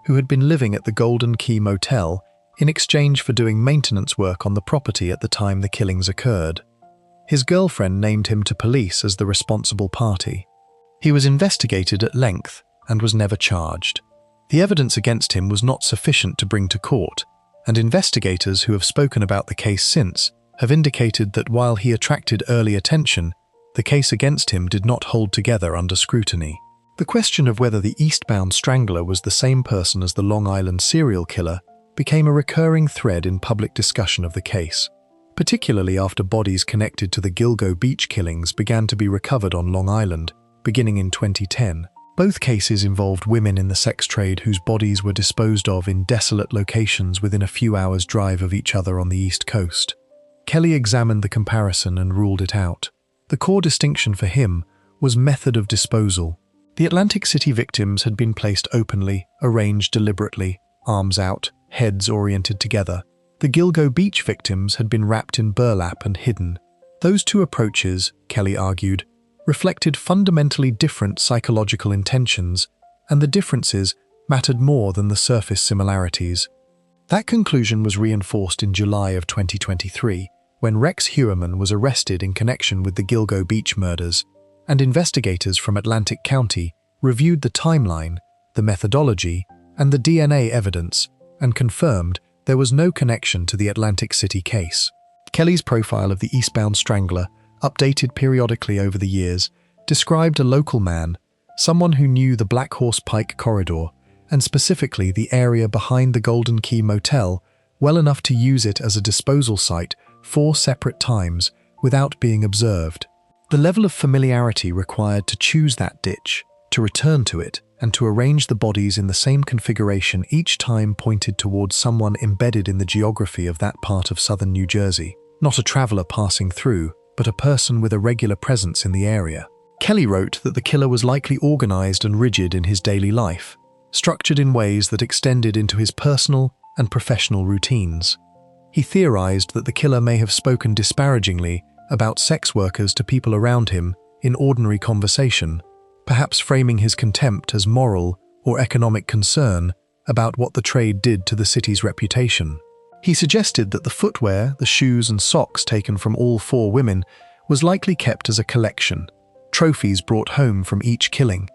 who had been living at the Golden Key Motel in exchange for doing maintenance work on the property at the time the killings occurred. His girlfriend named him to police as the responsible party. He was investigated at length and was never charged. The evidence against him was not sufficient to bring to court, and investigators who have spoken about the case since have indicated that while he attracted early attention, The case against him did not hold together under scrutiny. The question of whether the eastbound strangler was the same person as the Long Island serial killer became a recurring thread in public discussion of the case, particularly after bodies connected to the Gilgo Beach killings began to be recovered on Long Island, beginning in 2010. Both cases involved women in the sex trade whose bodies were disposed of in desolate locations within a few hours' drive of each other on the East Coast. Kelly examined the comparison and ruled it out. The core distinction for him was method of disposal. The Atlantic City victims had been placed openly, arranged deliberately, arms out, heads oriented together. The Gilgo Beach victims had been wrapped in burlap and hidden. Those two approaches, Kelly argued, reflected fundamentally different psychological intentions, and the differences mattered more than the surface similarities. That conclusion was reinforced in July of 2023, when Rex Heuermann was arrested in connection with the Gilgo Beach murders, and investigators from Atlantic County reviewed the timeline, the methodology, and the DNA evidence, and confirmed there was no connection to the Atlantic City case. Kelly's profile of the eastbound strangler, updated periodically over the years, described a local man, someone who knew the Black Horse Pike corridor, and specifically the area behind the Golden Key Motel, well enough to use it as a disposal site 4 separate times without being observed. The level of familiarity required to choose that ditch, to return to it, and to arrange the bodies in the same configuration each time pointed towards someone embedded in the geography of that part of southern New Jersey. Not a traveler passing through, but a person with a regular presence in the area. Kelly wrote that the killer was likely organized and rigid in his daily life, structured in ways that extended into his personal and professional routines. He theorized that the killer may have spoken disparagingly about sex workers to people around him in ordinary conversation, perhaps framing his contempt as moral or economic concern about what the trade did to the city's reputation. He suggested that the footwear, the shoes and socks taken from all 4 women was likely kept as a collection, trophies brought home from each killing.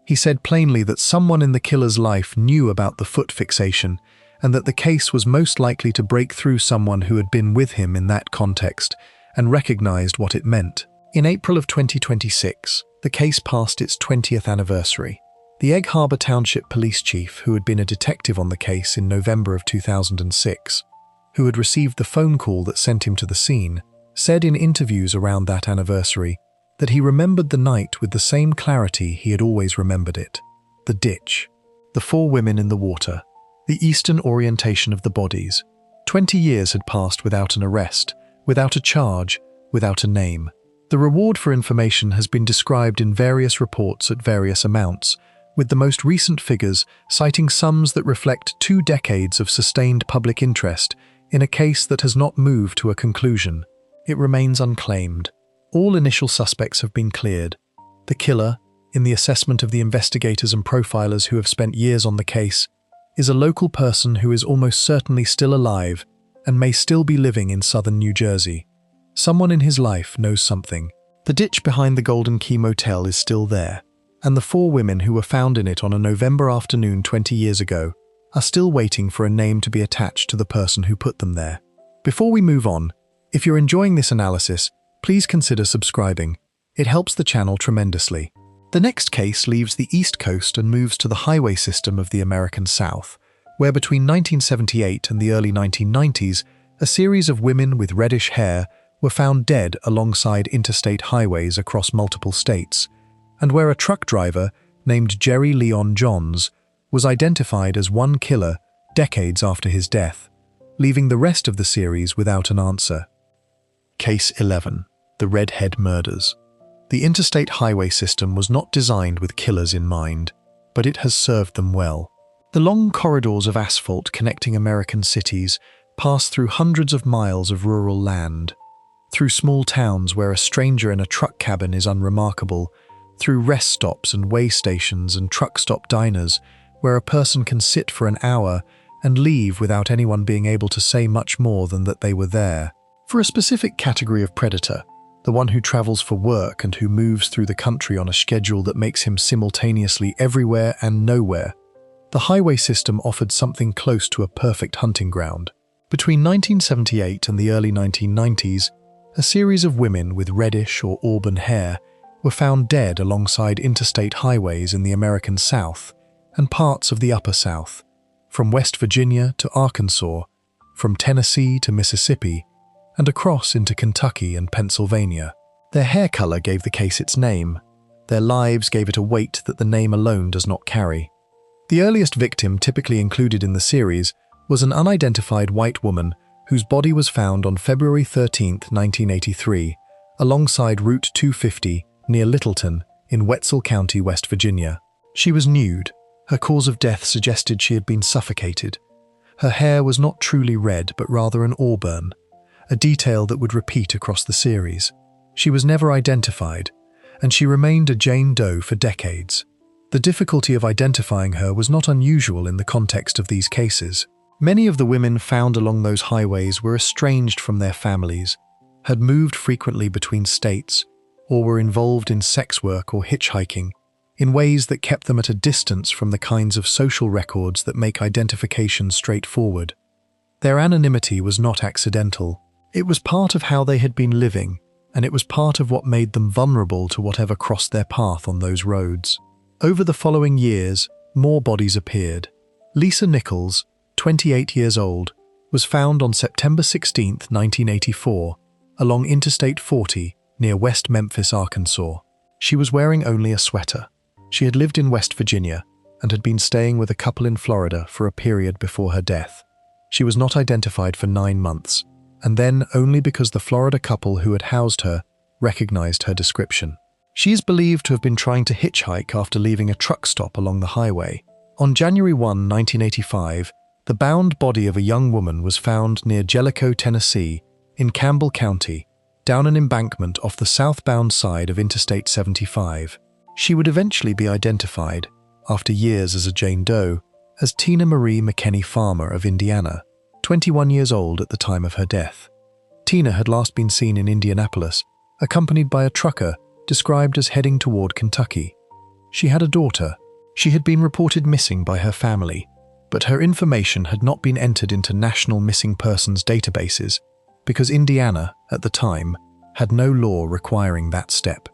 He said plainly that someone in the killer's life knew about the foot fixation and that the case was most likely to break through someone who had been with him in that context and recognized what it meant. In April of 2026, the case passed its 20th anniversary. The Egg Harbor Township police chief, who had been a detective on the case in November of 2006, who had received the phone call that sent him to the scene, said in interviews around that anniversary that he remembered the night with the same clarity he had always remembered it. The ditch, the 4 women in the water, the eastern orientation of the bodies. 20 years had passed without an arrest, without a charge, without a name. The reward for information has been described in various reports at various amounts, with the most recent figures citing sums that reflect 2 decades of sustained public interest in a case that has not moved to a conclusion. It remains unclaimed. All initial suspects have been cleared. The killer, in the assessment of the investigators and profilers who have spent years on the case, is a local person who is almost certainly still alive and may still be living in southern New Jersey. Someone in his life knows something. The ditch behind the Golden Key Motel is still there, and the 4 women who were found in it on a November afternoon 20 years ago are still waiting for a name to be attached to the person who put them there. Before we move on, if you're enjoying this analysis, please consider subscribing. It helps the channel tremendously. The next case leaves the East Coast and moves to the highway system of the American South, where between 1978 and the early 1990s, a series of women with reddish hair were found dead alongside interstate highways across multiple states, and where a truck driver named Jerry Leon Johns was identified as one killer decades after his death, leaving the rest of the series without an answer. Case 11. The Redhead Murders. The interstate highway system was not designed with killers in mind, but it has served them well. The long corridors of asphalt connecting American cities pass through hundreds of miles of rural land, through small towns where a stranger in a truck cabin is unremarkable, through rest stops and way stations and truck stop diners where a person can sit for an hour and leave without anyone being able to say much more than that they were there. For a specific category of predator, the one who travels for work and who moves through the country on a schedule that makes him simultaneously everywhere and nowhere, the highway system offered something close to a perfect hunting ground. Between 1978 and the early 1990s, A series of women with reddish or auburn hair were found dead alongside interstate highways in the American South and parts of the Upper South, from West Virginia to Arkansas, from Tennessee to Mississippi, and across into Kentucky and Pennsylvania. Their hair color gave the case its name. Their lives gave it a weight that the name alone does not carry. The earliest victim typically included in the series was an unidentified white woman whose body was found on February 13, 1983, alongside Route 250 near Littleton in Wetzel County, West Virginia. She was nude. Her cause of death suggested she had been suffocated. Her hair was not truly red, but rather an auburn, a detail that would repeat across the series. She was never identified, and she remained a Jane Doe for decades. The difficulty of identifying her was not unusual in the context of these cases. Many of the women found along those highways were estranged from their families, had moved frequently between states, or were involved in sex work or hitchhiking, in ways that kept them at a distance from the kinds of social records that make identification straightforward. Their anonymity was not accidental. It was part of how they had been living, and it was part of what made them vulnerable to whatever crossed their path on those roads. Over the following years, more bodies appeared. Lisa Nichols, 28 years old, was found on September 16, 1984, along Interstate 40 near West Memphis, Arkansas. She was wearing only a sweater. She had lived in West Virginia and had been staying with a couple in Florida for a period before her death. She was not identified for 9 months, and then only because the Florida couple who had housed her recognized her description. She is believed to have been trying to hitchhike after leaving a truck stop along the highway. On January 1, 1985, the bound body of a young woman was found near Jellicoe, Tennessee, in Campbell County, down an embankment off the southbound side of Interstate 75. She would eventually be identified, after years as a Jane Doe, as Tina Marie McKenney Farmer of Indiana, 21 years old at the time of her death. Tina had last been seen in Indianapolis, accompanied by a trucker described as heading toward Kentucky. She had a daughter. She had been reported missing by her family, but her information had not been entered into national missing persons databases because Indiana, at the time, had no law requiring that step,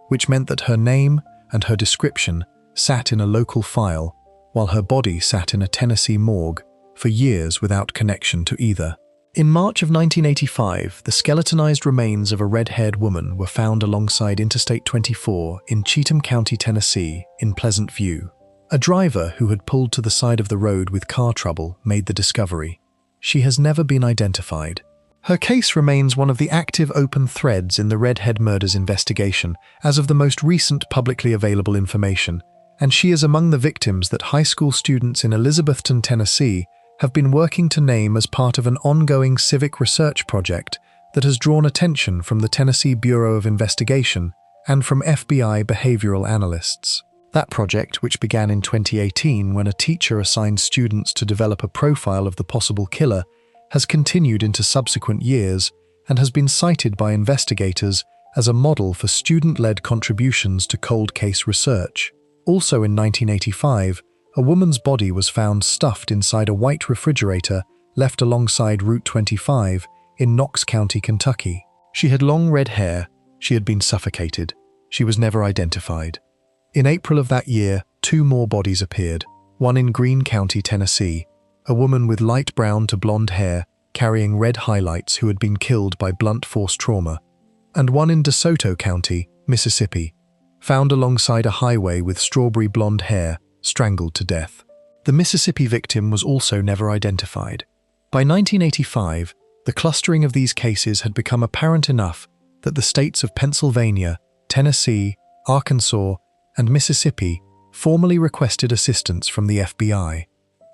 which meant that her name and her description sat in a local file while her body sat in a Tennessee morgue for years without connection to either. In March of 1985, the skeletonized remains of a red-haired woman were found alongside Interstate 24 in Cheatham County, Tennessee, in Pleasant View. A driver who had pulled to the side of the road with car trouble made the discovery. She has never been identified. Her case remains one of the active open threads in the Redhead murders investigation as of the most recent publicly available information, and she is among the victims that high school students in Elizabethton, Tennessee, have been working to name as part of an ongoing civic research project that has drawn attention from the Tennessee Bureau of Investigation and from FBI behavioral analysts. That project, which began in 2018 when a teacher assigned students to develop a profile of the possible killer, has continued into subsequent years and has been cited by investigators as a model for student-led contributions to cold case research. Also in 1985, a woman's body was found stuffed inside a white refrigerator left alongside Route 25 in Knox County, Kentucky. She had long red hair. She had been suffocated. She was never identified. In April of that year, 2 more bodies appeared, one in Greene County, Tennessee, a woman with light brown to blonde hair carrying red highlights who had been killed by blunt force trauma, and one in DeSoto County, Mississippi, found alongside a highway with strawberry blonde hair, strangled to death. The Mississippi victim was also never identified. By 1985, the clustering of these cases had become apparent enough that the states of Pennsylvania, Tennessee, Arkansas, and Mississippi formally requested assistance from the FBI.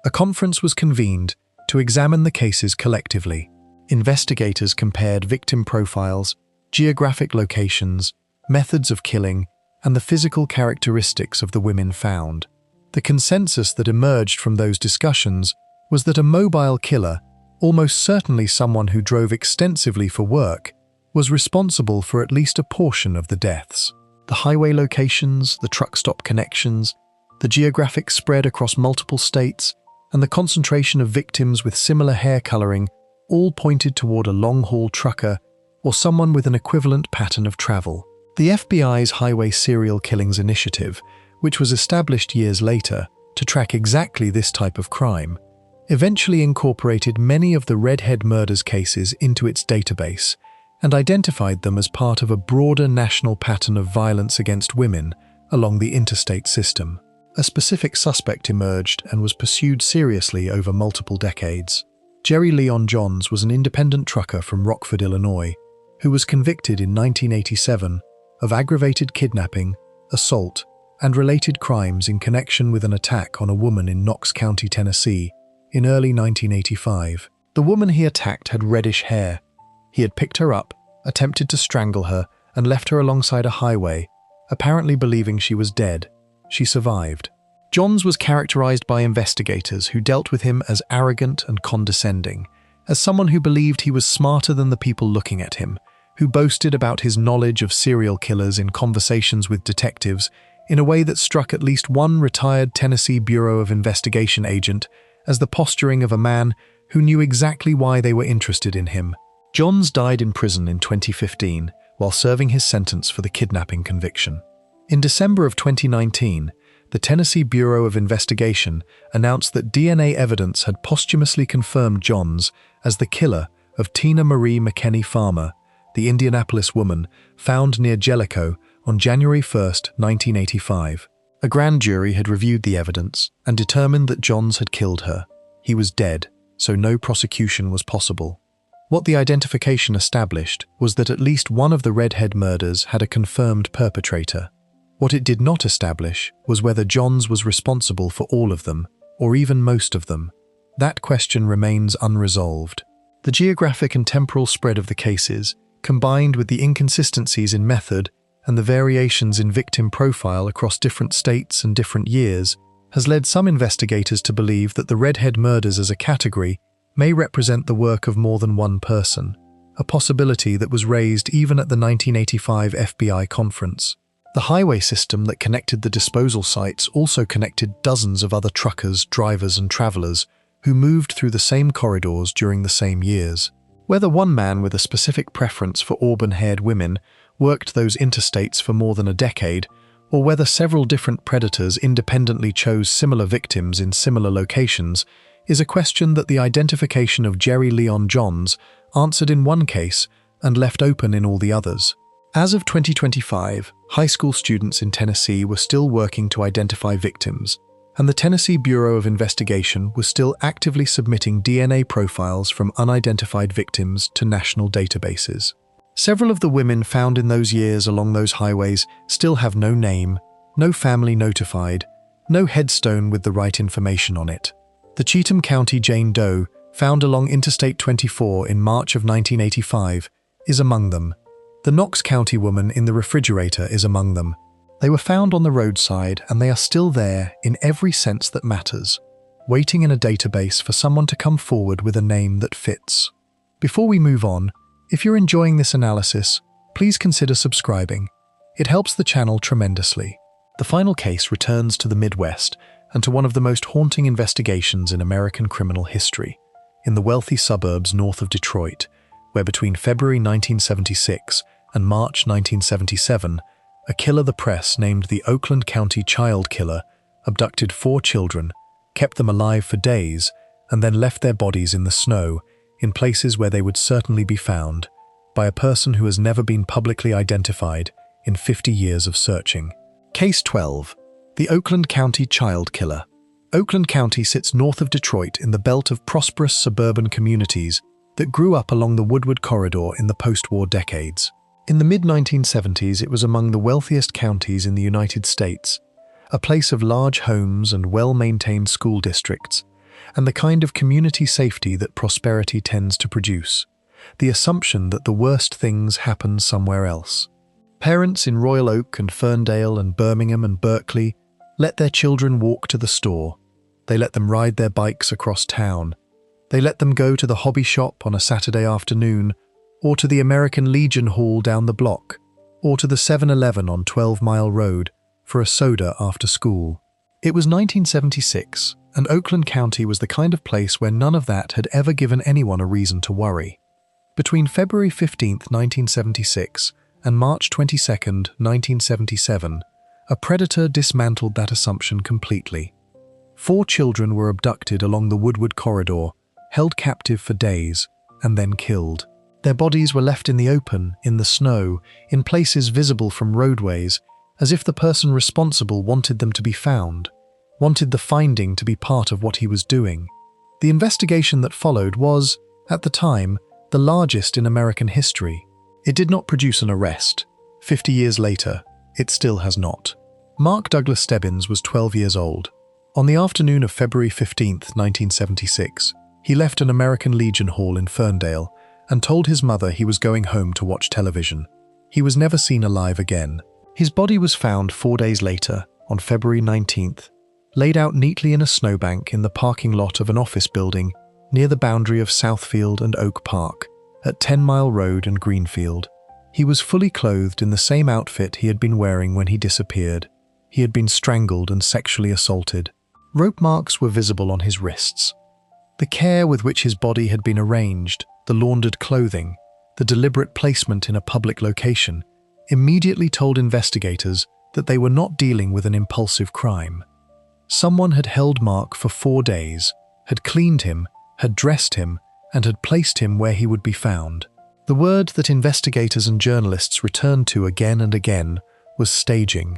A conference was convened to examine the cases collectively. Investigators compared victim profiles, geographic locations, methods of killing, and the physical characteristics of the women found. The consensus that emerged from those discussions was that a mobile killer, almost certainly someone who drove extensively for work, was responsible for at least a portion of the deaths. The highway locations, the truck stop connections, the geographic spread across multiple states, and the concentration of victims with similar hair coloring all pointed toward a long-haul trucker or someone with an equivalent pattern of travel. The FBI's Highway Serial Killings Initiative, which was established years later to track exactly this type of crime, eventually incorporated many of the redhead murders cases into its database and identified them as part of a broader national pattern of violence against women along the interstate system. A specific suspect emerged and was pursued seriously over multiple decades. Jerry Leon Johns was an independent trucker from Rockford, Illinois, who was convicted in 1987 of aggravated kidnapping, assault, and related crimes in connection with an attack on a woman in Knox County, Tennessee, in early 1985. The woman he attacked had reddish hair. He had picked her up, attempted to strangle her, and left her alongside a highway, apparently believing she was dead. She survived. Johns was characterized by investigators who dealt with him as arrogant and condescending, as someone who believed he was smarter than the people looking at him, who boasted about his knowledge of serial killers in conversations with detectives in a way that struck at least one retired Tennessee Bureau of Investigation agent as the posturing of a man who knew exactly why they were interested in him. Johns died in prison in 2015 while serving his sentence for the kidnapping conviction. In December of 2019, the Tennessee Bureau of Investigation announced that DNA evidence had posthumously confirmed Johns as the killer of Tina Marie McKenney Farmer, the Indianapolis woman found near Jellicoe on January 1, 1985. A grand jury had reviewed the evidence and determined that Johns had killed her. He was dead, so no prosecution was possible. What the identification established was that at least one of the redhead murders had a confirmed perpetrator. What it did not establish was whether Johns was responsible for all of them, or even most of them. That question remains unresolved. The geographic and temporal spread of the cases, combined with the inconsistencies in method and the variations in victim profile across different states and different years, has led some investigators to believe that the redhead murders as a category may represent the work of more than one person, a possibility that was raised even at the 1985 FBI conference. The highway system that connected the disposal sites also connected dozens of other truckers, drivers, and travelers who moved through the same corridors during the same years. Whether one man with a specific preference for auburn-haired women worked those interstates for more than a decade, or whether several different predators independently chose similar victims in similar locations, is a question that the identification of Jerry Leon Johns answered in one case and left open in all the others. As of 2025, high school students in Tennessee were still working to identify victims, and the Tennessee Bureau of Investigation was still actively submitting DNA profiles from unidentified victims to national databases. Several of the women found in those years along those highways still have no name, no family notified, no headstone with the right information on it. The Cheatham County Jane Doe, found along Interstate 24 in March of 1985, is among them. The Knox County woman in the refrigerator is among them. They were found on the roadside, and they are still there in every sense that matters, waiting in a database for someone to come forward with a name that fits. Before we move on, if you're enjoying this analysis, please consider subscribing. It helps the channel tremendously. The final case returns to the Midwest and to one of the most haunting investigations in American criminal history, in the wealthy suburbs north of Detroit, where between February 1976 and March 1977, a killer the press named the Oakland County Child Killer abducted 4 children, kept them alive for days, and then left their bodies in the snow in places where they would certainly be found by a person who has never been publicly identified in 50 years of searching. Case 12. The Oakland County Child Killer. Oakland County sits north of Detroit in the belt of prosperous suburban communities that grew up along the Woodward Corridor in the post-war decades. In the mid-1970s, it was among the wealthiest counties in the United States, a place of large homes and well-maintained school districts, and the kind of community safety that prosperity tends to produce, the assumption that the worst things happen somewhere else. Parents in Royal Oak and Ferndale and Birmingham and Berkeley let their children walk to the store. They let them ride their bikes across town. They let them go to the hobby shop on a Saturday afternoon, or to the American Legion Hall down the block, or to the 7-Eleven on 12 Mile Road for a soda after school. It was 1976, and Oakland County was the kind of place where none of that had ever given anyone a reason to worry. Between February 15, 1976 and March 22, 1977, a predator dismantled that assumption completely. 4 children were abducted along the Woodward Corridor, held captive for days, and then killed. Their bodies were left in the open, in the snow, in places visible from roadways, as if the person responsible wanted them to be found, wanted the finding to be part of what he was doing. The investigation that followed was, at the time, the largest in American history. It did not produce an arrest. 50 years later, it still has not. Mark Douglas Stebbins was 12 years old. On the afternoon of February 15, 1976, he left an American Legion Hall in Ferndale and told his mother he was going home to watch television. He was never seen alive again. His body was found 4 days later, on February 19th, laid out neatly in a snowbank in the parking lot of an office building near the boundary of Southfield and Oak Park, at 10 Mile Road and Greenfield. He was fully clothed in the same outfit he had been wearing when he disappeared. He had been strangled and sexually assaulted. Rope marks were visible on his wrists. The care with which his body had been arranged, the laundered clothing, the deliberate placement in a public location, immediately told investigators that they were not dealing with an impulsive crime. Someone had held Mark for 4 days, had cleaned him, had dressed him, and had placed him where he would be found. The word that investigators and journalists returned to again and again was staging.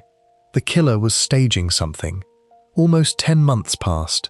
The killer was staging something. Almost 10 months passed.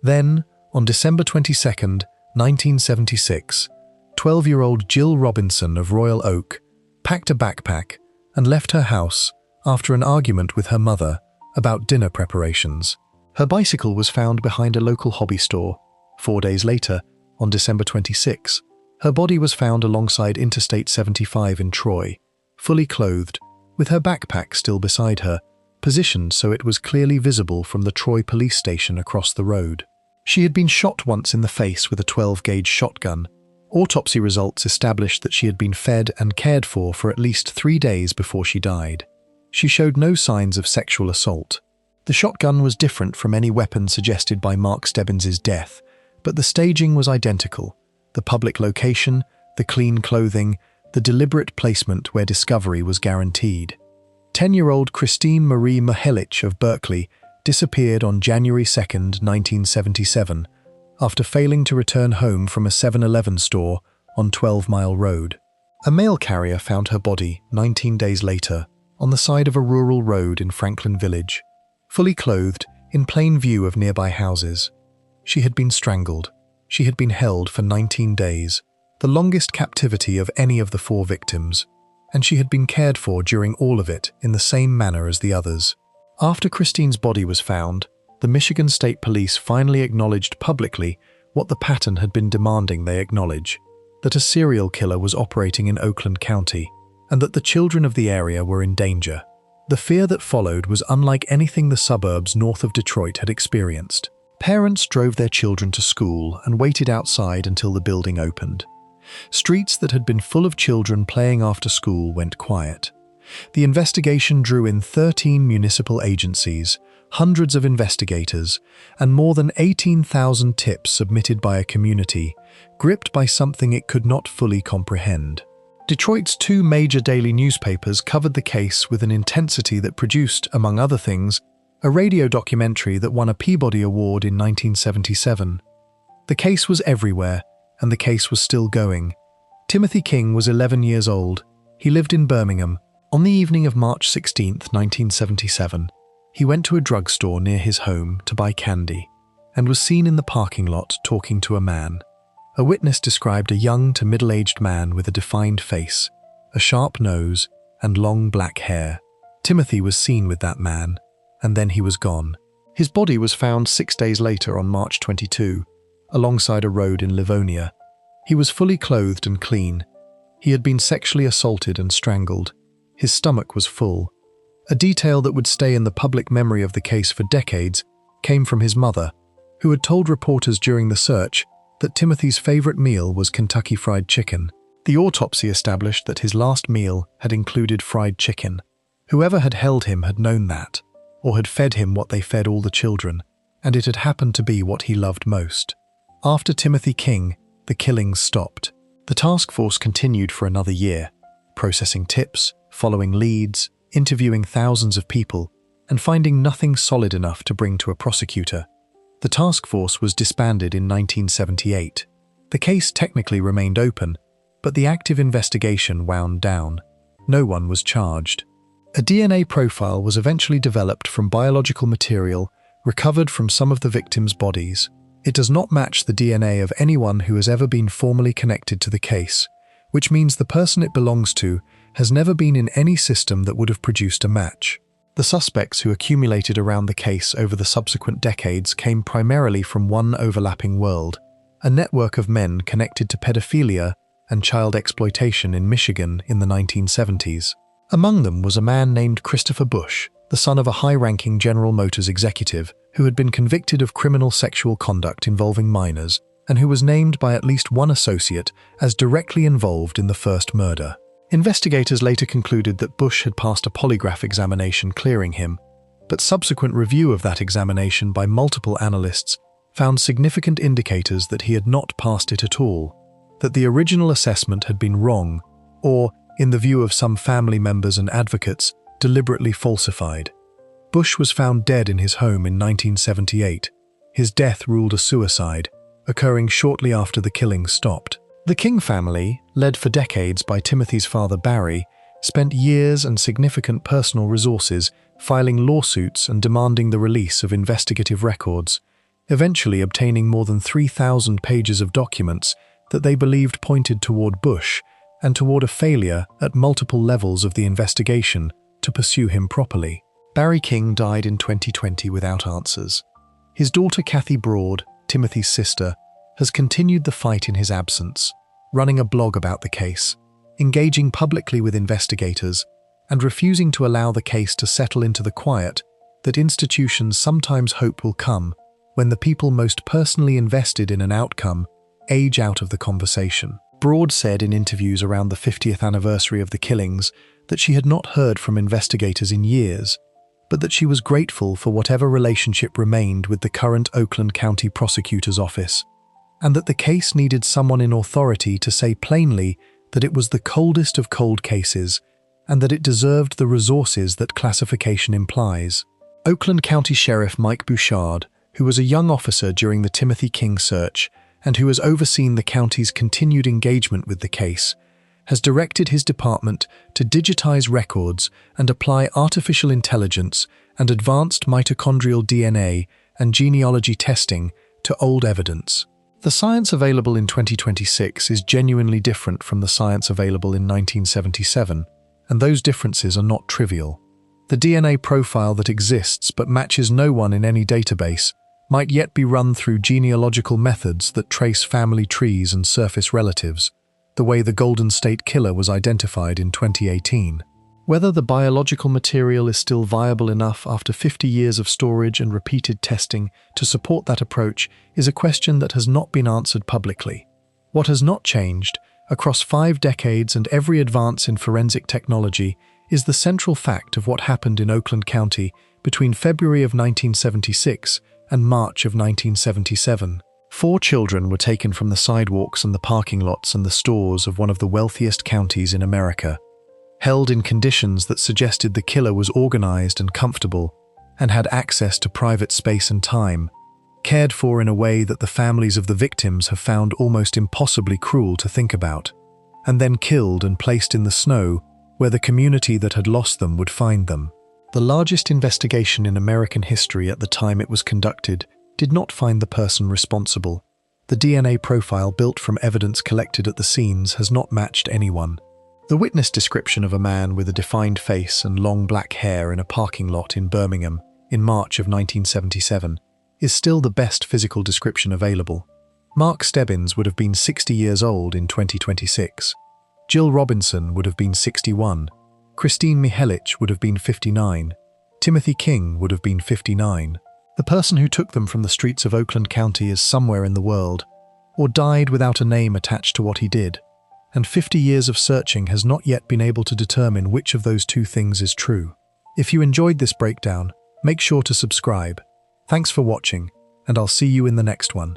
Then, on December 22, 1976, 12-year-old Jill Robinson of Royal Oak packed a backpack and left her house after an argument with her mother about dinner preparations. Her bicycle was found behind a local hobby store. 4 days later, on December 26, her body was found alongside Interstate 75 in Troy, fully clothed, with her backpack still beside her, positioned so it was clearly visible from the Troy police station across the road. She had been shot once in the face with a 12-gauge shotgun. Autopsy results established that she had been fed and cared for at least 3 days before she died. She showed no signs of sexual assault. The shotgun was different from any weapon suggested by Mark Stebbins' death, but the staging was identical. The public location, the clean clothing, the deliberate placement where discovery was guaranteed. 10-year-old Christine Marie Mihelic of Berkeley disappeared on January 2, 1977, after failing to return home from a 7-Eleven store on 12 Mile Road. A mail carrier found her body 19 days later on the side of a rural road in Franklin Village, fully clothed, in plain view of nearby houses. She had been strangled. She had been held for 19 days, the longest captivity of any of the 4 victims, and she had been cared for during all of it in the same manner as the others. After Christine's body was found, the Michigan State Police finally acknowledged publicly what the pattern had been demanding they acknowledge, that a serial killer was operating in Oakland County, and that the children of the area were in danger. The fear that followed was unlike anything the suburbs north of Detroit had experienced. Parents drove their children to school and waited outside until the building opened. Streets that had been full of children playing after school went quiet. The investigation drew in 13 municipal agencies, hundreds of investigators, and more than 18,000 tips submitted by a community, gripped by something it could not fully comprehend. Detroit's 2 major daily newspapers covered the case with an intensity that produced, among other things, a radio documentary that won a Peabody Award in 1977. The case was everywhere, and the case was still going. Timothy King was 11 years old. He lived in Birmingham. On the evening of March 16, 1977, he went to a drugstore near his home to buy candy, and was seen in the parking lot talking to a man. A witness described a young to middle-aged man with a defined face, a sharp nose, and long black hair. Timothy was seen with that man, and then he was gone. His body was found 6 days later on March 22, alongside a road in Livonia. He was fully clothed and clean. He had been sexually assaulted and strangled. His stomach was full. A detail that would stay in the public memory of the case for decades came from his mother, who had told reporters during the search that Timothy's favorite meal was Kentucky Fried Chicken. The autopsy established that his last meal had included fried chicken. Whoever had held him had known that, or had fed him what they fed all the children, and it had happened to be what he loved most. After Timothy King, the killings stopped. The task force continued for another year, processing tips, following leads, interviewing thousands of people, and finding nothing solid enough to bring to a prosecutor. The task force was disbanded in 1978. The case technically remained open, but the active investigation wound down. No one was charged. A DNA profile was eventually developed from biological material recovered from some of the victims' bodies. It does not match the DNA of anyone who has ever been formally connected to the case, which means the person it belongs to has never been in any system that would have produced a match. The suspects who accumulated around the case over the subsequent decades came primarily from one overlapping world, a network of men connected to pedophilia and child exploitation in Michigan in the 1970s. Among them was a man named Christopher Busch, the son of a high-ranking General Motors executive who had been convicted of criminal sexual conduct involving minors and who was named by at least one associate as directly involved in the first murder. Investigators later concluded that Busch had passed a polygraph examination clearing him, but subsequent review of that examination by multiple analysts found significant indicators that he had not passed it at all, that the original assessment had been wrong, or, in the view of some family members and advocates, deliberately falsified. Busch was found dead in his home in 1978. His death ruled a suicide, occurring shortly after the killings stopped. The King family, led for decades by Timothy's father Barry, spent years and significant personal resources filing lawsuits and demanding the release of investigative records, eventually obtaining more than 3,000 pages of documents that they believed pointed toward Busch and toward a failure at multiple levels of the investigation to pursue him properly. Barry King died in 2020 without answers. His daughter Kathy Broad, Timothy's sister, has continued the fight in his absence, running a blog about the case, engaging publicly with investigators, and refusing to allow the case to settle into the quiet that institutions sometimes hope will come when the people most personally invested in an outcome age out of the conversation. Broad said in interviews around the 50th anniversary of the killings that she had not heard from investigators in years, but that she was grateful for whatever relationship remained with the current Oakland County Prosecutor's Office, and that the case needed someone in authority to say plainly that it was the coldest of cold cases and that it deserved the resources that classification implies. Oakland County Sheriff Mike Bouchard, who was a young officer during the Timothy King search and who has overseen the county's continued engagement with the case, has directed his department to digitize records and apply artificial intelligence and advanced mitochondrial DNA and genealogy testing to old evidence. The science available in 2026 is genuinely different from the science available in 1977, and those differences are not trivial. The DNA profile that exists but matches no one in any database might yet be run through genealogical methods that trace family trees and surface relatives, the way the Golden State Killer was identified in 2018. Whether the biological material is still viable enough after 50 years of storage and repeated testing to support that approach is a question that has not been answered publicly. What has not changed, across 5 decades and every advance in forensic technology, is the central fact of what happened in Oakland County between February of 1976 and March of 1977. 4 children were taken from the sidewalks and the parking lots and the stores of one of the wealthiest counties in America, held in conditions that suggested the killer was organized and comfortable and had access to private space and time, cared for in a way that the families of the victims have found almost impossibly cruel to think about, and then killed and placed in the snow where the community that had lost them would find them. The largest investigation in American history at the time it was conducted did not find the person responsible. The DNA profile built from evidence collected at the scenes has not matched anyone. The witness description of a man with a defined face and long black hair in a parking lot in Birmingham in March of 1977 is still the best physical description available. Mark Stebbins would have been 60 years old in 2026. Jill Robinson would have been 61. Christine Mihelic would have been 59. Timothy King would have been 59. The person who took them from the streets of Oakland County is somewhere in the world, or died without a name attached to what he did, and 50 years of searching has not yet been able to determine which of those two things is true. If you enjoyed this breakdown, make sure to subscribe. Thanks for watching, and I'll see you in the next one.